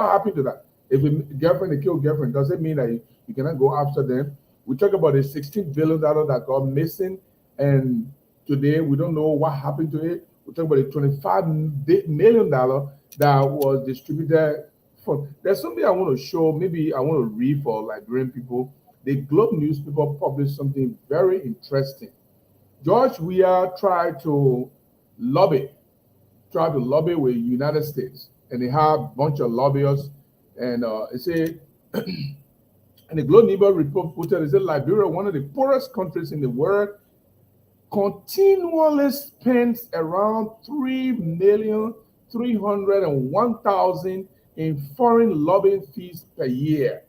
Speaker 7: happened to that? If a girlfriend they kill girlfriend, does it mean that you cannot go after them? We talk about the $16 billion that got missing, and today we don't know what happened to it. We talk about the $25 million that was distributed. There's something I want to show. Maybe I want to read for Liberian people. The Globe newspaper published something very interesting. George Weah lobby, tried to lobby with the United States, and they have a bunch of lobbyists, and it said, and the Globe Newspaper report reported, it said Liberia, one of the poorest countries in the world, continually spends around 3,301,000 in foreign lobbying fees per year.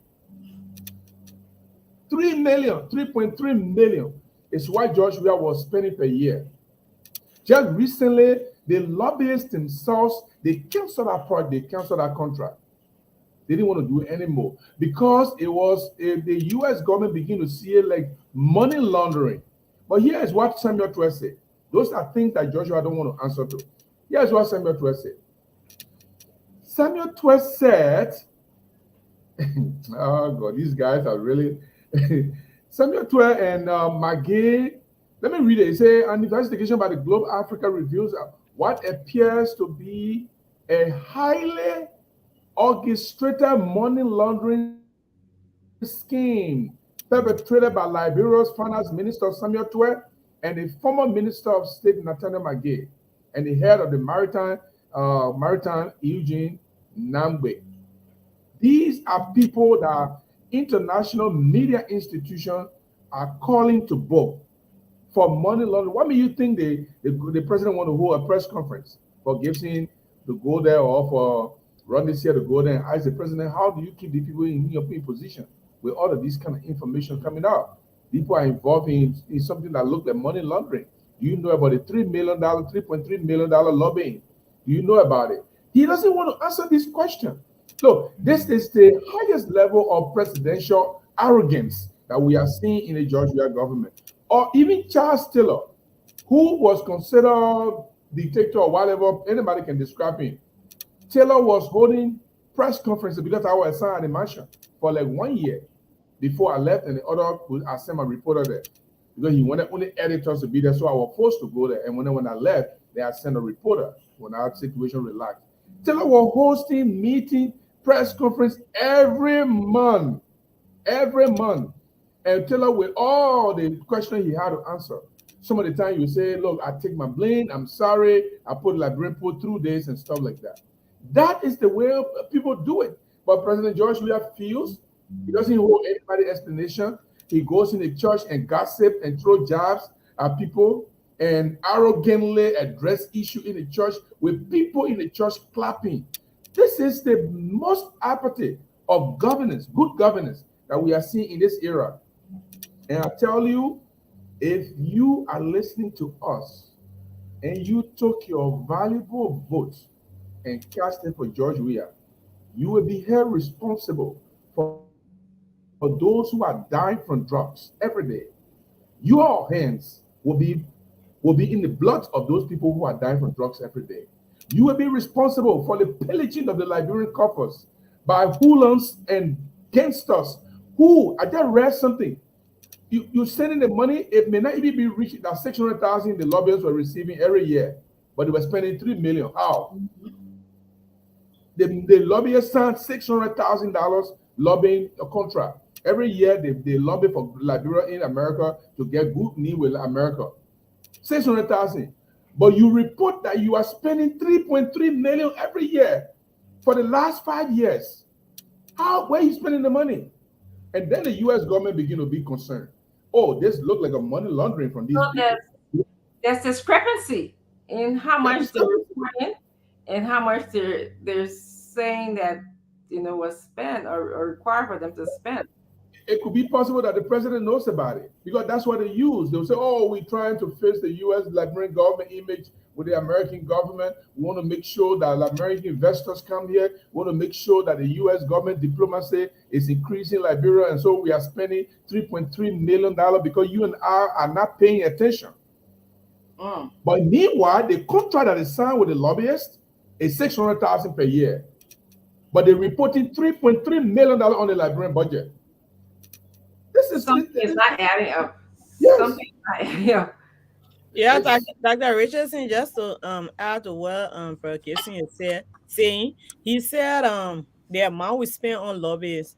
Speaker 7: 3 million, 3.3 million is what George Weah was spending per year. Just recently, the lobbyists themselves, they canceled that project, they canceled that contract. They didn't want to do it anymore because it was the US government began to see it like money laundering. But here is what Samuel Twer said. Those are things that Joshua don't want to answer to. Here's what Samuel Twer said. Samuel Twer said, oh God, these guys are really. Samuel Twer and McGee, let me read it. It says, an investigation by the Globe Africa reveals what appears to be a highly orchestrated money laundering scheme perpetrated by Liberia's finance minister Samuel Twer and the former minister of state Nathaniel McGee and the head of the maritime Eugene Nambe. These are people that international media institutions are calling to book for money laundering. What do you think the president want to hold a press conference for Gibson to go there or for Rodney here to go there and ask the president, how do you keep the people in your position with all of this kind of information coming out? People are involved in something that looks like money laundering. Do you know about the $3.3 million lobbying? Do you know about it? He doesn't want to answer this question. Look, this is the highest level of presidential arrogance that we are seeing in the George Weah government. Or even Charles Taylor, who was considered dictator or whatever, anybody can describe him. Taylor was holding press conferences because I was assigned at the mansion for like 1 year before I left, and the other would send my reporter there because he wanted only editors to be there, so I was forced to go there. And when I left, they had sent a reporter when our situation relaxed. Taylor was hosting meeting, press conference every month, and Taylor with all the questions he had to answer. Some of the time you say, look, I take my blame, I'm sorry, I put Liberian put through this and stuff like that. That is the way people do it. But President George Weah feels he doesn't hold anybody explanation. He goes in the church and gossip and throw jabs at people and arrogantly address issue in the church with people in the church clapping. This is the most apathy of governance, good governance that we are seeing in this era. And I tell you, if you are listening to us and you took your valuable vote and cast it for George Weah, you will be held responsible for those who are dying from drugs every day. Your hands will be in the blood of those people who are dying from drugs every day. You will be responsible for the pillaging of the Liberian coffers by hoolans and gangsters who, I just read something. You sending the money, it may not even be reaching that 600,000 the lobbyists were receiving every year, but they were spending 3 million. How? The lobbyists signed $600,000 lobbying a contract. Every year they lobby for Liberia in America to get good news with America. 600,000. But you report that you are spending 3.3 million every year for the last 5 years. How, where are you spending the money? And then the US government begin to be concerned. Oh, this look like a money laundering from these
Speaker 5: So
Speaker 7: people.
Speaker 5: there's discrepancy in how
Speaker 7: Yeah,
Speaker 5: much they're reporting and how much they're saying that was spent or required for them to spend.
Speaker 7: it could be possible that the president knows about it because that's what they use. They'll say, "Oh, we're trying to fix the U.S. Liberian government image with the American government. We want to make sure that American investors come here. We want to make sure that the U.S. government diplomacy is increasing Liberia, and so we are spending $3.3 million because you and I are not paying attention." But meanwhile, the contract that is signed with the lobbyist is 600,000 per year, but they're reporting $3.3 million on the Liberian budget. This is
Speaker 5: Something is not adding up.
Speaker 7: yes.
Speaker 5: Something is not adding up.
Speaker 8: Yeah,
Speaker 7: It's-
Speaker 8: Dr. Richardson, just to add to what Brother Gibson is saying, he said the amount we spend on lobbyists.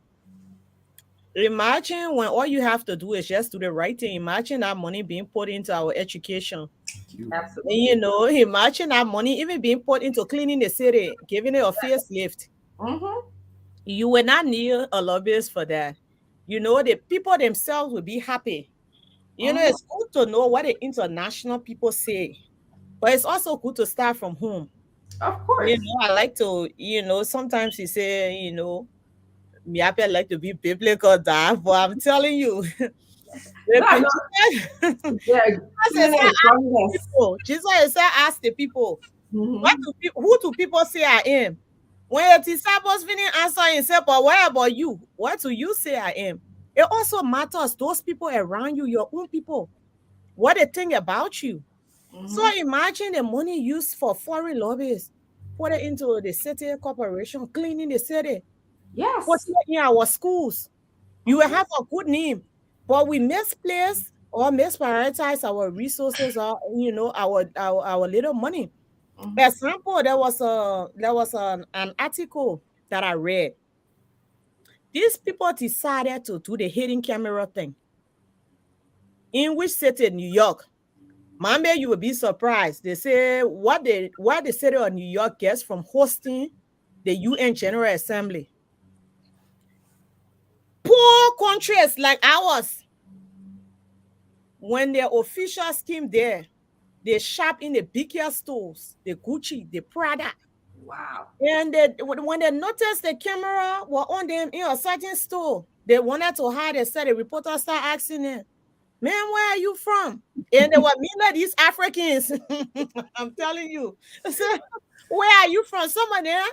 Speaker 8: Imagine when all you have to do is just do the right thing. Imagine that money being put into our education.
Speaker 5: Absolutely.
Speaker 8: And, imagine that money even being put into cleaning the city, giving it a facelift.
Speaker 5: Mm-hmm.
Speaker 8: You will not need a lobbyist for that. The people themselves will be happy. It's good to know what the international people say, but it's also good to start from home.
Speaker 5: Of course.
Speaker 8: I like to, sometimes you say, me I like to be biblical, that, but I'm telling you,
Speaker 5: No, no, yeah,
Speaker 8: Jesus
Speaker 5: cleaning is godliness.
Speaker 8: Jesus asked the people,
Speaker 5: Mm-hmm.
Speaker 8: who do people say I am? When your disciples didn't answer and say, but what about you? What do you say I am? It also matters, those people around you, your own people, what they think about you. So
Speaker 5: Mm-hmm.
Speaker 8: imagine the money used for foreign lobbyists, put it into the city corporation, cleaning the city, put
Speaker 5: Yes.
Speaker 8: it in our schools. You will have a good name, but we misplace or misprioritize our resources or our little money.
Speaker 5: Mm-hmm.
Speaker 8: Example, there was an article that I read. These people decided to do the hidden camera thing. In which city? New York. Mambe, you will be surprised. They say what the city of New York gets from hosting the UN General Assembly. Poor countries like ours, when their officials came there, they shop in the bigger stores, the Gucci, the Prada.
Speaker 5: Wow.
Speaker 8: And when they noticed the camera were on them in a certain store, they wanted to hide. They said the reporter started asking them, "Man, where are you from?" And they were meaning these Africans. I'm telling you. So, where are you from? Some of them,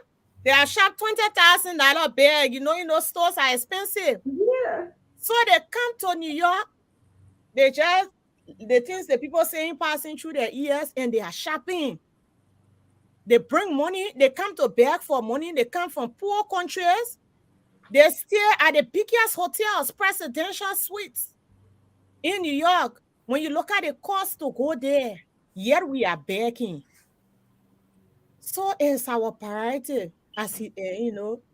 Speaker 8: they are shop $20,000 bag. Stores are expensive.
Speaker 5: Yeah.
Speaker 8: So they come to New York. They just the things that people saying passing through their ears, and they are shopping. They bring money. They come to beg for money. They come from poor countries. They stay at the biggest hotels, presidential suites in New York. When you look at the cost to go there, yet we are begging. So it's our priority, as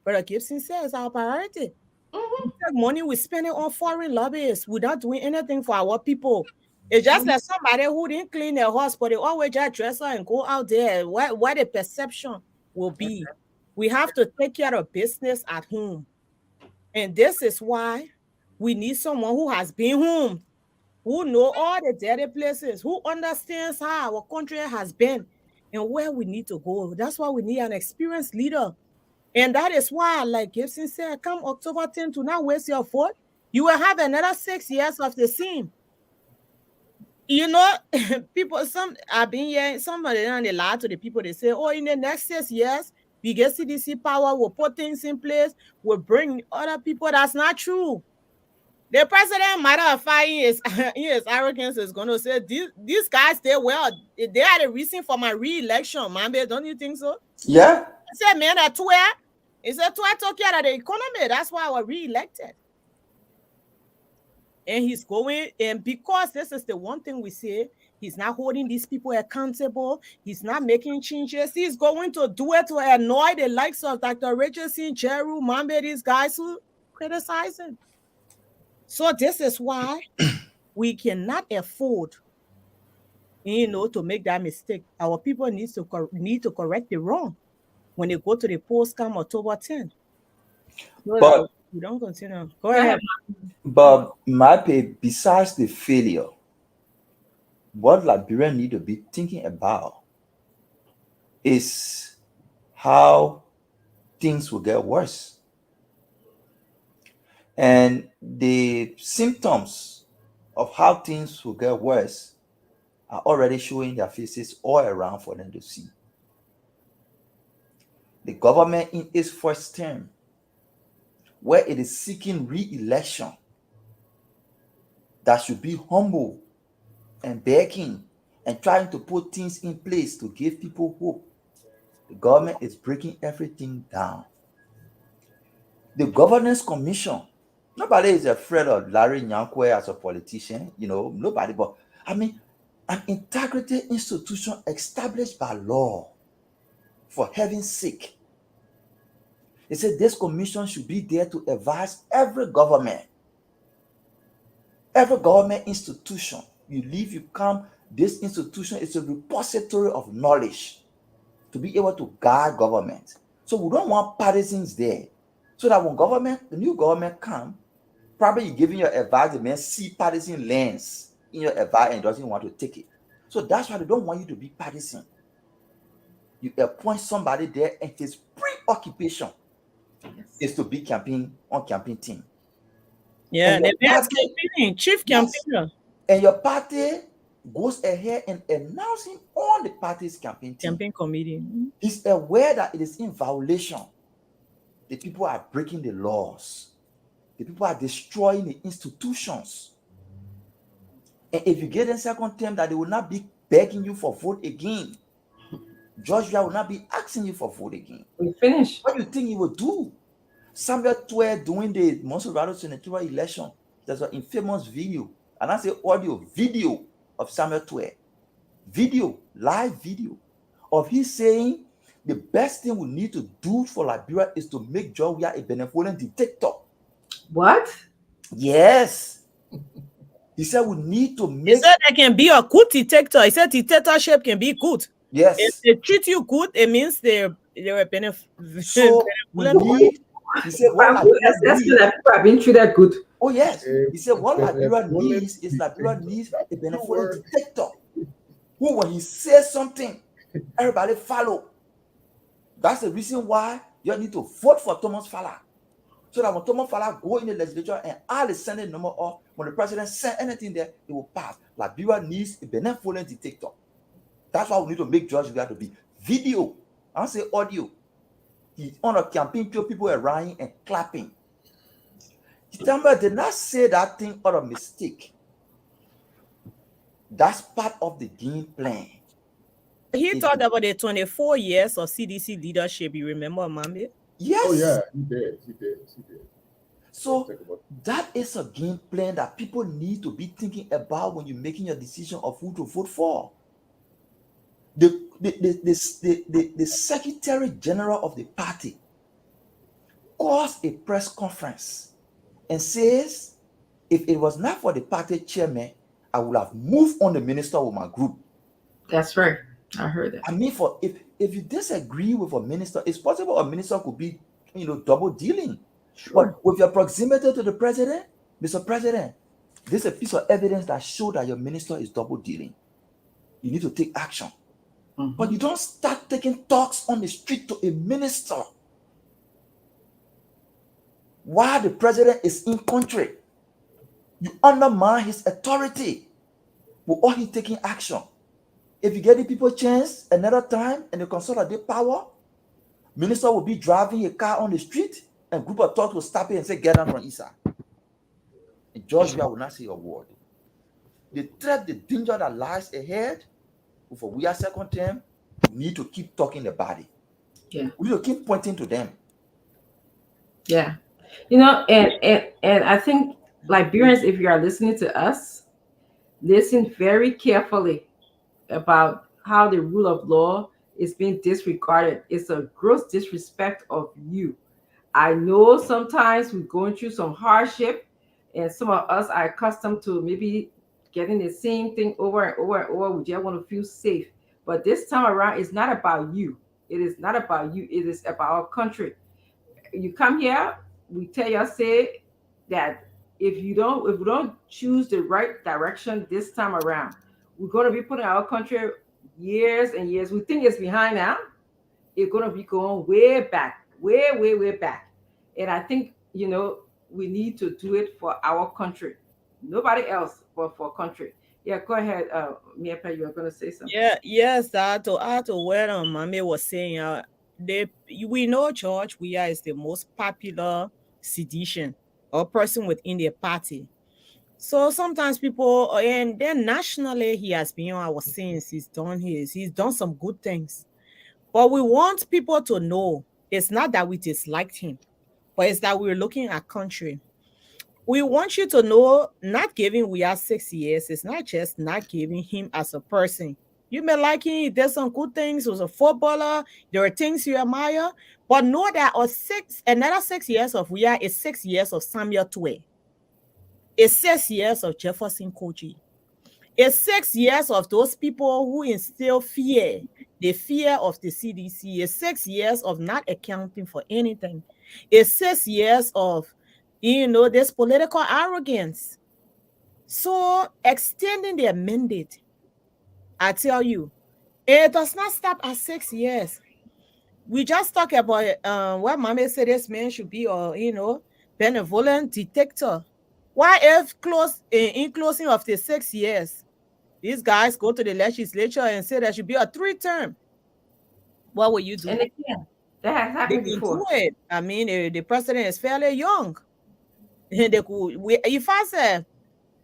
Speaker 8: Brother Gibson says, our priority. We
Speaker 5: Mm-hmm.
Speaker 8: take money, we spend it on foreign lobbyists without doing anything for our people. It's just
Speaker 5: Mm-hmm.
Speaker 8: like somebody who didn't clean their house, but they always just dress up and go out there. What the perception will be. We have to take care of business at home. And this is why we need someone who has been home, who know all the dirty places, who understands how our country has been and where we need to go. That's why we need an experienced leader And that is why, like Gibson said, come October 10th, to not waste your vote. You will have another 6 years of the same. You know, people, some I've been hearing somebody and they lie to the people. They say, oh, in the next 6 years, we get CDC power, we'll put things in place, we'll bring other people. That's not true. The president, matter of fact, in his arrogance, is going to say, these guys, they well, they are the reason for my re-election, man. Don't you think so?
Speaker 6: Yeah.
Speaker 8: He said, man, that's where. He said, I took care of the economy. That's why I was re-elected. And he's going, and because this is the one thing we say, he's not holding these people accountable. He's not making changes. He's going to do it to annoy the likes of Dr. Richardson, Jeru, Mambe, these guys who criticize him. So this is why we cannot afford, to make that mistake. Our people need to correct the wrong when they go to the polls come October 10th. So
Speaker 6: But
Speaker 8: we don't continue. Go ahead.
Speaker 6: but Mape, besides the failure, what Liberians need to be thinking about is how things will get worse. And the symptoms of how things will get worse are already showing their faces all around for them to see. The government in its first term, where it is seeking re-election, that should be humble and begging and trying to put things in place to give people hope. The government is breaking everything down. The Governance Commission, nobody is afraid of Larry Nyankwe as a politician, nobody, but I mean, an integrity institution established by law, for heaven's sake. They said this commission should be there to advise every government institution. You leave, you come, this institution is a repository of knowledge to be able to guide government. So we don't want partisans there. So that when the new government come, probably you're giving your advice, the man see partisan lens in your advice and doesn't want to take it. So that's why they don't want you to be partisan. You appoint somebody there and his preoccupation is to be on campaign team.
Speaker 8: Yeah,
Speaker 6: And
Speaker 8: the
Speaker 6: your
Speaker 8: best
Speaker 6: party-
Speaker 8: campaigning, chief
Speaker 6: Yes.
Speaker 8: campaigner.
Speaker 6: And your party goes ahead and announce him on the party's campaign team.
Speaker 8: Campaign committee.
Speaker 6: He's aware that it is in violation. The people are breaking the laws. The people are destroying the institutions. And if you get in second term, that they will not be begging you for vote again. Georgia will not be asking you for vote again.
Speaker 5: We finished.
Speaker 6: What do you think he will do? Samuel Twe doing the Monserrato senatorial election, there's an infamous video, and I say video of Samuel Twe. Live video of he saying the best thing we need to do for Liberia is to make Georgia a benevolent dictator.
Speaker 5: What?
Speaker 6: Yes. He said we need to
Speaker 8: He
Speaker 6: make.
Speaker 8: said there can be a good dictator. He said dictatorship can be good.
Speaker 6: Yes.
Speaker 8: If they treat you good, it means they're a benefit.
Speaker 6: So we need. He said what Liberia
Speaker 5: That's
Speaker 6: needs.
Speaker 5: that people have been treated good.
Speaker 6: Oh yes. He said what
Speaker 7: a
Speaker 6: Liberia
Speaker 7: benevolent
Speaker 6: needs is Liberia needs a
Speaker 7: dictator.
Speaker 6: benevolent dictator who, when he says something, everybody follow. That's the reason why you need to vote for Thomas Fala. So that when Thomas Fala go in the legislature and all the Senate number off, when the president send anything there, it will pass. Liberia needs a benevolent dictator. That's why we need to make George Weah to be video. I don't say audio. He's on a campaign trail, people are running and clapping. Remember, did not say that thing out of mistake. That's part of the game plan.
Speaker 8: He talked about the 24 years of CDC leadership. You remember, Mambi?
Speaker 6: Yes.
Speaker 7: Oh yeah, he did.
Speaker 6: So that is a game plan that people need to be thinking about when you're making your decision of who to vote for. The Secretary General of the party calls a press conference and says, if it was not for the party chairman, I would have moved on the minister with my group.
Speaker 5: That's right. I heard that.
Speaker 6: I mean, if you disagree with a minister, it's possible a minister could be, double dealing.
Speaker 5: Sure.
Speaker 6: But with your proximity to the president, Mr. President, this is a piece of evidence that shows that your minister is double dealing. You need to take action.
Speaker 5: Mhm.
Speaker 6: But you don't start taking talks on the street to a minister while the president is in country. You undermine his authority without he taking action. If you get the people chance another time and you consolidate power, minister will be driving a car on the street and group of thugs will stop it and say, get down from Isa. And George will not say a word. The threat, the danger that lies ahead, for we are second term, we need to keep talking about it.
Speaker 5: Yeah.
Speaker 6: We need to keep pointing to them.
Speaker 5: Yeah. And I think Liberians, if you are listening to us, listen very carefully about how the rule of law is being disregarded. It's a gross disrespect of you. I know sometimes we're going through some hardship, and some of us are accustomed to maybe getting the same thing over and over and over. We just want to feel safe. But this time around, it's not about you. It is not about you. It is about our country. You come here, we tell you, say that if we don't choose the right direction this time around, we're going to be putting our country years and years. We think it's behind now. It's going to be going way back, way back. And I think, we need to do it for our country. Nobody else, but for country. Yeah, go ahead, Miepe, you were going to say something.
Speaker 8: Yeah, yes, that to add to what Mame was saying, they we know George Weah is the most popular sedition or person within their party. So sometimes people, and then nationally, he has been on our scenes. He's done some good things. But we want people to know it's not that we disliked him, but it's that we're looking at country. We want you to know not giving we are 6 years is not just not giving him as a person. You may like him, he did some good things, he was a footballer, there are things you admire, but know that another 6 years of we are is 6 years of Samuel Twe. It's 6 years of Jefferson Koji. It's 6 years of those people who instill fear, the fear of the CDC. It's 6 years of not accounting for anything. It's 6 years of, this political arrogance. So extending their mandate, I tell you, it does not stop at 6 years. We just talk about what Mama said this man should be, or benevolent dictator. Why if in closing of the 6 years, these guys go to the legislature and say there should be a 3 term? What will you do?
Speaker 5: And again, that has
Speaker 8: They
Speaker 5: happened
Speaker 8: can do
Speaker 5: before.
Speaker 8: it. I mean, the president is fairly young. They could, if I say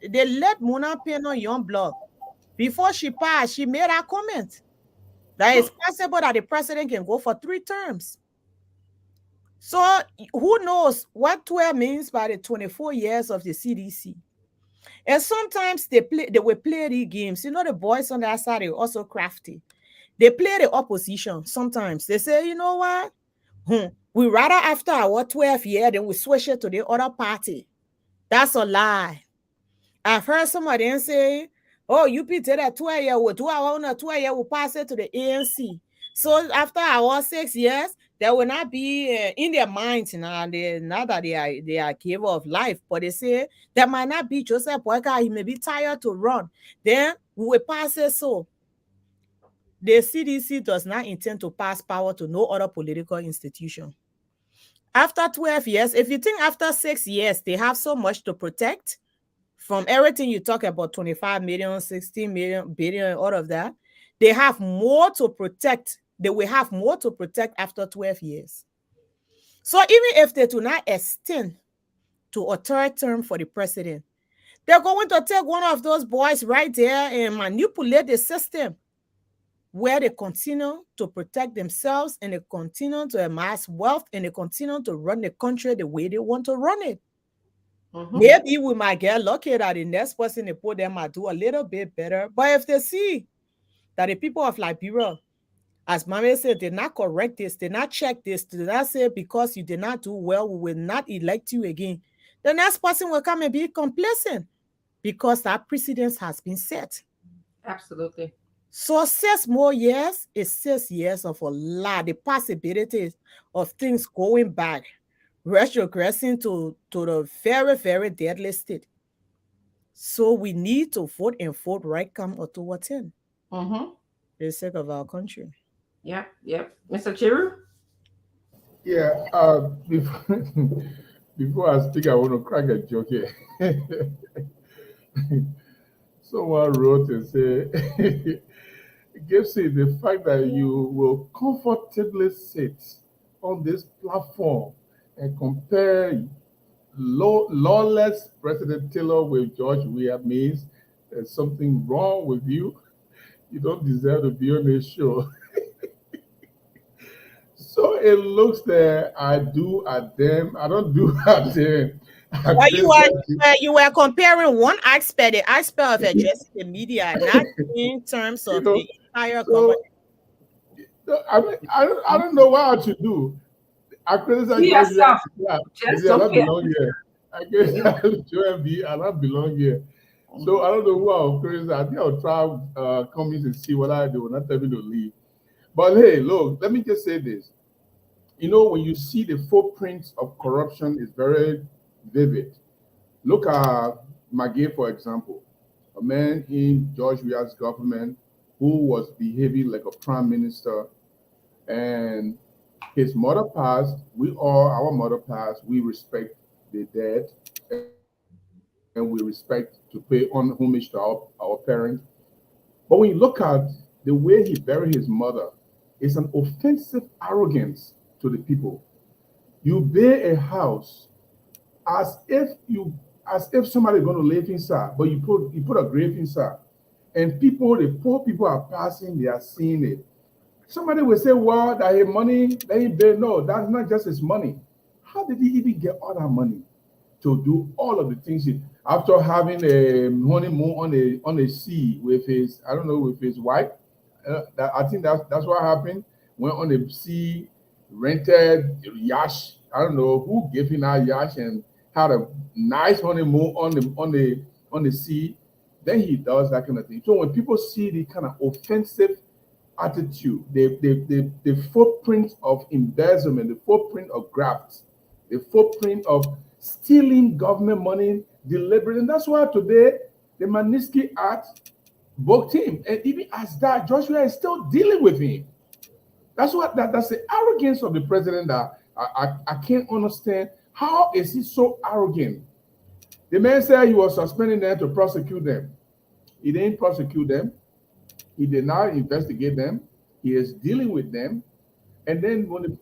Speaker 8: they let Mona Peno young blood before she passed, she made a comment that it's possible that the president can go for 3 terms. So who knows what 12 means by the 24 years of the CDC? And sometimes they will play these games. The boys on that side are also crafty. They play the opposition. Sometimes they say, you know what? We rather after our 12 year, then we switch it to the other party. That's a lie. I've heard somebody say, oh, UP did a 12 year, we'll do our own 12 year, we'll pass it to the ANC. So after our 6 years, there will not be in their minds now. Not that they are giver of life, but they say there might not be Joseph Boyka. He may be tired to run. Then we will pass it. So the CDC does not intend to pass power to no other political institution. After 12 years, if you think after 6 years they have so much to protect from everything you talk about, 25 million, 16 million, billion, all of that, they have more to protect. They will have more to protect after 12 years. So even if they do not extend to a 3rd term for the president, they're going to take one of those boys right there and manipulate the system where they continue to protect themselves and they continue to amass wealth and they continue to run the country the way they want to run it. Maybe we might get lucky that the next person they put them might do a little bit better. But if they see that the people of Liberia, as Mame said, did not correct this, did not check this, did not say because you did not do well, we will not elect you again, the next person will come and be complacent because that precedence has been set.
Speaker 5: Absolutely.
Speaker 8: So 6 more years is 6 years of a lot. The possibilities of things going back, retrogressing to the very, very deadly state. So we need to vote and vote right come October 10. For the sake of our country.
Speaker 5: Yep. Mr. Chiru?
Speaker 7: Yeah, before I speak, I want to crack a joke here. Someone wrote and said, gives it the fact that you will comfortably sit on this platform and compare lawless President Taylor with George Weah means there's something wrong with you. You don't deserve to be on this show. So it looks that I do at them. I don't do at them. I
Speaker 8: Well,
Speaker 7: criticize
Speaker 8: you were comparing one aspect, the aspect of addressing the media, not in terms
Speaker 7: you
Speaker 8: of
Speaker 7: know.
Speaker 8: the entire
Speaker 7: So
Speaker 8: community.
Speaker 7: I mean, I don't know what I should do. I criticize
Speaker 5: Be
Speaker 7: George Weah.
Speaker 5: yourself.
Speaker 7: Yeah, they
Speaker 5: Just
Speaker 7: say I
Speaker 5: don't
Speaker 7: don't
Speaker 5: pay
Speaker 7: belong here. I criticize Joe B. I don't belong here. So I don't know who I'll criticize. I think I'll try come in and see what I do. Not tell me to leave. But hey, look, let me just say this. When you see the footprints of corruption is very vivid. Look at Maggie, for example, a man in George Weah's government who was behaving like a prime minister, and his mother passed. Our mother passed. We respect the dead, and we respect to pay on homage to our parents. But when you look at the way he buried his mother, it's an offensive arrogance to the people. You build a house as if you as if somebody going to live inside, but you put a grave inside, and the poor people are passing, they are seeing it. Somebody will say, well, that his money that he paid. No, that's not just his money. How did he even get all that money to do all of the things after having a honeymoon on a sea with his, I don't know, with his wife? I think that's what happened. Went on the sea, rented yacht. I don't know who gave him that yacht and had a nice honeymoon on the sea. Then he does that kind of thing. So when people see the kind of offensive attitude, the footprint of embezzlement, the footprint of graft, the footprint of stealing government money deliberately. And that's why today the Magnitsky Act booked him. And even as that, Joshua is still dealing with him. That's the arrogance of the president that I can't understand. How is he so arrogant? The man said he was suspending them to prosecute them. He didn't prosecute them. He did not investigate them. He is dealing with them. And then when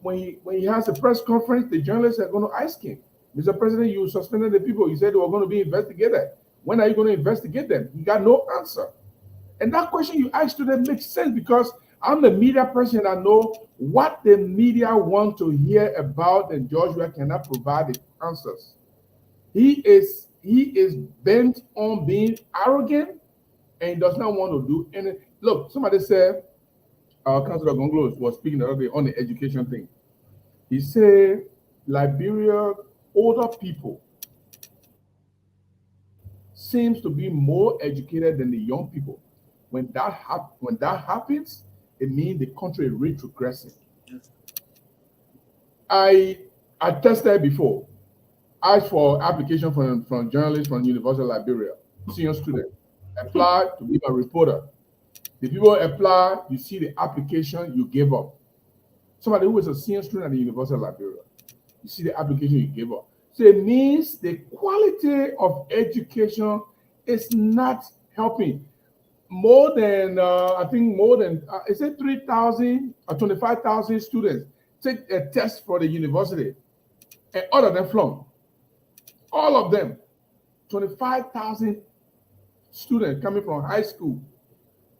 Speaker 7: he has a press conference, the journalists are going to ask him, Mr. President, you suspended the people. You said they were going to be investigated. When are you going to investigate them? He got no answer. And that question you asked to them makes sense because I'm a media person. I know what the media want to hear about, and Joshua cannot provide the answers. He is bent on being arrogant and does not want to do anything. Look, somebody said Councillor Gonglos was speaking the other day on the education thing. He said Liberia older people seems to be more educated than the young people. When that happens, it means the country is retrogressing. I tested before, asked for application from journalists from University of Liberia, senior student, applied to be a reporter. The people apply, you see the application, you give up. Somebody who is a senior student at the University of Liberia, you see the application, you give up. So it means the quality of education is not helping. More than, I think more than, is it 3,000 or 25,000 students take a test for the university, and all of them flunk. All of them. 25,000 students coming from high school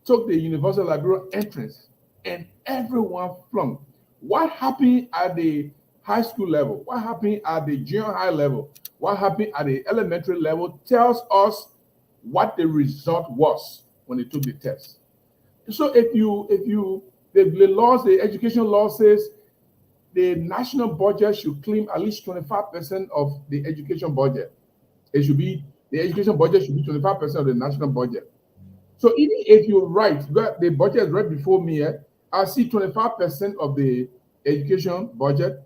Speaker 7: took the University of Liberia entrance, and everyone flunked. What happened at the high school level? What happened at the junior high level? What happened at the elementary level tells us what the result was when they took the test. So the education law says the national budget should claim at least 25% of the education budget. The education budget should be 25% of the national budget. So even if you're right, the budget is right before me, I see 25% of the education budget.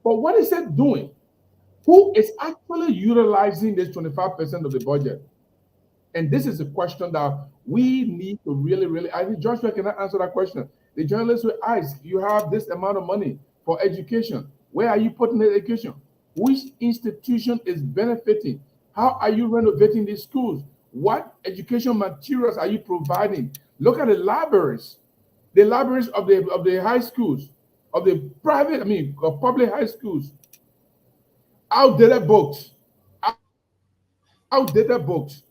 Speaker 7: But what is it doing? Who is actually utilizing this 25% of the budget? And this is a question that we need to really, I think Joshua cannot answer that question. The journalist will ask, you have this amount of money for education. Where are you putting the education? Which institution is benefiting? How are you renovating these schools? What education materials are you providing? Look at the libraries of the high schools, of the private, I mean, of public high schools. Outdated books, outdated books.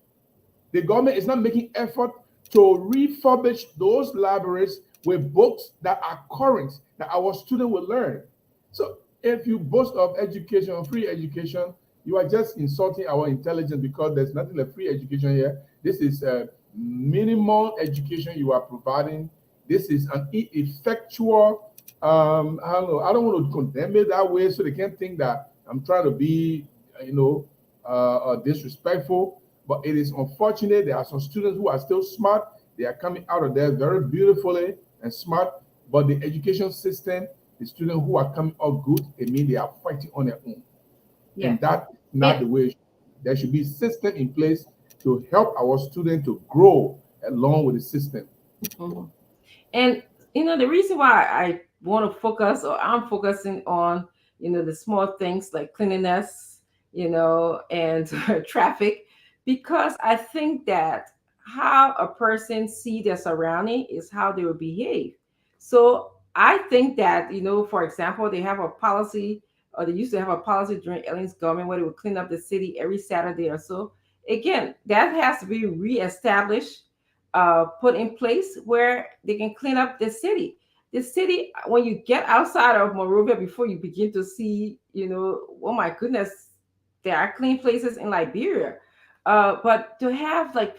Speaker 7: The government is not making effort to refurbish those libraries with books that are current, that our student will learn. So if you boast of education, free education, you are just insulting our intelligence because there's nothing like free education here. This is a minimal education you are providing. This is an ineffectual. I don't know. I don't want to condemn it that way, so they can't think that I'm trying to be, you know, disrespectful. But it is unfortunate. There are some students who are still smart. They are coming out of there very beautifully and smart. But the education system, the students who are coming out good, it means they are fighting on their own.
Speaker 5: Yeah.
Speaker 7: And that's not
Speaker 5: And
Speaker 7: the way. There should be system in place to help our students to grow along with the system.
Speaker 5: mhm. And the reason why I want to focus, or I'm focusing on, the small things like cleanliness, and traffic, because I think that how a person see their surrounding is how they will behave. So I think that, for example, they have a policy, or they used to have a policy during Ellen's government where they would clean up the city every Saturday or so. Again, that has to be reestablished, put in place where they can clean up the city. The city, when you get outside of Monrovia, before you begin to see, oh my goodness, there are clean places in Liberia. But to have like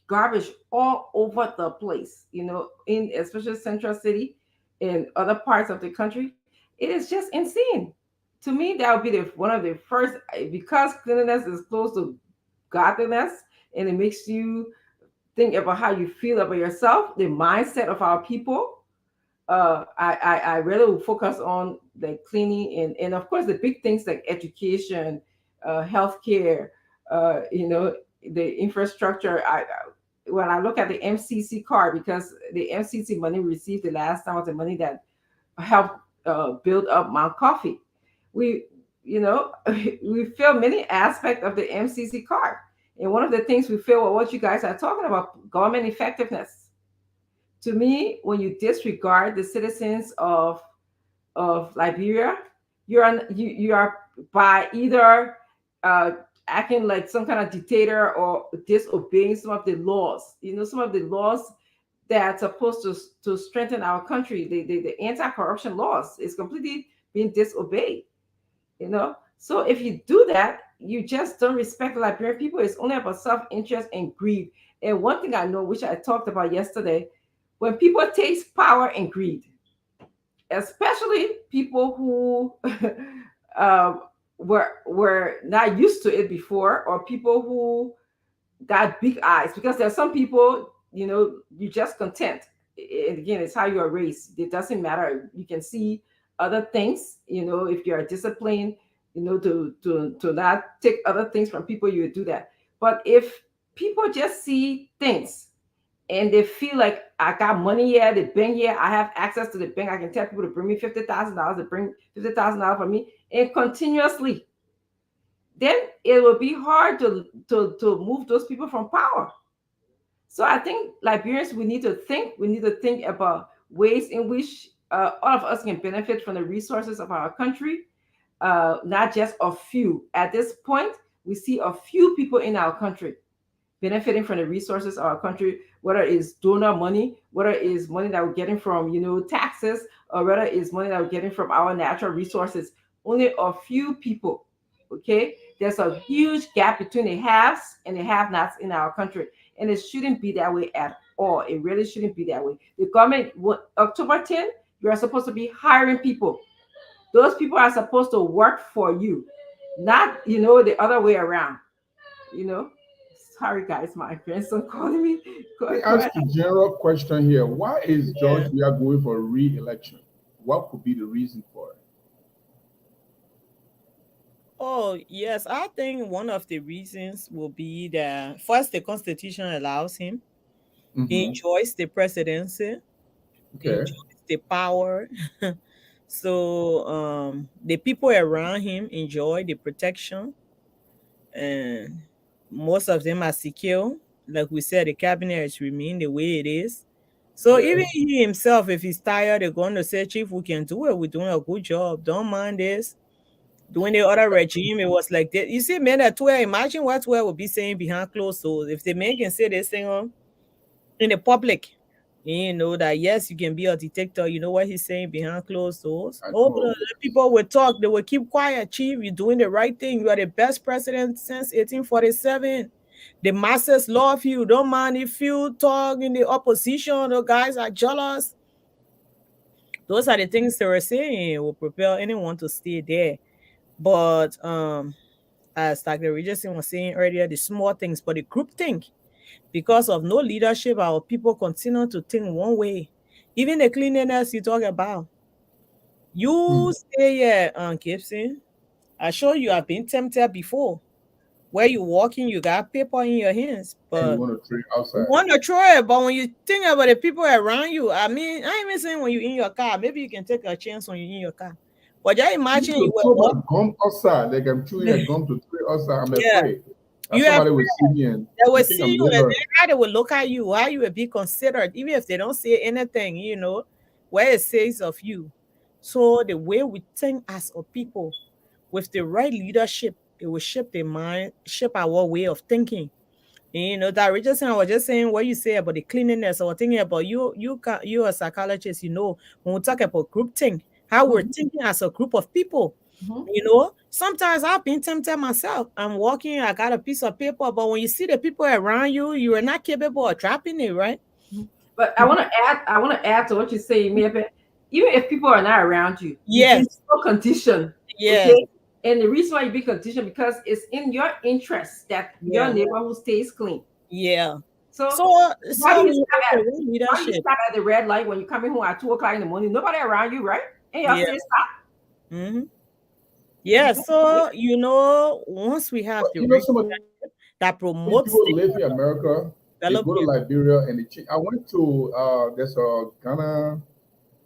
Speaker 5: garbage all over the place, in especially Central City and other parts of the country, it is just insane. To me, that would be one of the first, because cleanliness is close to godliness, and it makes you think about how you feel about yourself, the mindset of our people. I really will focus on the cleaning, and of course the big things like education, healthcare, the infrastructure. When I look at the MCC card, because the MCC money received the last time was the money that helped build up Mount Coffee. We, we feel many aspects of the MCC card. And one of the things we feel, well, what you guys are talking about, government effectiveness. To me, when you disregard the citizens of Liberia, you are by either uh, acting like some kind of dictator or disobeying some of the laws. Some of the laws that's supposed to strengthen our country, the anti-corruption laws, is completely being disobeyed. So if you do that, you just don't respect the Liberian people. It's only about self-interest and greed. And one thing I know, which I talked about yesterday, when people taste power and greed, especially people who uh, were not used to it before, or people who got big eyes, because there are some people, you just content. And again, it's how you are raised. It doesn't matter. You can see other things, if you are disciplined, to not take other things from people, you would do that. But if people just see things and they feel like, I got money here, the bank here, I have access to the bank, I can tell people to bring me $50,000, to bring $50,000 for me, and continuously, then it will be hard to move those people from power. So I think Liberians, we need to think about ways in which all of us can benefit from the resources of our country, not just a few. At this point, we see a few people in our country benefiting from the resources of our country, whether it's donor money, whether it's money that we're getting from, taxes, or whether it's money that we're getting from our natural resources. Only a few people. Okay, there's a huge gap between the haves and the have-nots in our country, and it shouldn't be that way at all. It really shouldn't be that way. The government, October 10th, you are supposed to be hiring people. Those people are supposed to work for you, not the other way around. You know. Sorry, guys, my grandson calling me.
Speaker 7: Let me
Speaker 5: Go ahead.
Speaker 7: ask a general question here. Why is
Speaker 8: Yeah.
Speaker 7: George we are going for re-election? What could be the reason for it?
Speaker 8: Oh, yes. I think one of the reasons will be that first, the Constitution allows him. He
Speaker 7: Mm-hmm.
Speaker 8: enjoys the presidency,
Speaker 7: Okay.
Speaker 8: enjoys the power. So the people around him enjoy the protection, and most of them are secure. Like we said, the cabinet has remained the way it is. So even
Speaker 7: Yes.
Speaker 8: he himself, if he's tired, they're going to say, Chief, we can do it. We're doing a good job. Don't mind this. During the other regime, it was like that. You see, men at 12, imagine what 12 would be saying behind closed doors. If the men can say this thing in the public, you know that yes, you can be a detector. You know what he's saying behind closed doors.
Speaker 7: I
Speaker 8: Oh,
Speaker 7: know.
Speaker 8: the people will talk, they will keep quiet. Chief, you're doing the right thing. You are the best president since 1847. The masses love you. Don't mind if you talk in the opposition. The guys are jealous. Those are the things they were saying. It will propel anyone to stay there. But as Dr. Richardson was saying earlier, the small things, but the group think, because of no leadership, our people continue to think one way. Even the cleanliness you talk about,
Speaker 7: Hmm.
Speaker 8: you stay here, Gibson. I sure you have been tempted before. Where you walking, you got paper in your hands,
Speaker 7: And you
Speaker 8: but
Speaker 7: want to trade
Speaker 8: you
Speaker 7: outside.
Speaker 8: want to throw it. But when you think about the people around you, I mean, I ain't even saying when you're in your car. Maybe you can take a chance when you're in your car. But just
Speaker 7: You need
Speaker 8: imagine you
Speaker 7: to
Speaker 8: were
Speaker 7: throw my
Speaker 8: walking.
Speaker 7: gum outside. Like I'm chewing a gum to trade outside. I'm
Speaker 8: Yeah,
Speaker 7: afraid that
Speaker 8: you have
Speaker 7: somebody will see me and
Speaker 8: they
Speaker 7: they
Speaker 8: will
Speaker 7: think
Speaker 8: see
Speaker 7: I'm
Speaker 8: you, and
Speaker 7: littering.
Speaker 8: then how they will look at you, how you will be considered, even if they don't say anything, where it says of you. So the way we think as a people, with the right leadership, it will shape the mind, shape our way of thinking. That Richardson, I was just saying what you say about the cleanliness. I was thinking about you a psychologist, when we talk about group think, how we're
Speaker 5: Mhm,
Speaker 8: thinking as a group of people.
Speaker 5: mhm,
Speaker 8: Sometimes I've been tempted myself. I'm walking, I got a piece of paper, but when you see the people around you, you are not capable of dropping it, right?
Speaker 5: mhm. But I want
Speaker 8: Mhm.
Speaker 5: to add. I want to add to what you say, maybe even if people are not around you, you've been
Speaker 8: Yes,
Speaker 5: so conditioned,
Speaker 8: yes,
Speaker 5: okay? And the reason why you be conditioned because it's in your interest that your
Speaker 8: yeah,
Speaker 5: neighborhood stays clean.
Speaker 8: yeah.
Speaker 5: So
Speaker 8: So,
Speaker 5: why do
Speaker 8: so
Speaker 5: you
Speaker 8: we
Speaker 5: stop
Speaker 8: have the
Speaker 5: at
Speaker 8: right
Speaker 5: why do you
Speaker 8: leadership.
Speaker 5: stop at the red light when you're coming home at 2 o'clock in the morning? Nobody around you, right? And y'all
Speaker 8: Yeah.
Speaker 5: say stop.
Speaker 8: Hmm. Yeah. So, once we have
Speaker 7: But
Speaker 8: the
Speaker 7: you know,
Speaker 8: right
Speaker 7: so many people
Speaker 8: leadership that
Speaker 7: live in
Speaker 8: promotes the
Speaker 7: America. They go to
Speaker 8: develop their
Speaker 7: Liberia and they change. I went to there's a Ghana.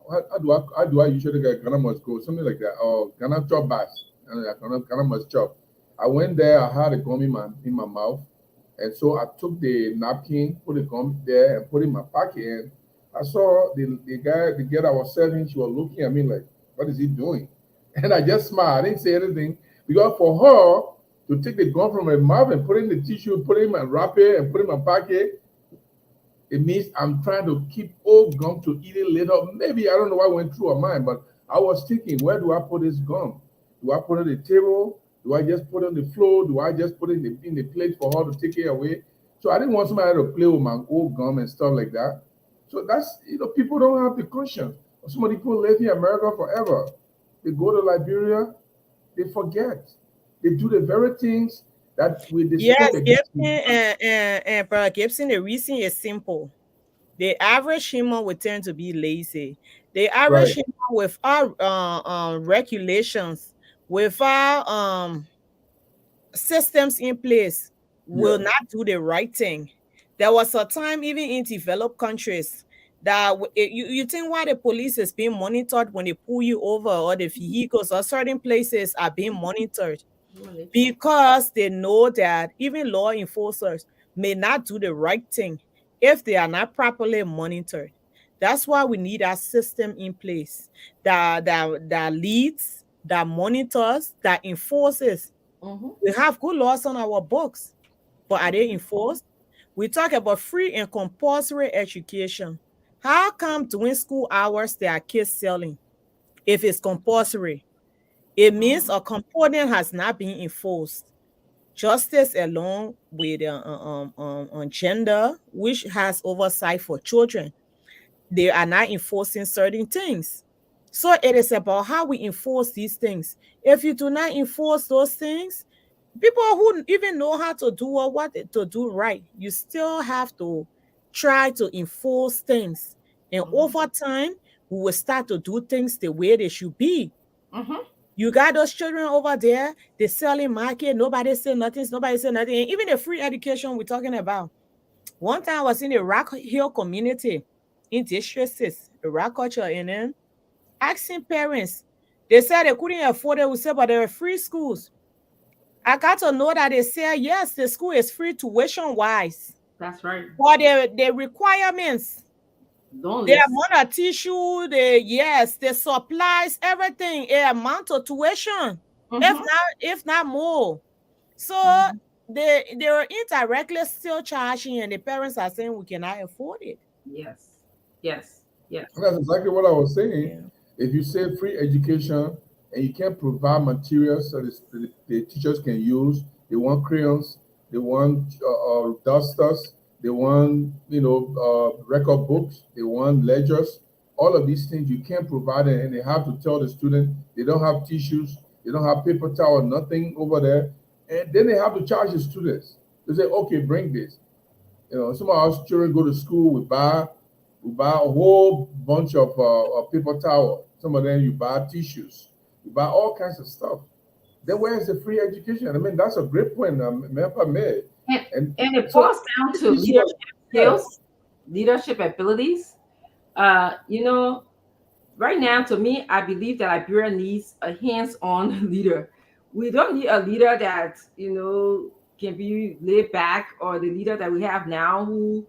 Speaker 7: How do I usually get Ghana must go? Something like that. Or Ghana chop bass. Ghana must chop. I went there. I had a gum in my mouth, and so I took the napkin, put the gum there, and put it in my pocket. And I saw the girl that was serving. She was looking at me like, "What is he doing?" And I just smiled. I didn't say anything because for her to take the gum from my mouth and put it in the tissue, put it in my wrapper, and put it in my pocket, it means I'm trying to keep old gum to eat it later. Maybe I don't know what went through her mind, but I was thinking, where do I put this gum? Do I put it on the table? Do I just put it on the floor? Do I just put it in the plate for her to take it away? So I didn't want somebody to play with my old gum and stuff like that. So that's people don't have the conscience. Some of the people live in America forever. They go to Liberia, they forget. They do the very things that we
Speaker 8: Yes,
Speaker 7: spoke against.
Speaker 8: Gibson and Brother Gibson, the reason is simple. The average human will tend to be lazy. The average
Speaker 7: Right.
Speaker 8: human without regulations, without systems in place,
Speaker 7: Yeah.
Speaker 8: will not do the right thing. There was a time, even in developed countries, that you think why the police is being monitored when they pull you over, or the vehicles or certain places are being monitored,
Speaker 5: Human nature.
Speaker 8: because they know that even law enforcers may not do the right thing if they are not properly monitored. That's why we need a system in place that leads, that monitors, that enforces.
Speaker 5: Mm-hmm.
Speaker 8: We have good laws on our books, but are they enforced? We talk about free and compulsory education. How come during school hours there are kids selling? If it's compulsory, it means a component has not been enforced. Justice along with on gender, which has oversight for children, they are not enforcing certain things. So it is about how we enforce these things. If you do not enforce those things, people who even know how to do or what to do right, you still have to try to enforce things. And
Speaker 5: Mm-hmm.
Speaker 8: over time, we will start to do things the way they should be.
Speaker 5: Mm-hmm.
Speaker 8: You got those children over there, they selling market, nobody say nothing, nobody say nothing. And even the free education we're talking about. One time I was in the Rock Hill community in District 6, the Rock culture, and then asking parents. They said they couldn't afford it. We said, but there were free schools. I got to know that they said, yes, the school is free tuition wise.
Speaker 5: That's right.
Speaker 8: But the requirements,
Speaker 5: Don't
Speaker 8: the
Speaker 5: list.
Speaker 8: amount of tissue, the supplies, everything, a amount of tuition,
Speaker 5: Mm-hmm.
Speaker 8: if not more. So
Speaker 5: Mm-hmm.
Speaker 8: they were indirectly still charging, and the parents are saying we cannot afford it.
Speaker 5: Yes. Yes. Yes.
Speaker 7: And that's exactly what I was saying.
Speaker 8: Yeah.
Speaker 7: If you say free education and you can't provide materials so the teachers can use, they want crayons, they want dusters, they want record books, they want ledgers, all of these things you can't provide it, and they have to tell the student they don't have tissues, they don't have paper towel, nothing over there, and then they have to charge the students. They say, okay, bring this. Some of our children go to school. We buy a whole bunch of paper towel. Some of them you buy tissues. You buy all kinds of stuff. Then where is the free education? I mean, that's a great point, Memphis made.
Speaker 5: And,
Speaker 7: And
Speaker 5: and it
Speaker 7: so
Speaker 5: boils down to
Speaker 7: this is what,
Speaker 5: leadership
Speaker 7: yeah,
Speaker 5: skills, leadership abilities. You know, right now, to me, I believe that Liberia needs a hands-on leader. We don't need a leader that, can be laid back, or the leader that we have now who,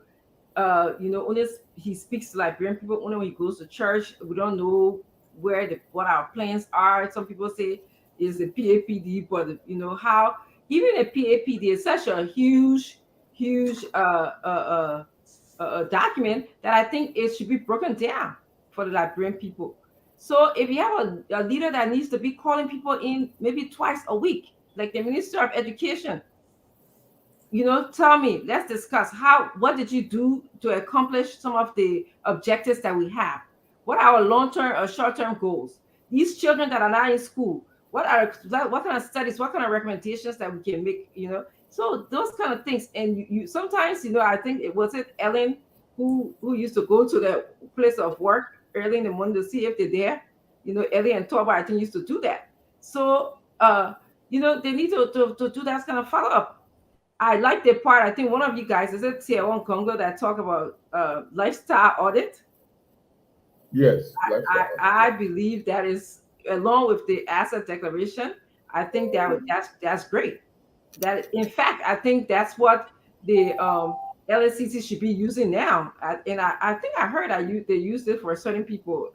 Speaker 5: only he speaks to Liberian people only when he goes to church. We don't know what our plans are. Some people say is a PAPD, but how even a PAPD is such a huge document that I think it should be broken down for the Liberian people. So if you have a leader that needs to be calling people in maybe twice a week, like the Minister of Education, tell me, let's discuss what did you do to accomplish some of the objectives that we have? What are our long-term or short-term goals? These children that are not in school, what kind of studies, what kind of recommendations that we can make, so those kind of things. And you sometimes, I think it was Ellen who used to go to the place of work early in the morning to see if they're there. Ellie and Torba, I think, used to do that. So they need to do that kind of follow-up. I like the part. I think one of you guys is it Tier One Congo that talk about lifestyle audit.
Speaker 7: yes,
Speaker 5: I believe that is along with the asset declaration. I think that's great. That in fact, I think that's what the LSCC should be using now. I think I heard they used it for certain people.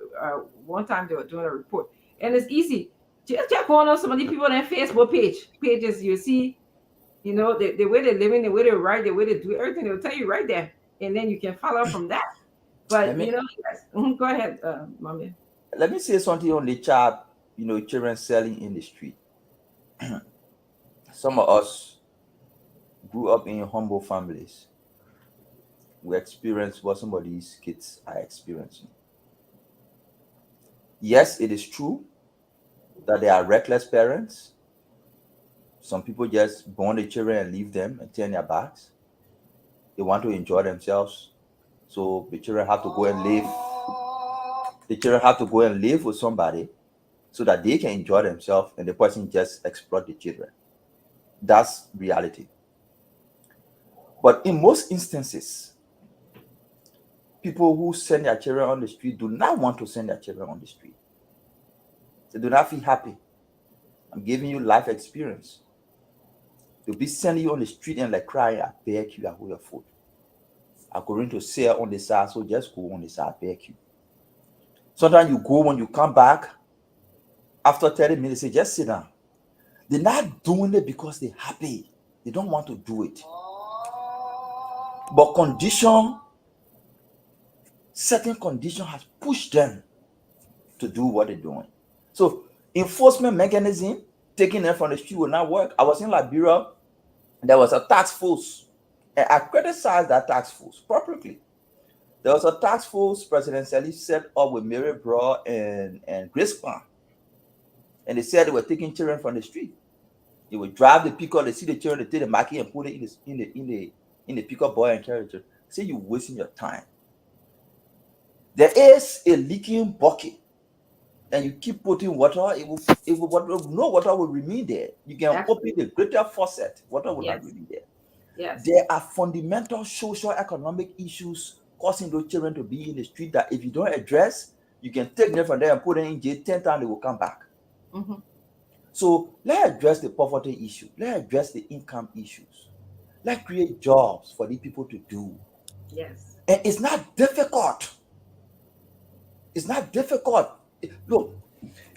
Speaker 5: One time they were doing a report, and it's easy. Just go on some of the people on their Facebook pages. You see, the way they're living, the way they write, the way they do everything, they'll tell you right there. And then you can follow from that.
Speaker 6: Let
Speaker 5: But,
Speaker 6: me
Speaker 5: yes. Go ahead, Mommy.
Speaker 6: let me say something on the chart. Children selling in the street. Some of us grew up in humble families. We experience what some of these kids are experiencing. Yes, it is true that they are reckless parents. Some people just born the children and leave them and turn their backs. They want to enjoy themselves, so the children have to go and live. The children have to go and live with somebody so that they can enjoy themselves, and the person just exploit the children. That's reality. But in most instances, people who send their children on the street do not want to send their children on the street. They do not feel happy. I'm giving you life experience. They'll be sending you on the street and like crying, I beg you, I hold your foot. I'm going to sell on the side, so just go on the side, I beg you. Sometimes you go, when you come back, after 30 minutes, say, just sit down. They're not doing it because they're happy. They don't want to do it. But certain condition has pushed them to do what they're doing. So enforcement mechanism, taking them from the street will not work. I was in Liberia, there was a task force, and I criticized that task force properly. There was a task force President Salih set up with Mary Bra and Grace Kwan. And they said they were taking children from the street. They would drive the pickup, they see the children, they take the market and put it in the pickup boy and carry the children. Say you're wasting your time. There is a leaking bucket, and you keep putting water, no water will remain there. You can open the greater faucet, water will not remain there.
Speaker 5: Yes.
Speaker 6: There are fundamental social economic issues causing those children to be in the street that if you don't address, You can take them from there and put them in jail 10 times, they will come back.
Speaker 5: Mhm.
Speaker 6: So let's address the poverty issue. Let's address the income issues. Let's create jobs for the people to do.
Speaker 5: Yes.
Speaker 6: And it's not difficult. It's not difficult. Look,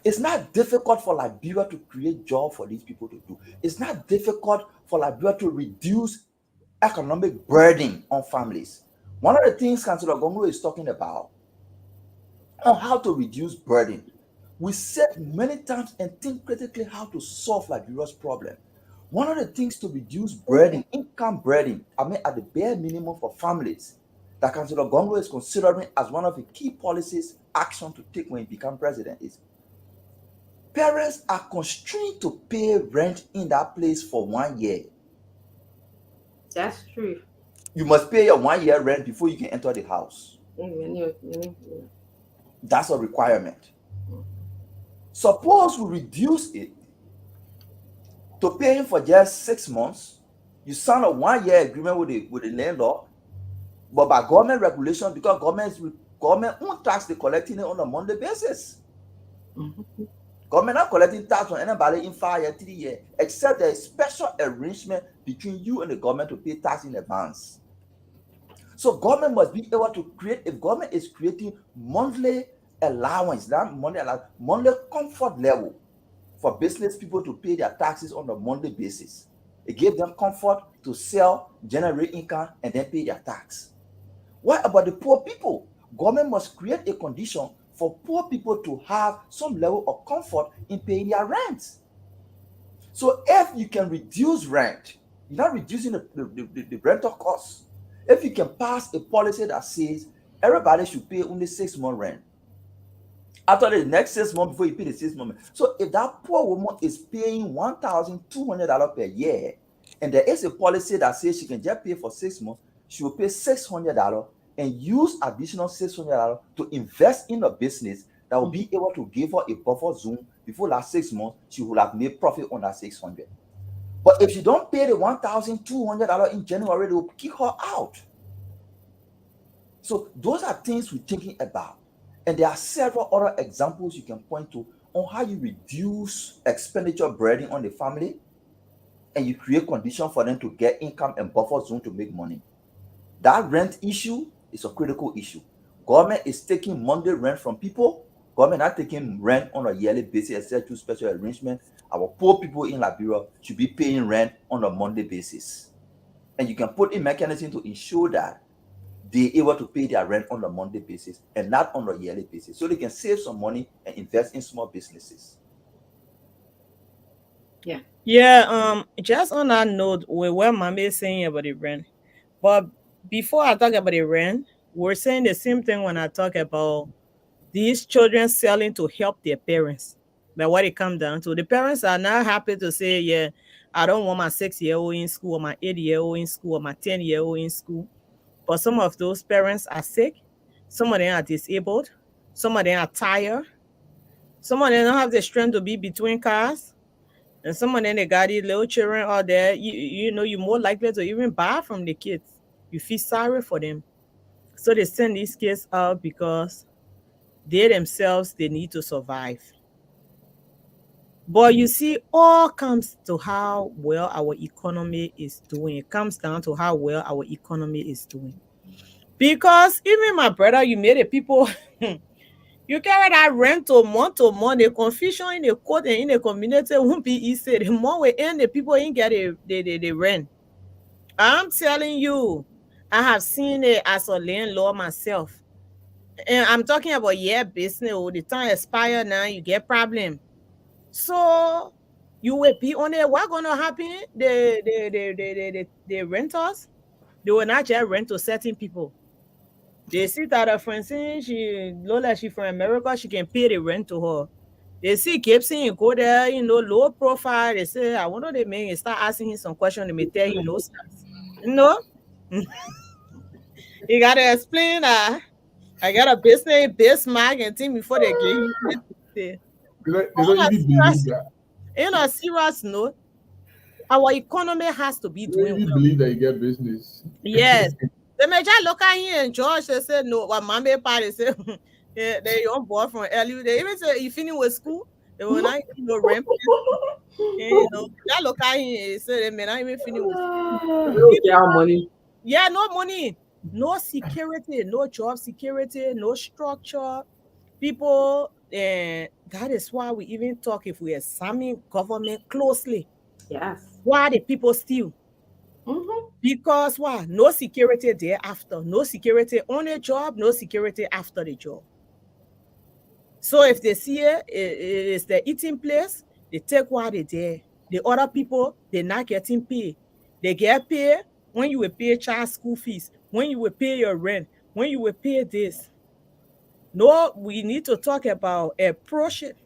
Speaker 6: it's not difficult for Liberia to create jobs for these people to do. It's not difficult for Liberia to reduce economic burden on families. One of the things Councillor Gongo is talking about on how to reduce burden. We said many times and think critically how to solve Liberia's problem. One of the things to reduce burden, income burden, at the bare minimum for families, that Councillor Gongo is considering as one of the key policies action to take when he becomes president is parents are constrained to pay rent in that place for 1 year.
Speaker 5: That's true.
Speaker 6: You must pay your 1 year rent before you can enter the house. That's a requirement. Suppose we reduce it to paying for just 6 months. You sign a 1 year agreement with the landlord, but by government regulation, because government own tax, they collecting it on a monthly basis. Government not collecting tax on anybody in 5 years, 3 years, except there is special arrangement between you and the government to pay tax in advance. So government must be able to create, if government is creating monthly allowance, that monthly comfort level for business people to pay their taxes on a monthly basis. It gives them comfort to sell, generate income, and then pay their tax. What about the poor people? Government must create a condition for poor people to have some level of comfort in paying their rent. So if you can reduce rent, you're not reducing the rental costs. If you can pass a policy that says everybody should pay only 6 months rent, after the next 6 months before you pay the 6 months. So if that poor woman is paying $1,200 per year, and there is a policy that says she can just pay for 6 months, she will pay $600 and use additional $600 to invest in a business that will be able to give her a buffer zone. Before that 6 months, she will have made profit on that 600. But if she don't pay the $1,200 in January, they will kick her out. So those are things we're thinking about. And there are several other examples you can point to on how you reduce expenditure burden on the family and you create conditions for them to get income and buffer zone to make money. That rent issue is a critical issue. Government is taking monthly rent from people. Government not taking rent on a yearly basis except through special arrangement. Our poor people in Liberia should be paying rent on a monthly basis. And you can put in mechanism to ensure that they're able to pay their rent on a monthly basis and not on a yearly basis. So they can save some money and invest in small businesses.
Speaker 8: Yeah, just on that note, with what Mama is saying about the rent. But before I talk about the rent, we're saying the same thing when I talk about these children selling to help their parents. But what it comes down to, the parents are not happy to say, yeah, I don't want my 6-year-old in school or my 8-year-old in school or my 10-year-old in school. But some of those parents are sick, some of them are disabled, some of them are tired, some of them don't have the strength to be between cars, and some of them they got these little children out there. You know, you're more likely to even buy from the kids. You feel sorry for them. So they send these kids out because they themselves they need to survive. But you see, all comes to how well our economy is doing. It comes down to how well our economy is doing. Because even my brother, you made it people, you carry that rent to month, the confusion in the court and in the community won't be easy. The more we end, the people ain't get the rent. I'm telling you, I have seen it as a landlord myself. And I'm talking about business. Oh, the time expire now, you get problem. So you will be on it. What gonna happen? The renters, they will not just rent to certain people. They see that a friend saying she Lola, she from America, she can pay the rent to her. They see Gibson, you go there, low profile. They say, I wonder they may start asking him some question, they may tell you no stars. You gotta explain that. I got a business Bismarck and thing before they give you the
Speaker 7: They don't even believe that.
Speaker 8: in a serious note, our economy has to be
Speaker 7: They don't
Speaker 8: doing
Speaker 7: even
Speaker 8: well.
Speaker 7: believe that you get business.
Speaker 8: Yes. The major look at here in George, they said no, what Mambe party say Yeah, they on board from early. They even say you finish with school, they will not even no rent. That look at him, say they may not even finish with school.
Speaker 5: They don't
Speaker 8: People,
Speaker 5: get our money.
Speaker 8: yeah, no money, no security, no job security, no structure. People, and that is why we even talk if we examine government closely.
Speaker 5: Yes.
Speaker 8: Why the people steal?
Speaker 5: Mm-hmm.
Speaker 8: Because why? No security thereafter, no security on the job, no security after the job. So if they see it is the eating place, they take what they there. The other people, they're not getting paid. They get paid when you will pay child school fees, when you will pay your rent, when you will pay this. No, we need to talk about a project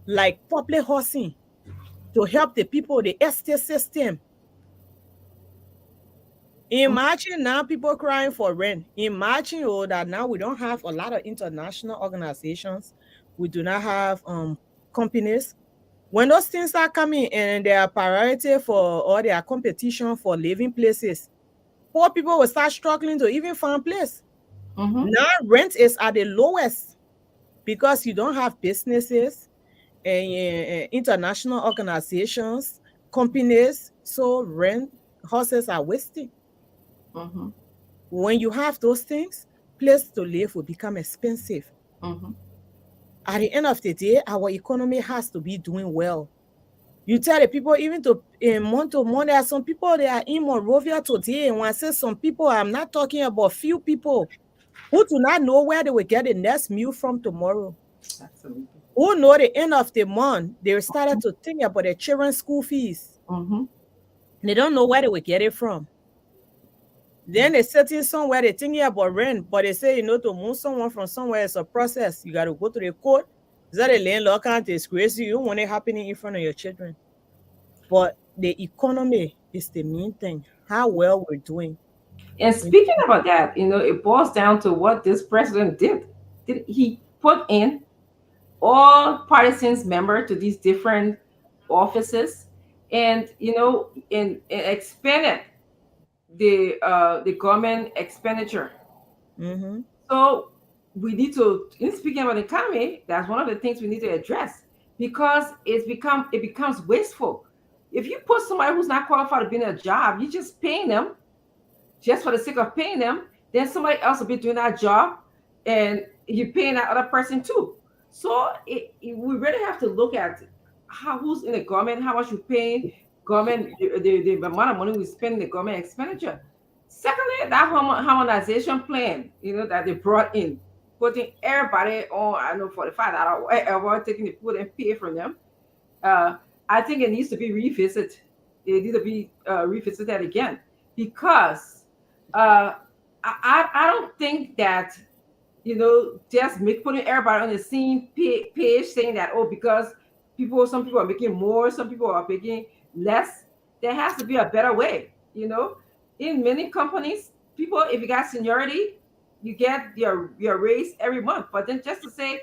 Speaker 8: like public housing to help the people, the estate system. Imagine now people crying for rent. Imagine that now we don't have a lot of international organizations. We do not have companies. When those things are coming and they are priority for or they are competition for living places, poor people will start struggling to even find place.
Speaker 5: Mm-hmm.
Speaker 8: Now rent is at the lowest because you don't have businesses and international organizations, companies. So rent houses are wasting.
Speaker 5: Mm-hmm.
Speaker 8: When you have those things, place to live will become expensive.
Speaker 5: Mm-hmm.
Speaker 8: At the end of the day, our economy has to be doing well. You tell the people even to month to month, there are some people they are in Monrovia today. And when I say some people, I'm not talking about few people who do not know where they will get the next meal from tomorrow.
Speaker 5: Absolutely.
Speaker 8: Who know the end of the month, they started to think about their children's school fees.
Speaker 5: Mm-hmm.
Speaker 8: They don't know where they will get it from. Then they setting somewhere they thinking about rent, but they say, to move someone from somewhere is a process. You got to go to the court. Is that the landlord can't disgrace you? You don't want it happening in front of your children. But the economy is the main thing. How well we're doing.
Speaker 5: And speaking about that, it boils down to what this president did. Did he put in all partisans member to these different offices, and and expanded the government expenditure.
Speaker 8: Mm-hmm.
Speaker 5: So we need to, in speaking about the economy, that's one of the things we need to address, because it becomes wasteful. If you put somebody who's not qualified to be in a job, you're just paying them just for the sake of paying them, then somebody else will be doing that job, and you're paying that other person too. So we really have to look at who's in the government, how much you paying government, the amount of money we spend in the government expenditure. Secondly, that harmonization plan, that they brought in, putting everybody on, I know, $45 whatever, taking the food and pay from them. uh, I think it needs to be revisited. It needs to be revisited again, because I don't think that just putting everybody on the same page, saying that, oh, because some people are making more, some people are making less. There has to be a better way. In many companies, people, if you got seniority, you get your raise every month. But then just to say,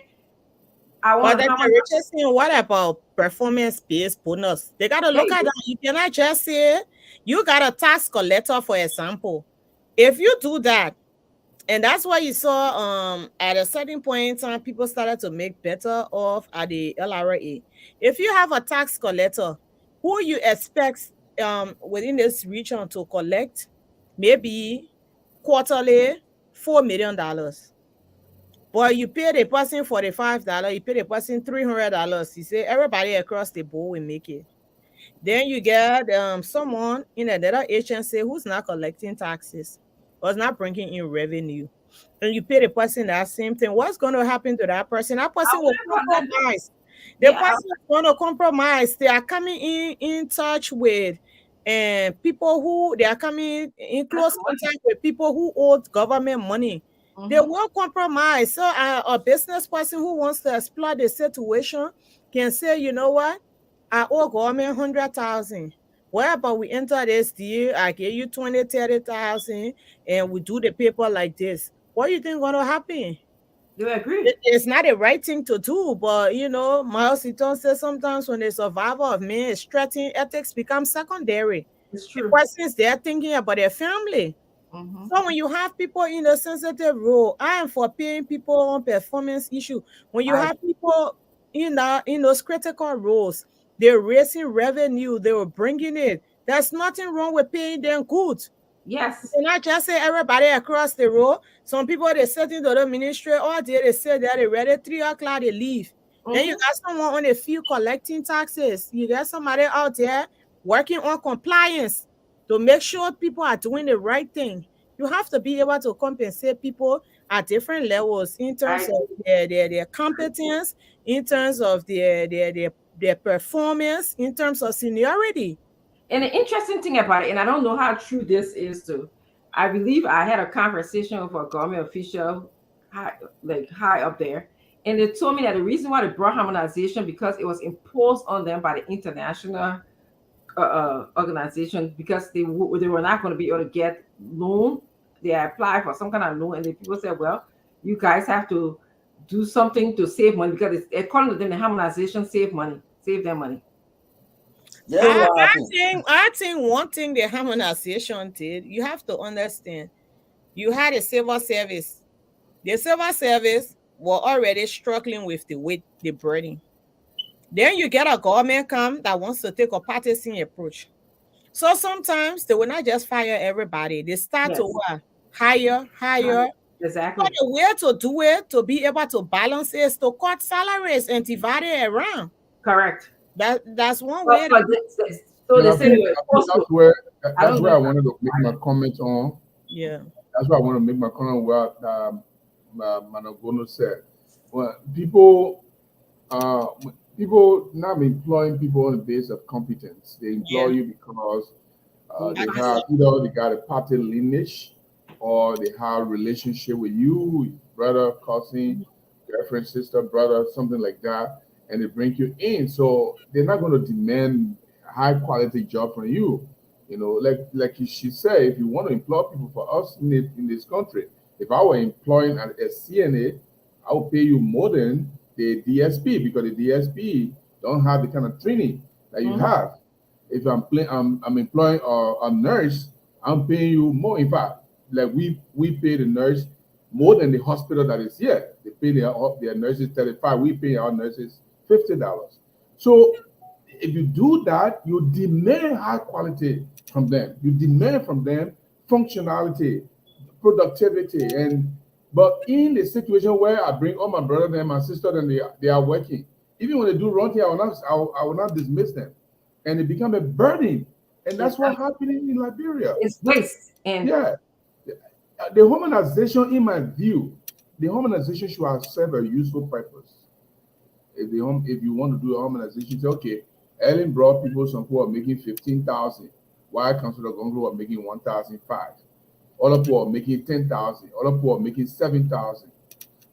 Speaker 5: I
Speaker 8: But
Speaker 5: want to
Speaker 8: then
Speaker 5: harmonize.
Speaker 8: Richard saying, what about performance-based bonus? They gotta
Speaker 5: There
Speaker 8: look
Speaker 5: you
Speaker 8: at
Speaker 5: go.
Speaker 8: that. You cannot just say you got a tax collector, for example. If you do that, and that's why you saw at a certain point in time, people started to make better off at the LRA. If you have a tax collector who you expect within this region to collect maybe quarterly $4 million. But you pay the person $45, you pay the person $300. You say everybody across the board will make it. Then you get someone in another agency who's not collecting taxes or is not bringing in revenue. And you pay the person that same thing. What's going to happen to that person? That
Speaker 5: I
Speaker 8: person will
Speaker 5: wouldn't call that.
Speaker 8: compromise. The
Speaker 5: Yeah,
Speaker 8: person is going to compromise. They are coming in touch with and people who they are coming in
Speaker 5: that's
Speaker 8: close
Speaker 5: the money.
Speaker 8: contact with people who owe government money. They
Speaker 5: Mm-hmm.
Speaker 8: will compromise. So a business person who wants to exploit the situation can say, you know what? I owe government 100,000. What about we enter this deal? I give you 20, 30,000, and we do the paper like this. What do you think gonna happen?
Speaker 5: Do you agree?
Speaker 8: It's not the right thing to do, but Miles Eaton says sometimes when the survival of man is threatened, ethics become secondary.
Speaker 5: It's
Speaker 8: The
Speaker 5: true.
Speaker 8: person is there thinking about their family.
Speaker 5: Mm-hmm.
Speaker 8: So when you have people in a sensitive role, I am for paying people on performance issue. When you
Speaker 5: I
Speaker 8: have people in those critical roles, they're raising revenue, they were bringing it. There's nothing wrong with paying them good.
Speaker 5: yes.
Speaker 8: And I just say everybody across the road. Some people they sit into the ministry all day, they sit there, they ready 3 o'clock, they leave. Then you
Speaker 5: Mm-hmm.
Speaker 8: got someone on the field collecting taxes. You got somebody out there working on compliance to make sure people are doing the right thing. You have to be able to compensate people at different levels in
Speaker 5: I
Speaker 8: terms of
Speaker 5: agree.
Speaker 8: their competence, in terms of their performance, in terms of seniority.
Speaker 5: And the interesting thing about it, and I don't know how true this is too, I believe I had a conversation with a government official high, like high up there, and they told me that the reason why they brought harmonization because it was imposed on them by the international organization because they were not going to be able to get loan. They applied for some kind of loan, and the people said, "Well, you guys have to do something to save money because it's according to them, the harmonization save money, save them money."
Speaker 6: Yes,
Speaker 5: So
Speaker 6: what happened?
Speaker 8: I think one thing the harmonization did, you have to understand, you had a civil service. The civil service were already struggling with the weight, the burden. Then you get a government come that wants to take a partisan approach. So sometimes they will not just fire everybody. They start to
Speaker 5: yes,
Speaker 8: what? Hire. So
Speaker 5: exactly.
Speaker 8: the way to do it, to be able to balance it, is to cut salaries and divide it around.
Speaker 5: Correct.
Speaker 8: That's one
Speaker 5: But,
Speaker 8: way.
Speaker 5: so
Speaker 7: And
Speaker 5: they say they were
Speaker 7: I think
Speaker 5: supposed to. I
Speaker 7: that's
Speaker 5: don't know
Speaker 7: where I
Speaker 5: if
Speaker 7: wanted to make my comment on.
Speaker 8: Yeah.
Speaker 7: That's why I want to make my comment on what Managono said. Well, uh, people not employing people on the basis of competence. They employ
Speaker 8: Yeah.
Speaker 7: you because
Speaker 5: you
Speaker 7: they
Speaker 5: pass.
Speaker 7: have either they got a party lineage or they have relationship with you, brother, cousin, girlfriend, sister, brother, something like that, and they bring you in. So they're not going to demand high quality job from you. You know, she said, if you want to employ people for us in this country, if I were employing a CNA, I would pay you more than the DSP because the DSP don't have the kind of training that you
Speaker 5: Mhm.
Speaker 7: have. If I'm employing a nurse, I'm paying you more. In fact, like we pay the nurse more than the hospital that is here. They pay their nurses 35. We pay our nurses $50. So if you do that, you demand high quality from them. You demand from them functionality, productivity, and but in the situation where I bring all my brother and my sister and they are working, even when they do wrong thing, I will not dismiss them, and it become a burden, and that's what
Speaker 5: Exactly.
Speaker 7: happening in Liberia.
Speaker 5: It's waste and
Speaker 7: Yeah, the harmonization, in my view, the harmonization should have served a useful purpose. If you want to do a harmonization, say okay, Ellen brought people some who are making 15,000, while Councilor Gonglo are making 1,005. Other people are making 10,000. Other people are making 7,000.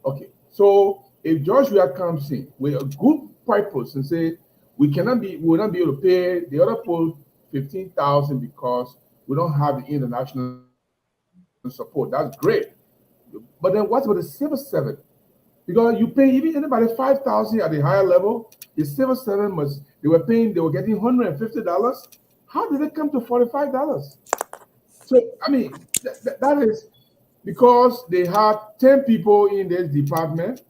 Speaker 7: Okay, so if Joshua comes in with a good purpose and say we will not be able to pay the other people 15,000 because we don't have the international support. That's great. But then what about the civil servant? Because you pay even anybody 5,000 at the higher level, the civil servant they were getting $150. How did it come to $45? So I mean that is because they had 10 people in this department,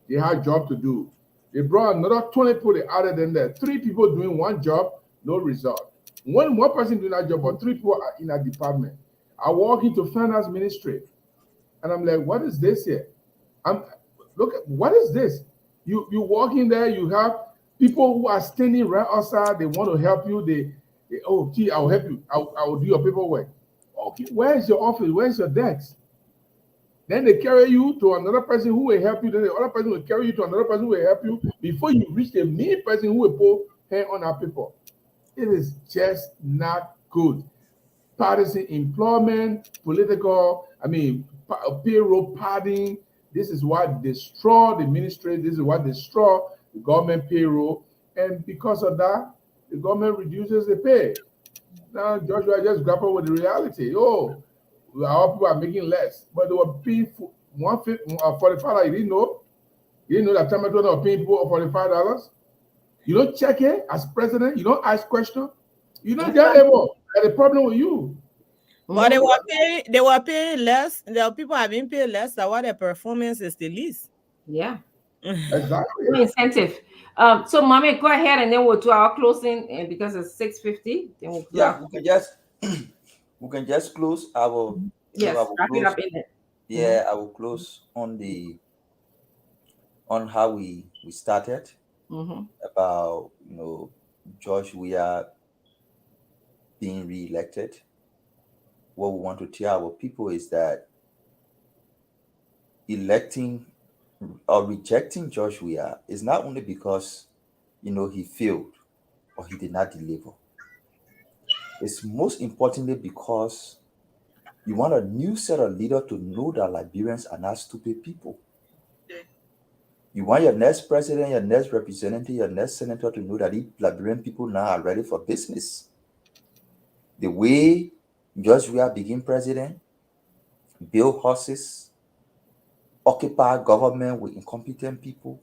Speaker 7: they had job to do. They brought another 20 people, they added in there. Three people doing one job, no result. One person doing that job, but three people are in that department. I walk into finance ministry and I'm like, what is this here? I'm look at what is this? You walk in there, you have people who are standing right outside, they want to help you. They oh gee, I'll help you. I will do your paperwork. Okay, where's your office? Where's your desk? Then they carry you to another person who will help you. Then the other person will carry you to another person who will help you before you reach the main person who will put hand on our paper. It is just not good. Partisan employment, payroll padding. This is what destroy the ministry. This is what destroy the government payroll. And because of that, the government reduces the pay. Now Joshua just grapple with the reality. Oh, our people are making less, but they were paying for 150, $45. You didn't know? You didn't know that Tomato are paying people $45? You don't check it as president. You don't ask question. You don't get able. Got a problem with you.
Speaker 8: But
Speaker 5: Mhm.
Speaker 8: they were paying less. The people have been paid less than what their performance is the least.
Speaker 5: Yeah.
Speaker 7: Exactly.
Speaker 5: No incentive. So mommy, go ahead and then we'll do our closing, and because it's 6:50, then we'll do
Speaker 6: Yeah,
Speaker 5: our
Speaker 6: we can just we can just close. I
Speaker 5: yes,
Speaker 6: will
Speaker 5: wrap it
Speaker 6: close.
Speaker 5: up in it. Mm-hmm.
Speaker 6: Yeah, I will close on how we started
Speaker 5: Mm-hmm.
Speaker 6: about George Weah being re-elected. What we want to tell our people is that electing or rejecting George Weah is not only because he failed or he did not deliver. It's most importantly because you want a new set of leaders to know that Liberians are not stupid people. You want your next president, your next representative, your next senator to know that the Liberian people now are ready for business. The way George Weah became president, build horses, occupy government with incompetent people,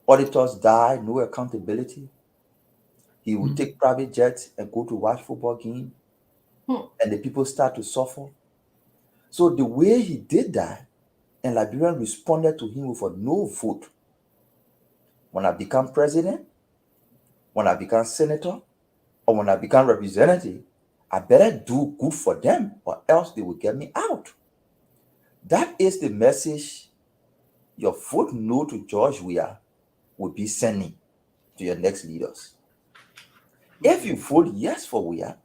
Speaker 6: auditors die, no accountability. He would take private jets and go to watch football game,
Speaker 5: Hmm.
Speaker 6: and the people start to suffer. So the way he did that, and Liberians responded to him with a no vote. When I become president, when I become senator, or when I become representative, I better do good for them, or else they will get me out. That is the message your vote no to George Weah will be sending to your next leaders. If you vote yes for Weah,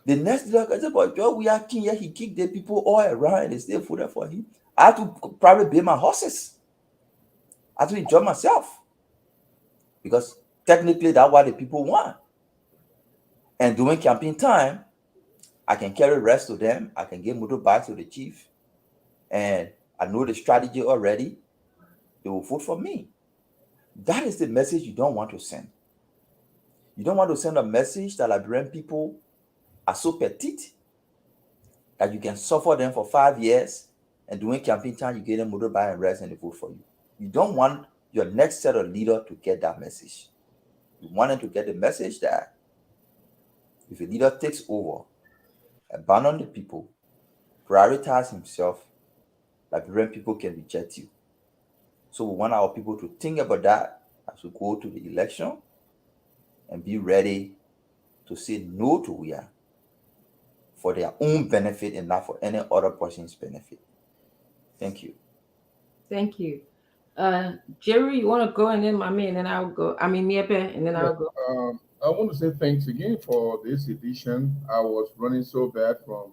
Speaker 6: the next leader can say, but George Weah king, yeah, he kicked the people all around and they still voted for him. I have to probably pay my horses. I have to enjoy myself because technically that's what the people want. And during campaign time, I can carry rest to them. I can give motorbikes to the chief, and I know the strategy already. They will vote for me. That is the message you don't want to send. You don't want to send a message that Liberian people are so petite that you can suffer them for 5 years, and during campaign time, you give them motorbike and rest and they vote for you. You don't want your next set of leader to get that message. You want them to get the message that if a leader takes over, abandon the people, prioritize himself, Liberian people can reject you. So we want our people to think about that as we go to the election and be ready to say no to Weah for their own benefit and not for any other person's benefit. Thank you.
Speaker 5: Thank you. Jerry, you want to go, and then mommy, and then I'll go. I mean, Miepe, and then
Speaker 7: Yeah,
Speaker 5: I'll go.
Speaker 7: I want to say thanks again for this edition. I was running so bad from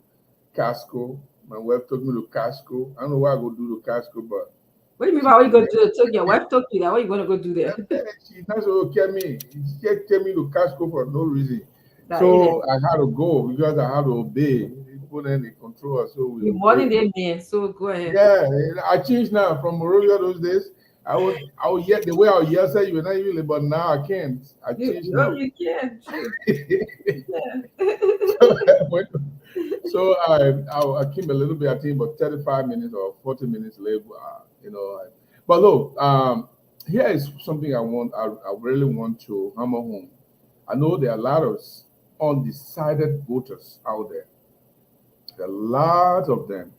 Speaker 7: Casco. My wife took me to Casco. I don't know why I go do to Casco, but
Speaker 5: What do you mean
Speaker 7: she
Speaker 5: by what you go do? Took your wife took you that. What you gonna go do there?
Speaker 7: she not so care me. She just tell me to Casco for no reason.
Speaker 5: That in it.
Speaker 7: So I had to go because I had to obey. Put in the control, so we
Speaker 5: You more than
Speaker 7: obey.
Speaker 5: they mean. So go ahead.
Speaker 7: Yeah, I changed now from Morovia those days. I would yet the way I would yell say you were not usually, but now I can't. I changed
Speaker 5: You,
Speaker 7: now.
Speaker 5: you can. Shoot. Yeah.
Speaker 7: so I came a little bit, I think about 35 minutes or 40 minutes late, but look, here is something I really want to hammer home. I know there are a lot of undecided voters out there. There are lots of them,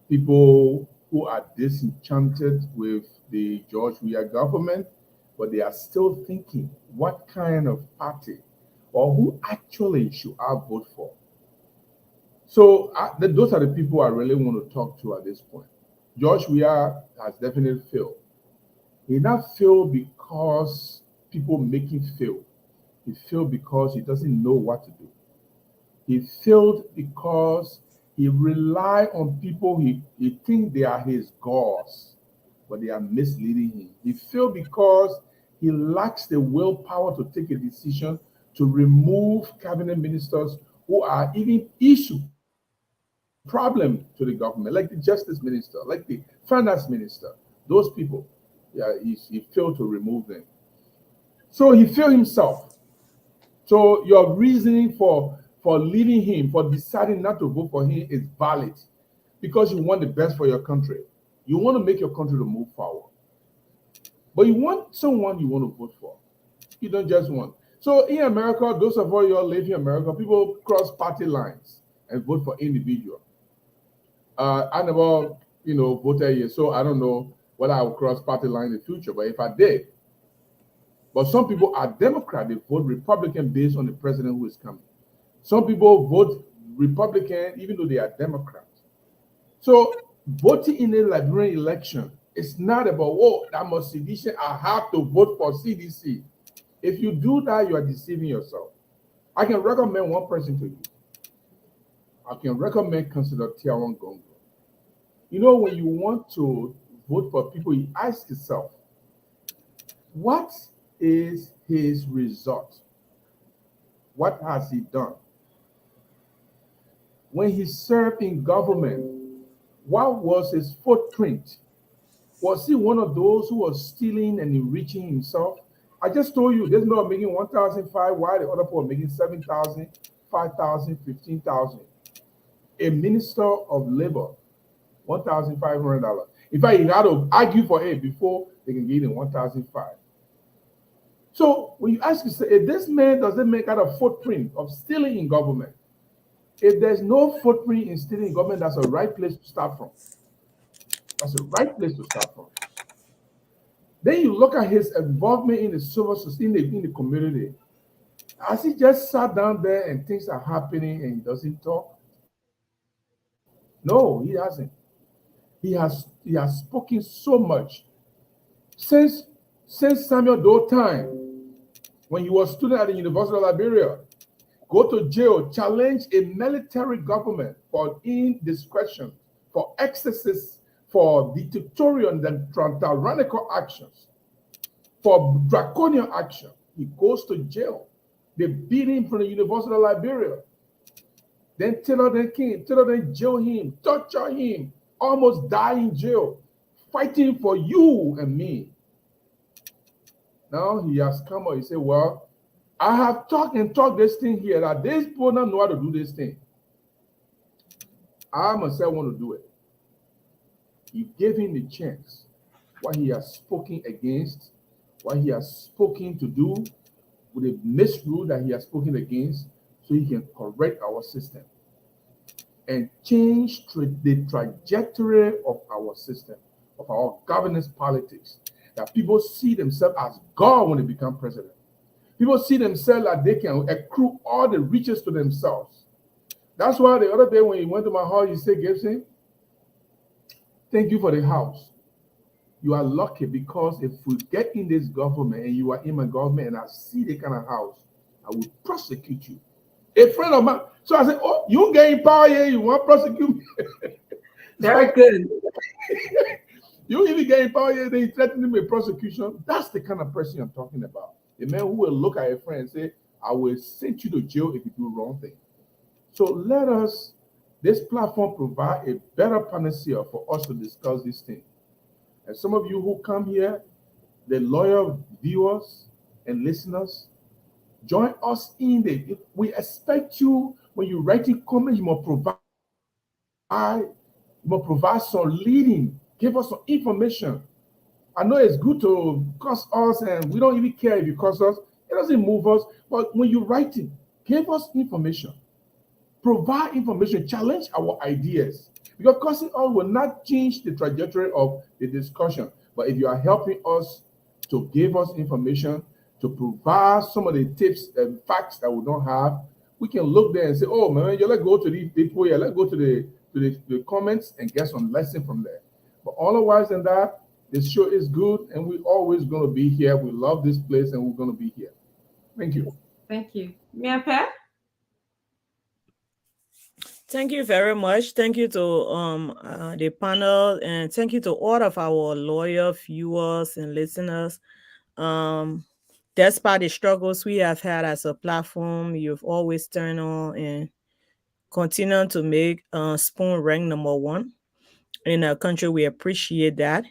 Speaker 7: people who are disenchanted with the George Weah government, but they are still thinking, what kind of party or who actually should I vote for? So those are the people I really want to talk to at this point. George Weah has definitely failed. He not failed because people make him fail. He failed because he doesn't know what to do. He failed because he rely on people he think they are his gods, but they are misleading him. He failed because he lacks the willpower to take a decision to remove cabinet ministers who are even issue problem to the government, like the justice minister, like the finance minister. Those people, yeah, he failed to remove them. So he failed himself. So your reasoning for leaving him, for deciding not to vote for him is valid because you want the best for your country. You want to make your country to move forward. But you want someone you want to vote for. You don't just want. So in America, those of you all live in America, people cross party lines. and vote for individual. I never, voted yet, so I don't know whether I will cross party line in the future. But if I did, but some people are Democrat, they vote Republican based on the president who is coming. Some people vote Republican even though they are Democrat. So voting in a Liberian election is not about, oh, I'm a sedition, I have to vote for CDC. If you do that, you are deceiving yourself. I can recommend one person to you. I can recommend Councillor Tiawan Gongo. When you want to vote for people, you ask yourself, what is his result? What has he done? When he served in government, what was his footprint? Was he one of those who was stealing and enriching himself? I just told you this man making 1,005, while the other people are making 7,000, 5,000, 15,000. A minister of labor, $1,500. In fact, he had to argue for it before they can give him 1,005. So when you ask yourself, if this man doesn't make out a footprint of stealing in government, if there's no footprint in stealing in government, that's a right place to start from. That's the right place to start from. Then you look at his involvement in the civil society, in the community. Has he just sat down there and things are happening and he doesn't talk? No, he hasn't. He has spoken so much since Samuel Doe time, when he was student at the University of Liberia. Go to jail, challenge a military government for indiscretion, for excesses, for dictatorial and tyrannical actions, for draconian action. He goes to jail. They beat him from the University of Liberia. Then Taylor then jail him, torture him, almost die in jail, fighting for you and me. Now he has come out, he said, well, I have talked this thing here that these people don't know how to do this thing. I myself want to do it. You gave him the chance. What he has spoken against, what he has spoken to do, with the misrule that he has spoken against, so he can correct our system and change the trajectory of our system, of our governance politics, that people see themselves as God when they become president. People see themselves that they can accrue all the riches to themselves. That's why the other day when he went to my house, he said, Gibson, thank you for the house. You are lucky because if we get in this government and you are in my government and I see the kind of house, I will prosecute you. A friend of mine. So I said, oh, you get in power here, you want to prosecute me?
Speaker 5: Very good.
Speaker 7: You even get in power here, then you threaten him with prosecution. That's the kind of person I'm talking about. A man who will look at a friend and say, I will send you to jail if you do wrong thing. So let us, this platform provide a better panacea for us to discuss this thing. And some of you who come here, the loyal viewers and listeners, join us in the, we expect you, when you write in comments, you must provide some leading, give us some information. I know it's good to curse us, and we don't even care if you curse us. It doesn't move us. But when you write it, give us information. Provide information. Challenge our ideas. Because cursing us will not change the trajectory of the discussion. But if you are helping us to give us information, to provide some of the tips and facts that we don't have, we can look there and say, oh, man, let's go to these people here. Let's go to the comments and get some lesson from there. But otherwise than that, this show is good, and we're always going to be here. We love this place, and we're going to be here. Thank you.
Speaker 5: Thank you. Mia Pat?
Speaker 8: Thank you very much. Thank you to the panel, and thank you to all of our loyal viewers and listeners. Despite the struggles we have had as a platform, you've always turned on and continue to make Spoon rank number one in our country. We appreciate that.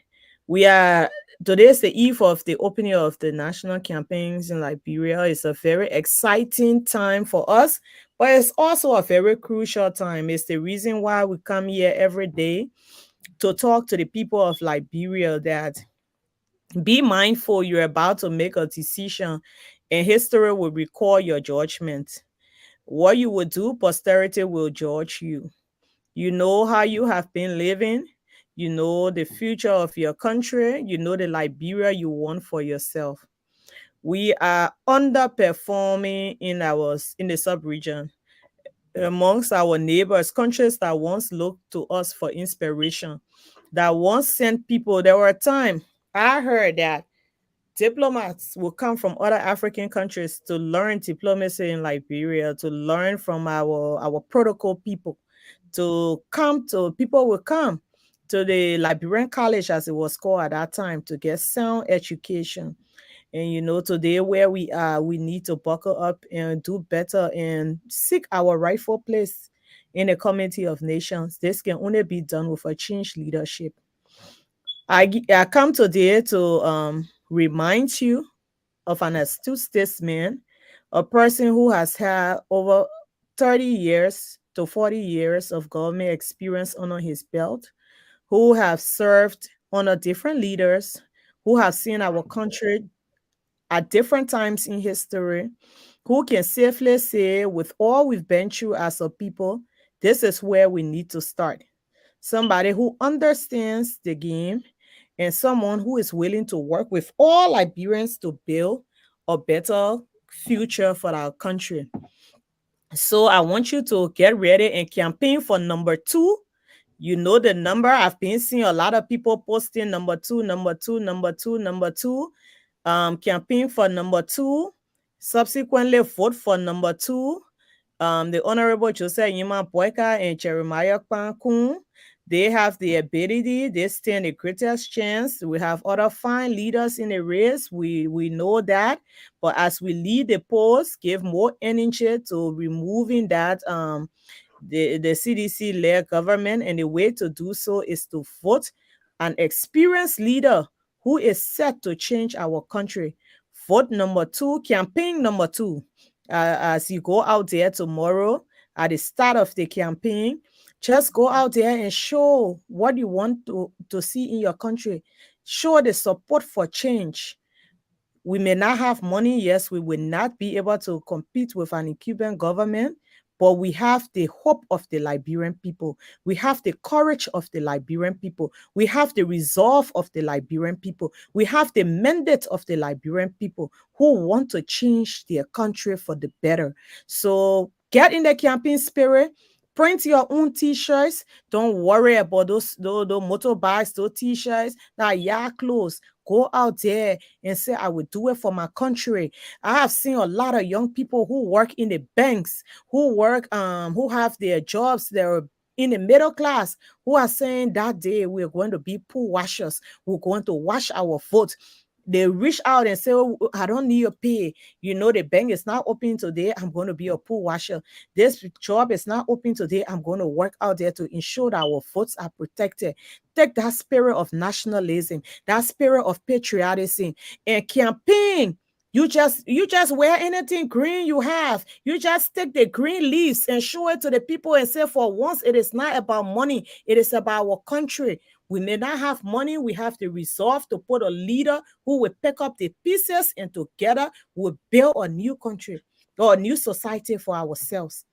Speaker 8: We are Today's the eve of the opening of the national campaigns in Liberia. It's a very exciting time for us, but it's also a very crucial time. It's the reason why we come here every day to talk to the people of Liberia, that be mindful, you're about to make a decision and history will record your judgment. What you will do, posterity will judge you. You know how you have been living. You know the future of your country. You know the Liberia you want for yourself. We are underperforming in the sub-region amongst our neighbors, countries that once looked to us for inspiration, that once sent people. There were a time I heard that diplomats will come from other African countries to learn diplomacy in Liberia, to learn from our protocol people, to come to people will come to the Liberian College as it was called at that time to get sound education. And today where we are, we need to buckle up and do better and seek our rightful place in the community of nations. This can only be done with a changed leadership. I come today to remind you of an astute statesman, a person who has had over 30 years to 40 years of government experience under his belt, who have served under different leaders, who have seen our country at different times in history, who can safely say, with all we've been through as a people, this is where we need to start. Somebody who understands the game and someone who is willing to work with all Liberians to build a better future for our country. So I want you to get ready and campaign for number two. You know the number. I've been seeing a lot of people posting number two, number two, number two, number two. Campaign for number two. Subsequently, vote for number two. The Honorable Joseph Yima Boyka and Jeremiah Pankun, they have the ability, they stand the greatest chance. We have other fine leaders in the race. We know that. But as we lead the polls, give more energy to removing that the CDC-led government, and the way to do so is to vote an experienced leader who is set to change our country. Vote number two, campaign number two. As you go out there tomorrow at the start of the campaign, just go out there and show what you want to see in your country. Show the support for change. We may not have money. Yes, we will not be able to compete with an incumbent government, but we have the hope of the Liberian people. We have the courage of the Liberian people. We have the resolve of the Liberian people. We have the mandate of the Liberian people who want to change their country for the better. So get in the campaign spirit. Print your own t-shirts. Don't worry about those motorbikes, those t-shirts, that yard clothes. Go out there and say, I will do it for my country. I have seen a lot of young people who work in the banks, who have their jobs, they're in the middle class, who are saying that day we're going to be pool washers. We're going to wash our vote. They reach out and say, oh, I don't need your pay. The bank is not open today. I'm going to be a pool washer. This job is not open today. I'm going to work out there to ensure that our votes are protected. Take that spirit of nationalism, that spirit of patriotism, and campaign. You just wear anything green you have. You just take the green leaves and show it to the people and say, for once, it is not about money. It is about our country. We may not have money. We have the resolve to put a leader who will pick up the pieces and together we'll build a new country or a new society for ourselves.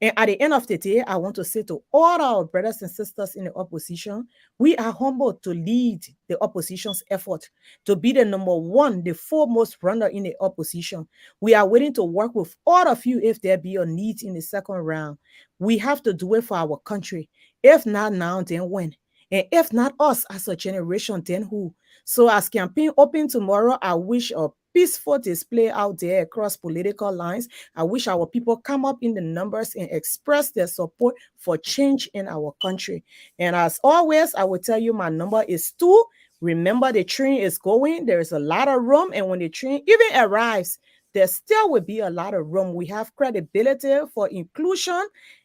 Speaker 8: And at the end of the day, I want to say to all our brothers and sisters in the opposition, we are humbled to lead the opposition's effort, to be the number one, the foremost runner in the opposition. We are willing to work with all of you if there be a need in the second round. We have to do it for our country. If not now, then when? And if not us as a generation, then who? So as campaign open tomorrow, I wish a peaceful display out there across political lines. I wish our people come up in the numbers and express their support for change in our country. And as always, I will tell you my number is 2. Remember, the train is going. There is a lot of room. And when the train even arrives, there still will be a lot of room. We have credibility for inclusion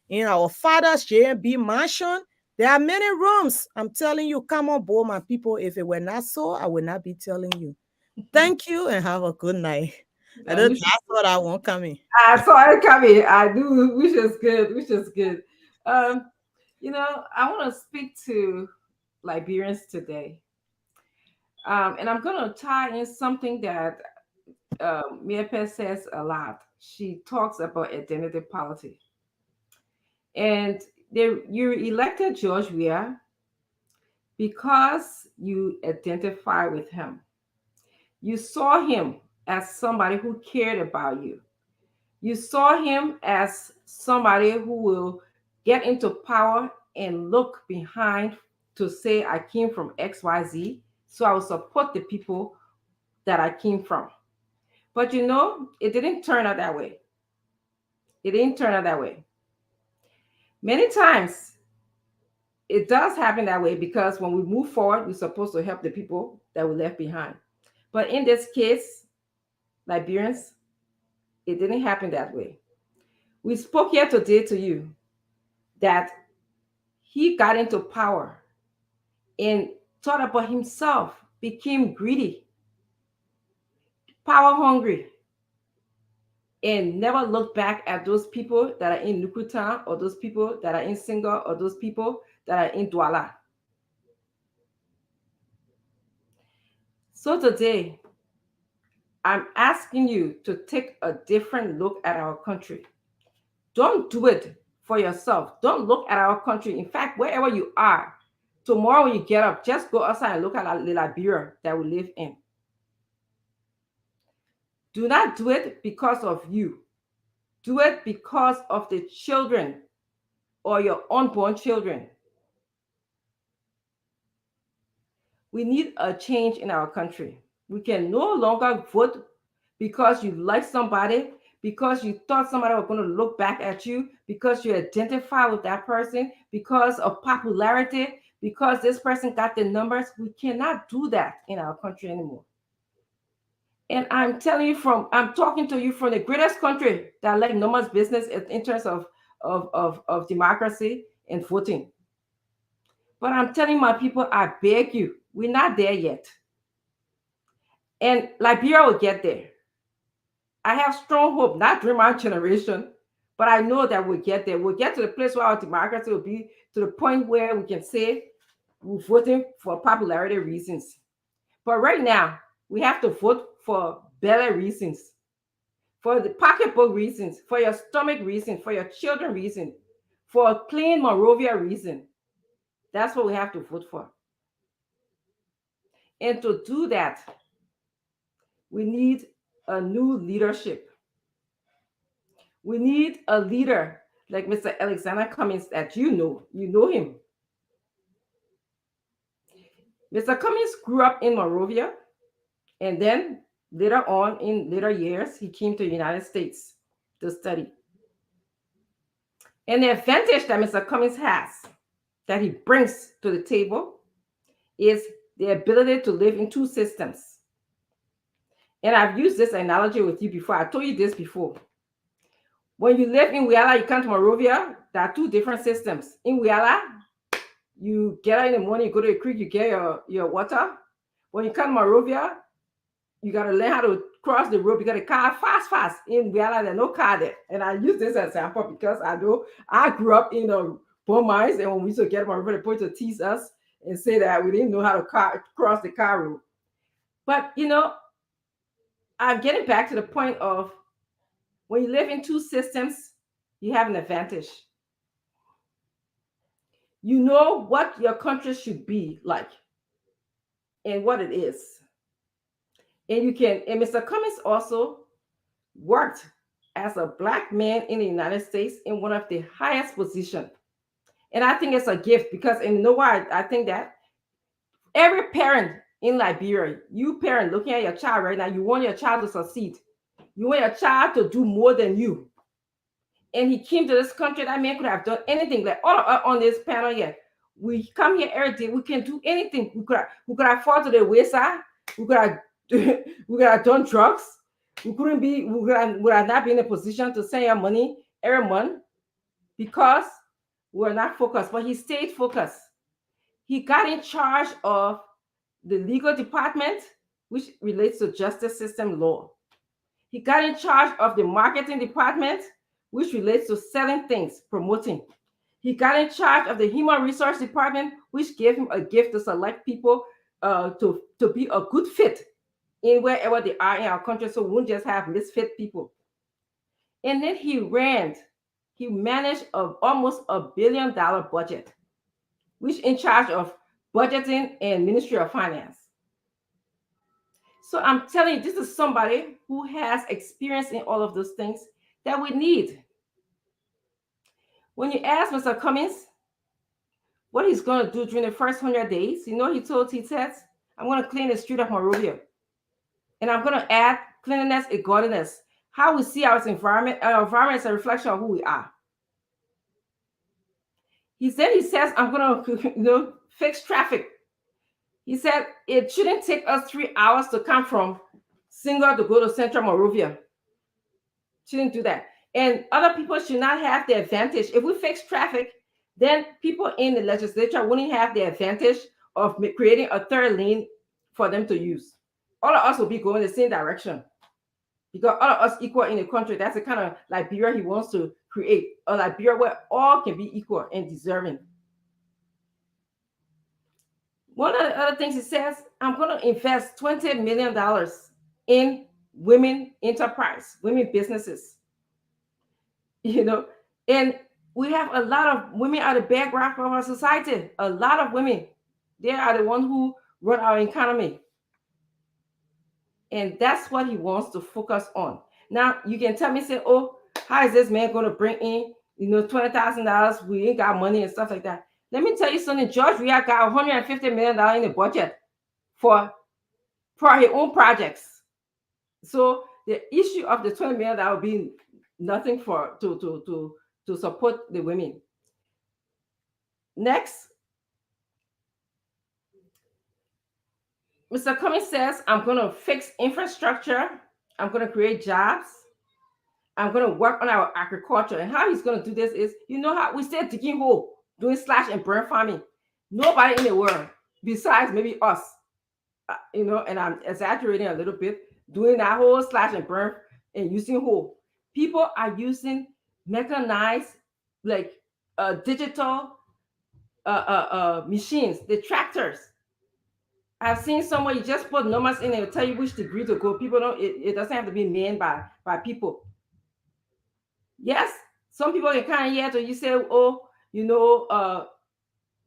Speaker 8: in our father's J&B mansion. There are many rooms. I'm telling you, come on board, my people. If it were not so, I would not be telling you. Thank you and have a good night. I
Speaker 5: I
Speaker 8: don't
Speaker 5: wish
Speaker 8: that's what I want coming.
Speaker 5: I saw it coming. I do, which is good, which is good. Um, I want to speak to Liberians today. And I'm going to tie in something that Mia says a lot. She talks about identity politics. And you elected George Weah because you identify with him. You saw him as somebody who cared about you. You saw him as somebody who will get into power and look behind to say, I came from XYZ, so I will support the people that I came from. But it didn't turn out that way. It didn't turn out that way. Many times it does happen that way because when we move forward, we're supposed to help the people that we left behind. But in this case, Liberians, it didn't happen that way. We spoke here today to you that he got into power and thought about himself, became greedy, power hungry, and never looked back at those people that are in Nukutan or those people that are in Singa or those people that are in Douala. So today, I'm asking you to take a different look at our country. Don't do it for yourself. Don't look at our country. In fact, wherever you are, tomorrow when you get up, just go outside and look at the Liberia that we live in. Do not do it because of you. Do it because of the children or your unborn children. We need a change in our country. We can no longer vote because you like somebody, because you thought somebody was going to look back at you, because you identify with that person, because of popularity, because this person got the numbers. We cannot do that in our country anymore. And I'm telling you I'm talking to you from the greatest country that like numbers business in terms of democracy and voting. But I'm telling my people, I beg you, we're not there yet. And Liberia will get there. I have strong hope, not during my generation, but I know that we'll get there. We'll get to the place where our democracy will be to the point where we can say we're voting for popularity reasons. But right now, we have to vote for better reasons, for the pocketbook reasons, for your stomach reason, for your children reason, for a clean Monrovia reason. That's what we have to vote for. And to do that, we need a new leadership. We need a leader like Mr. Alexander Cummings that you know him. Mr. Cummings grew up in Monrovia, and then later on, in later years, he came to the United States to study. And the advantage that Mr. Cummings has, that he brings to the table, is the ability to live in two systems. And I've used this analogy with you before. I told you this before. When you live in Wiyala, you come to Monrovia, there are two different systems. In Wiyala, you get up in the morning, you go to the creek, you get your water. When you come to Monrovia, you got to learn how to cross the road. You got to car fast. In Wiyala, there's no car there. And I use this example because I know I grew up in poor mines, and when we used to get Monrovia, they used to tease us and say that we didn't know how to cross the car road. But, I'm getting back to the point of when you live in two systems, you have an advantage. You know what your country should be like and what it is. And Mr. Cummings also worked as a Black man in the United States in one of the highest positions. And I think it's a gift because, and you know why I think that? Every parent in Liberia, you parent looking at your child right now, you want your child to succeed. You want your child to do more than you. And he came to this country, that man could have done anything. Like all of us on this panel here, we come here every day, we can do anything. We could have fought to the wayside. We could have done drugs. We would have not been in a position to send your money every month because we're not focused. But he stayed focused. He got in charge of the legal department, which relates to justice system law. He got in charge of the marketing department, which relates to selling things, promoting. He got in charge of the human resource department, which gave him a gift to select people to be a good fit in wherever they are in our country, so we won't just have misfit people. And then he managed almost $1 billion budget, which in charge of budgeting and Ministry of Finance. So I'm telling you, this is somebody who has experience in all of those things that we need. When you ask Mr. Cummings what he's going to do during the first 100 days, he says, I'm going to clean the street of Monrovia. And I'm going to add cleanliness and godliness. How we see our environment is a reflection of who we are. He says, I'm going to fix traffic. He said it shouldn't take us 3 hours to come from Single to go to Central Monrovia. Shouldn't do that. And other people should not have the advantage. If we fix traffic, then people in the legislature wouldn't have the advantage of creating a third lane for them to use. All of us will be going the same direction because all of us equal in the country. That's the kind of Liberia he wants to create, a Liberia where all can be equal and deserving. One of the other things he says, I'm going to invest $20 million in women enterprise, women businesses. And we have a lot of women are the background of our society. A lot of women, they are the ones who run our economy. And that's what he wants to focus on. Now, you can tell me, say, oh, how is this man going to bring in, $20,000? We ain't got money and stuff like that. Let me tell you something. George Weah got $150 million in the budget for his own projects. So the issue of the $20 million will be nothing to support the women. Next, Mr. Cummings says, I'm going to fix infrastructure. I'm going to create jobs. I'm going to work on our agriculture. And how he's going to do this is, how we stay digging hole, doing slash and burn farming. Nobody in the world, besides maybe us, and I'm exaggerating a little bit, doing that whole slash and burn and using hole. People are using mechanized, digital machines, the tractors. I've seen somewhere you just put numbers in and it'll tell you which degree to go. People don't, it doesn't have to be manned by people. Yes, some people can kind of hear to you say, oh,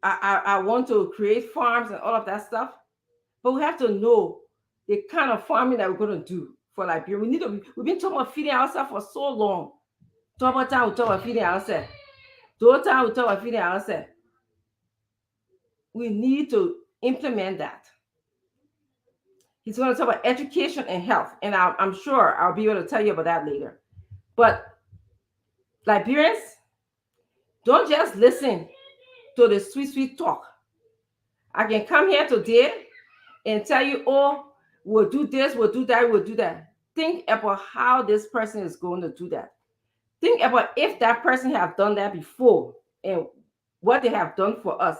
Speaker 5: I want to create farms and all of that stuff. But we have to know the kind of farming that we're going to do for Liberia. We've been talking about feeding ourselves for so long. Talk about feeding ourselves. Talk about feeding ourselves. We need to implement that. He's going to talk about education and health. And I'm sure I'll be able to tell you about that later. But Liberians, don't just listen to the sweet talk. I can come here today and tell you, oh, we'll do this, we'll do that, we'll do that. Think about how this person is going to do that. Think about if that person have done that before and what they have done for us.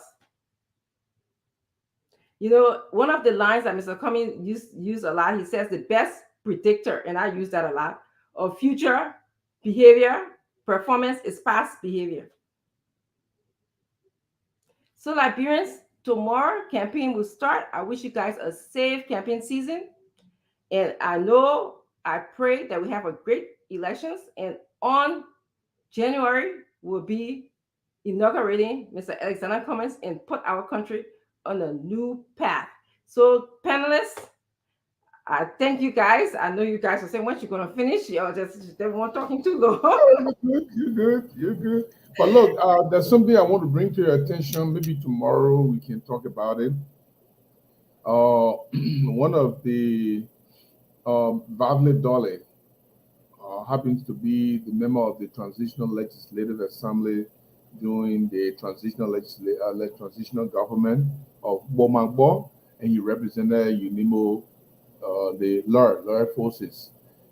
Speaker 5: One of the lines that Mr. Cummings use a lot, he says the best predictor, and I use that a lot, of future behavior, performance is past behavior. So Liberians, tomorrow campaign will start. I wish you guys a safe campaign season. And I pray that we have a great elections. And on January, we'll be inaugurating Mr. Alexander Cummings and put our country on a new path. So panelists, I thank you guys. I know you guys are saying, once you're going to finish, you're just everyone talking too long.
Speaker 7: You're good. But look, there's something I want to bring to your attention. Maybe tomorrow we can talk about it. One of the Vavle Dole happens to be the member of the Transitional Legislative Assembly during the transitional government of Bomagbo, and he represented UNIMO, the loyal forces.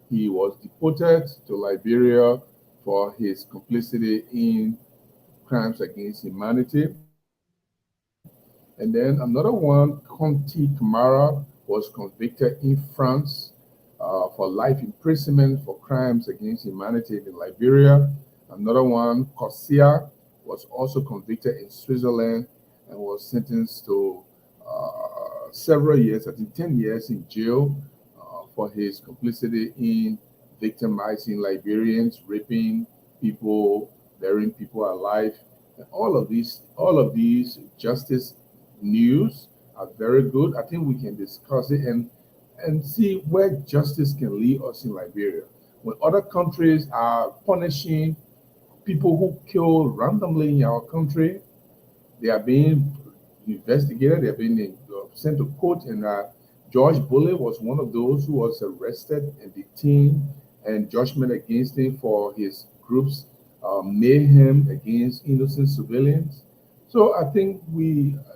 Speaker 7: He was deported to Liberia for his complicity in crimes against humanity. And then another one, Conti Camara, was convicted in France for life imprisonment for crimes against humanity in Liberia. Another one, Corsia, was also convicted in Switzerland and was sentenced to several years, I think 10 years in jail for his complicity in victimizing Liberians, raping people, burying people alive. And all of these justice news are very good. I think we can discuss it and see where justice can lead us in Liberia. When other countries are punishing people who kill randomly in our country, they are being investigated. They are being sent to court. And George Bulley was one of those who was arrested and detained, and judgment against him for his group's mayhem against innocent civilians. So I think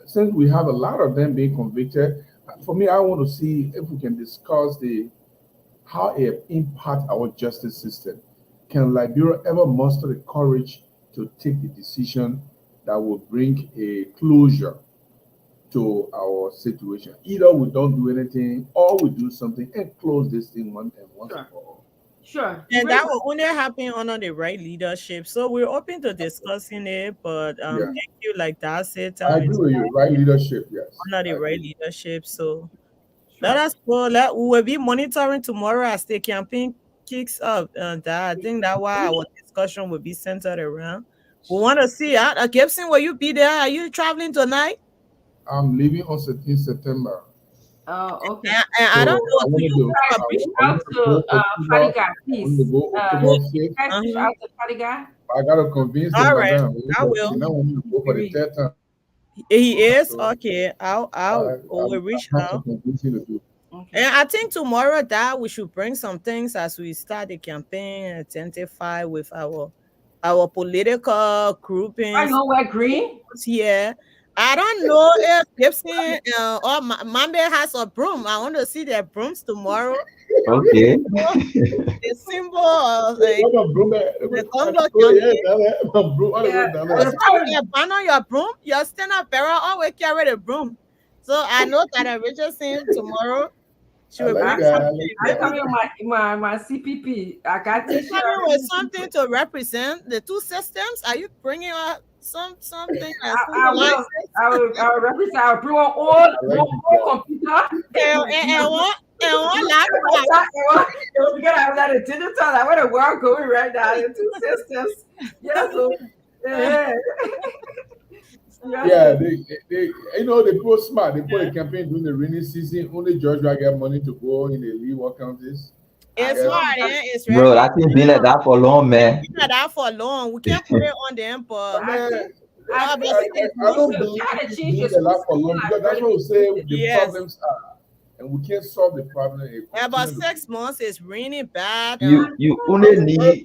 Speaker 7: since we have a lot of them being convicted, for me, I want to see if we can discuss how it impacts our justice system. Can Liberia ever muster the courage to take the decision that will bring a closure to our situation? Either we don't do anything or we do something and close this thing once
Speaker 5: Sure.
Speaker 7: for all.
Speaker 5: Sure.
Speaker 8: And that will only happen under the right leadership. So we're open to discussing it, but
Speaker 7: Yeah,
Speaker 8: thank you, like that said,
Speaker 7: I agree with you. Right leadership, yes.
Speaker 8: under the
Speaker 7: I
Speaker 8: right
Speaker 7: agree.
Speaker 8: leadership. So let
Speaker 5: Sure.
Speaker 8: us go. We will be monitoring tomorrow as the campaign kicks up. And that I think that why our discussion will be centered around. We want to see. Gibson, will you be there? Are you traveling tonight?
Speaker 7: I'm leaving in September.
Speaker 5: Oh, okay.
Speaker 8: And I don't
Speaker 7: So
Speaker 8: know.
Speaker 7: I
Speaker 8: Do
Speaker 7: want to
Speaker 8: you
Speaker 7: do,
Speaker 8: have
Speaker 5: Guys,
Speaker 8: a
Speaker 5: reach
Speaker 7: I
Speaker 5: out
Speaker 7: want to
Speaker 5: to
Speaker 7: go October,
Speaker 5: Fadiga,
Speaker 7: I want to
Speaker 5: please.
Speaker 7: go
Speaker 5: Can
Speaker 7: October
Speaker 5: you
Speaker 7: 5th.
Speaker 5: guys reach
Speaker 8: uh-huh.
Speaker 5: out to Fadiga?
Speaker 7: I got to convince the
Speaker 8: All right,
Speaker 7: madam
Speaker 8: I
Speaker 7: because she
Speaker 8: will.
Speaker 7: now want me to go for the
Speaker 5: Maybe.
Speaker 7: third time.
Speaker 8: He is
Speaker 7: So
Speaker 8: okay.
Speaker 7: I,
Speaker 8: Will reach
Speaker 7: I have some
Speaker 8: out.
Speaker 7: convincing to do.
Speaker 5: Okay.
Speaker 8: And I think tomorrow that we should bring some things as we start the campaign and identify with our political
Speaker 5: I
Speaker 8: groupings
Speaker 5: know we're green.
Speaker 8: here. I don't know if Gibson or Mambe has a broom. I want to see their brooms tomorrow.
Speaker 6: Okay.
Speaker 8: The symbol of
Speaker 7: What my broom?
Speaker 8: the
Speaker 7: I
Speaker 8: Congo
Speaker 7: go
Speaker 8: campaign.
Speaker 7: yeah, my broom. I
Speaker 5: Yeah.
Speaker 7: go down
Speaker 8: Oh,
Speaker 7: there.
Speaker 8: so you have ban on your broom? Your stand up bearer always carry the broom. So I know that I Richardson tomorrow she
Speaker 7: I
Speaker 8: will
Speaker 7: like
Speaker 8: bring
Speaker 5: I'm
Speaker 7: that. I
Speaker 8: something.
Speaker 7: like
Speaker 5: I'm
Speaker 7: that.
Speaker 5: coming with my CPP. I got
Speaker 8: You
Speaker 5: t-shirt.
Speaker 8: coming with something to represent the two systems? Are you bringing out something that
Speaker 5: I will.
Speaker 8: symbolizes
Speaker 5: I will represent. I will bring one old
Speaker 7: I like this guy.
Speaker 5: computer.
Speaker 8: and one laptop?
Speaker 5: It was because I was at a digital. I where the world going right now. The two systems. Yeah. So. Yeah.
Speaker 7: Yeah,
Speaker 5: Seriously.
Speaker 7: they go smart. They put a campaign during the rainy season. Only Georgia get money to go in the leeward counties.
Speaker 5: I
Speaker 8: It's
Speaker 7: Yes.
Speaker 5: know.
Speaker 8: smart, It's
Speaker 6: Bro,
Speaker 8: very.
Speaker 6: that thing been like that for long,
Speaker 8: It's
Speaker 6: man.
Speaker 8: been like that for long. We can't put it on them,
Speaker 7: But
Speaker 8: but
Speaker 5: I
Speaker 7: man,
Speaker 5: think. I
Speaker 8: but
Speaker 5: think it
Speaker 7: I
Speaker 5: needs
Speaker 7: don't
Speaker 5: to
Speaker 7: believe
Speaker 5: kind of
Speaker 7: it's
Speaker 5: change
Speaker 7: been
Speaker 5: the
Speaker 7: a
Speaker 5: school
Speaker 7: lot for
Speaker 5: system
Speaker 7: long because
Speaker 5: like
Speaker 7: that's
Speaker 5: really
Speaker 7: what we say
Speaker 5: inclusive.
Speaker 7: the
Speaker 8: yes.
Speaker 7: problems are. And we can't solve the problem. And
Speaker 8: About
Speaker 7: continue to
Speaker 8: 6 months it's raining bad.
Speaker 6: You only need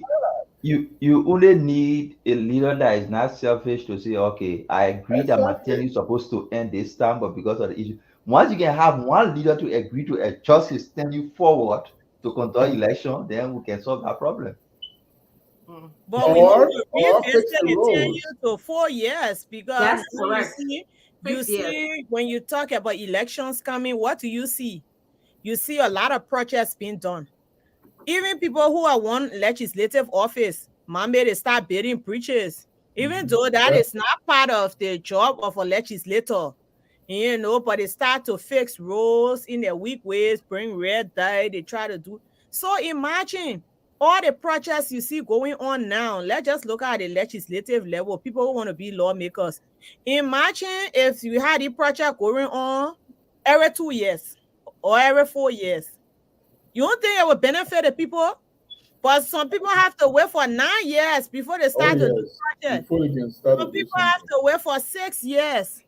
Speaker 6: you only need a leader that is not selfish to say, okay, I agree that my term
Speaker 7: exactly.
Speaker 6: is supposed to end this time, but because of the issue, once you can have one leader to agree to adjust his standing forward to conduct election, then we can solve that problem.
Speaker 5: Mm.
Speaker 8: But we need
Speaker 7: Or
Speaker 8: to
Speaker 7: or
Speaker 8: revisit
Speaker 7: fix the
Speaker 8: and tell
Speaker 7: roads.
Speaker 8: you to 4 years because
Speaker 5: That's
Speaker 8: now
Speaker 5: correct.
Speaker 8: you
Speaker 5: 6 years.
Speaker 8: see when you talk about elections coming, what do you see? You see a lot of protests being done. Even people who are won legislative office, Mambe, they start bidding preachers, even though that
Speaker 7: Yeah.
Speaker 8: is not part of the job of a legislator. But they start to fix roads in their weak ways, bring red dye, they try to do. So imagine all the projects you see going on now. Let's just look at the legislative level, people who want to be lawmakers. Imagine if you had a project going on every 2 years or every 4 years. You don't think it would benefit the people? But some people have to wait for 9 years before they
Speaker 7: Oh
Speaker 8: start to do
Speaker 7: yes.
Speaker 8: project.
Speaker 7: Before they can start to
Speaker 8: Some
Speaker 7: do
Speaker 8: people have
Speaker 7: something.
Speaker 8: to wait for 6 years.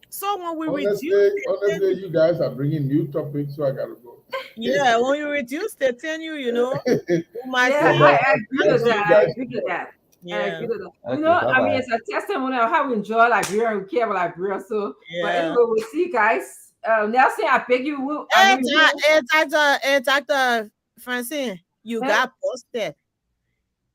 Speaker 8: So when we reduce
Speaker 7: Honestly, you guys are bringing new topics, so I gotta go.
Speaker 8: yeah, when you reduce the tenure, we might
Speaker 5: Yeah,
Speaker 7: Yeah,
Speaker 8: see.
Speaker 7: but
Speaker 5: I agree
Speaker 7: I
Speaker 5: with
Speaker 7: see
Speaker 5: that.
Speaker 7: you
Speaker 5: I
Speaker 7: guys
Speaker 5: agree with
Speaker 7: tomorrow.
Speaker 5: that. I
Speaker 8: Yeah,
Speaker 5: agree with that.
Speaker 6: Okay, bye
Speaker 5: I mean,
Speaker 6: bye.
Speaker 5: it's a testimony of how we enjoy Liberia and we care about Liberia. So, but
Speaker 8: yeah.
Speaker 5: anyway, we'll see, guys. Nelson, I beg you. I
Speaker 8: Hey,
Speaker 5: mean,
Speaker 8: Dr. Francine, you
Speaker 5: eh,
Speaker 8: got busted.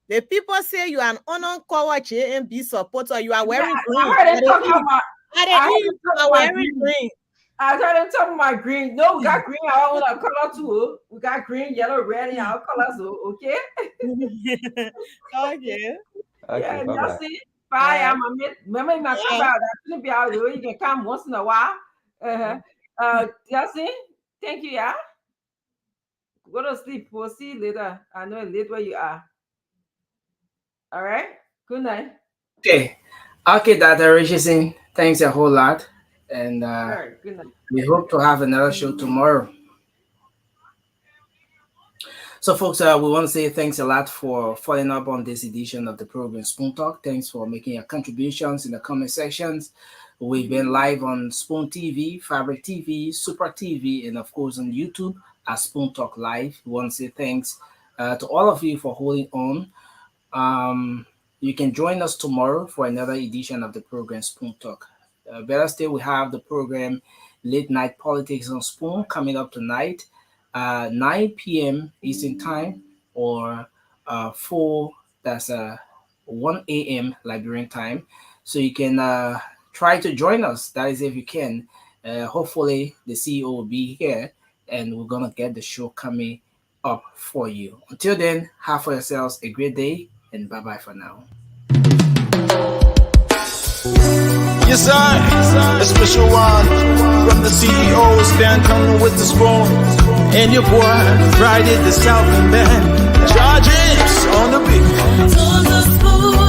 Speaker 8: The people say you are an uncovered JMB supporter. You are
Speaker 5: yeah,
Speaker 8: wearing
Speaker 5: I
Speaker 8: green.
Speaker 5: heard them talking about.
Speaker 8: At the
Speaker 5: I heard
Speaker 8: E,
Speaker 5: them
Speaker 8: you
Speaker 5: talking
Speaker 8: are
Speaker 5: about
Speaker 8: wearing
Speaker 5: green.
Speaker 8: green.
Speaker 5: I heard them talking about green. No, we got green. I want a color too. We got green, yellow, red, and our colors. Okay.
Speaker 8: Okay.
Speaker 6: Okay,
Speaker 5: Yeah,
Speaker 6: bye bye.
Speaker 5: Nelson. Bye. I'm a mid. Remember, my come
Speaker 8: Yeah.
Speaker 5: back. I shouldn't be out there. You can come once in a while. Uh-huh. Nelson. Thank you. Yeah. Go to sleep. We'll see you later. I know it's late where you are. All right. Good night.
Speaker 4: Okay. Okay, Dr. Richardson. Thanks a whole lot. And
Speaker 5: All right. Good night.
Speaker 4: we hope to have another show tomorrow. So, folks, we want to say thanks a lot for following up on this edition of the program Spoon Talk. Thanks for making your contributions in the comment sections. We've been live on Spoon TV, Fabric TV, Super TV, and of course on YouTube at Spoon Talk Live. We want to say thanks to all of you for holding on. You can join us tomorrow for another edition of the program Spoon Talk. Better still, we have the program Late Night Politics on Spoon coming up tonight, 9 p.m. Eastern Time, or 1 a.m. Liberian Time. So you can try to join us. That is if you can. Hopefully, the CEO will be here, and we're gonna get the show coming up for you. Until then, have for yourselves a great day, and bye bye for now.
Speaker 1: Yes, I, a special one from the CEO, stand coming with the spoon. And your boy, Friday the Southern Band, charges on the beat.
Speaker 2: To the spoon.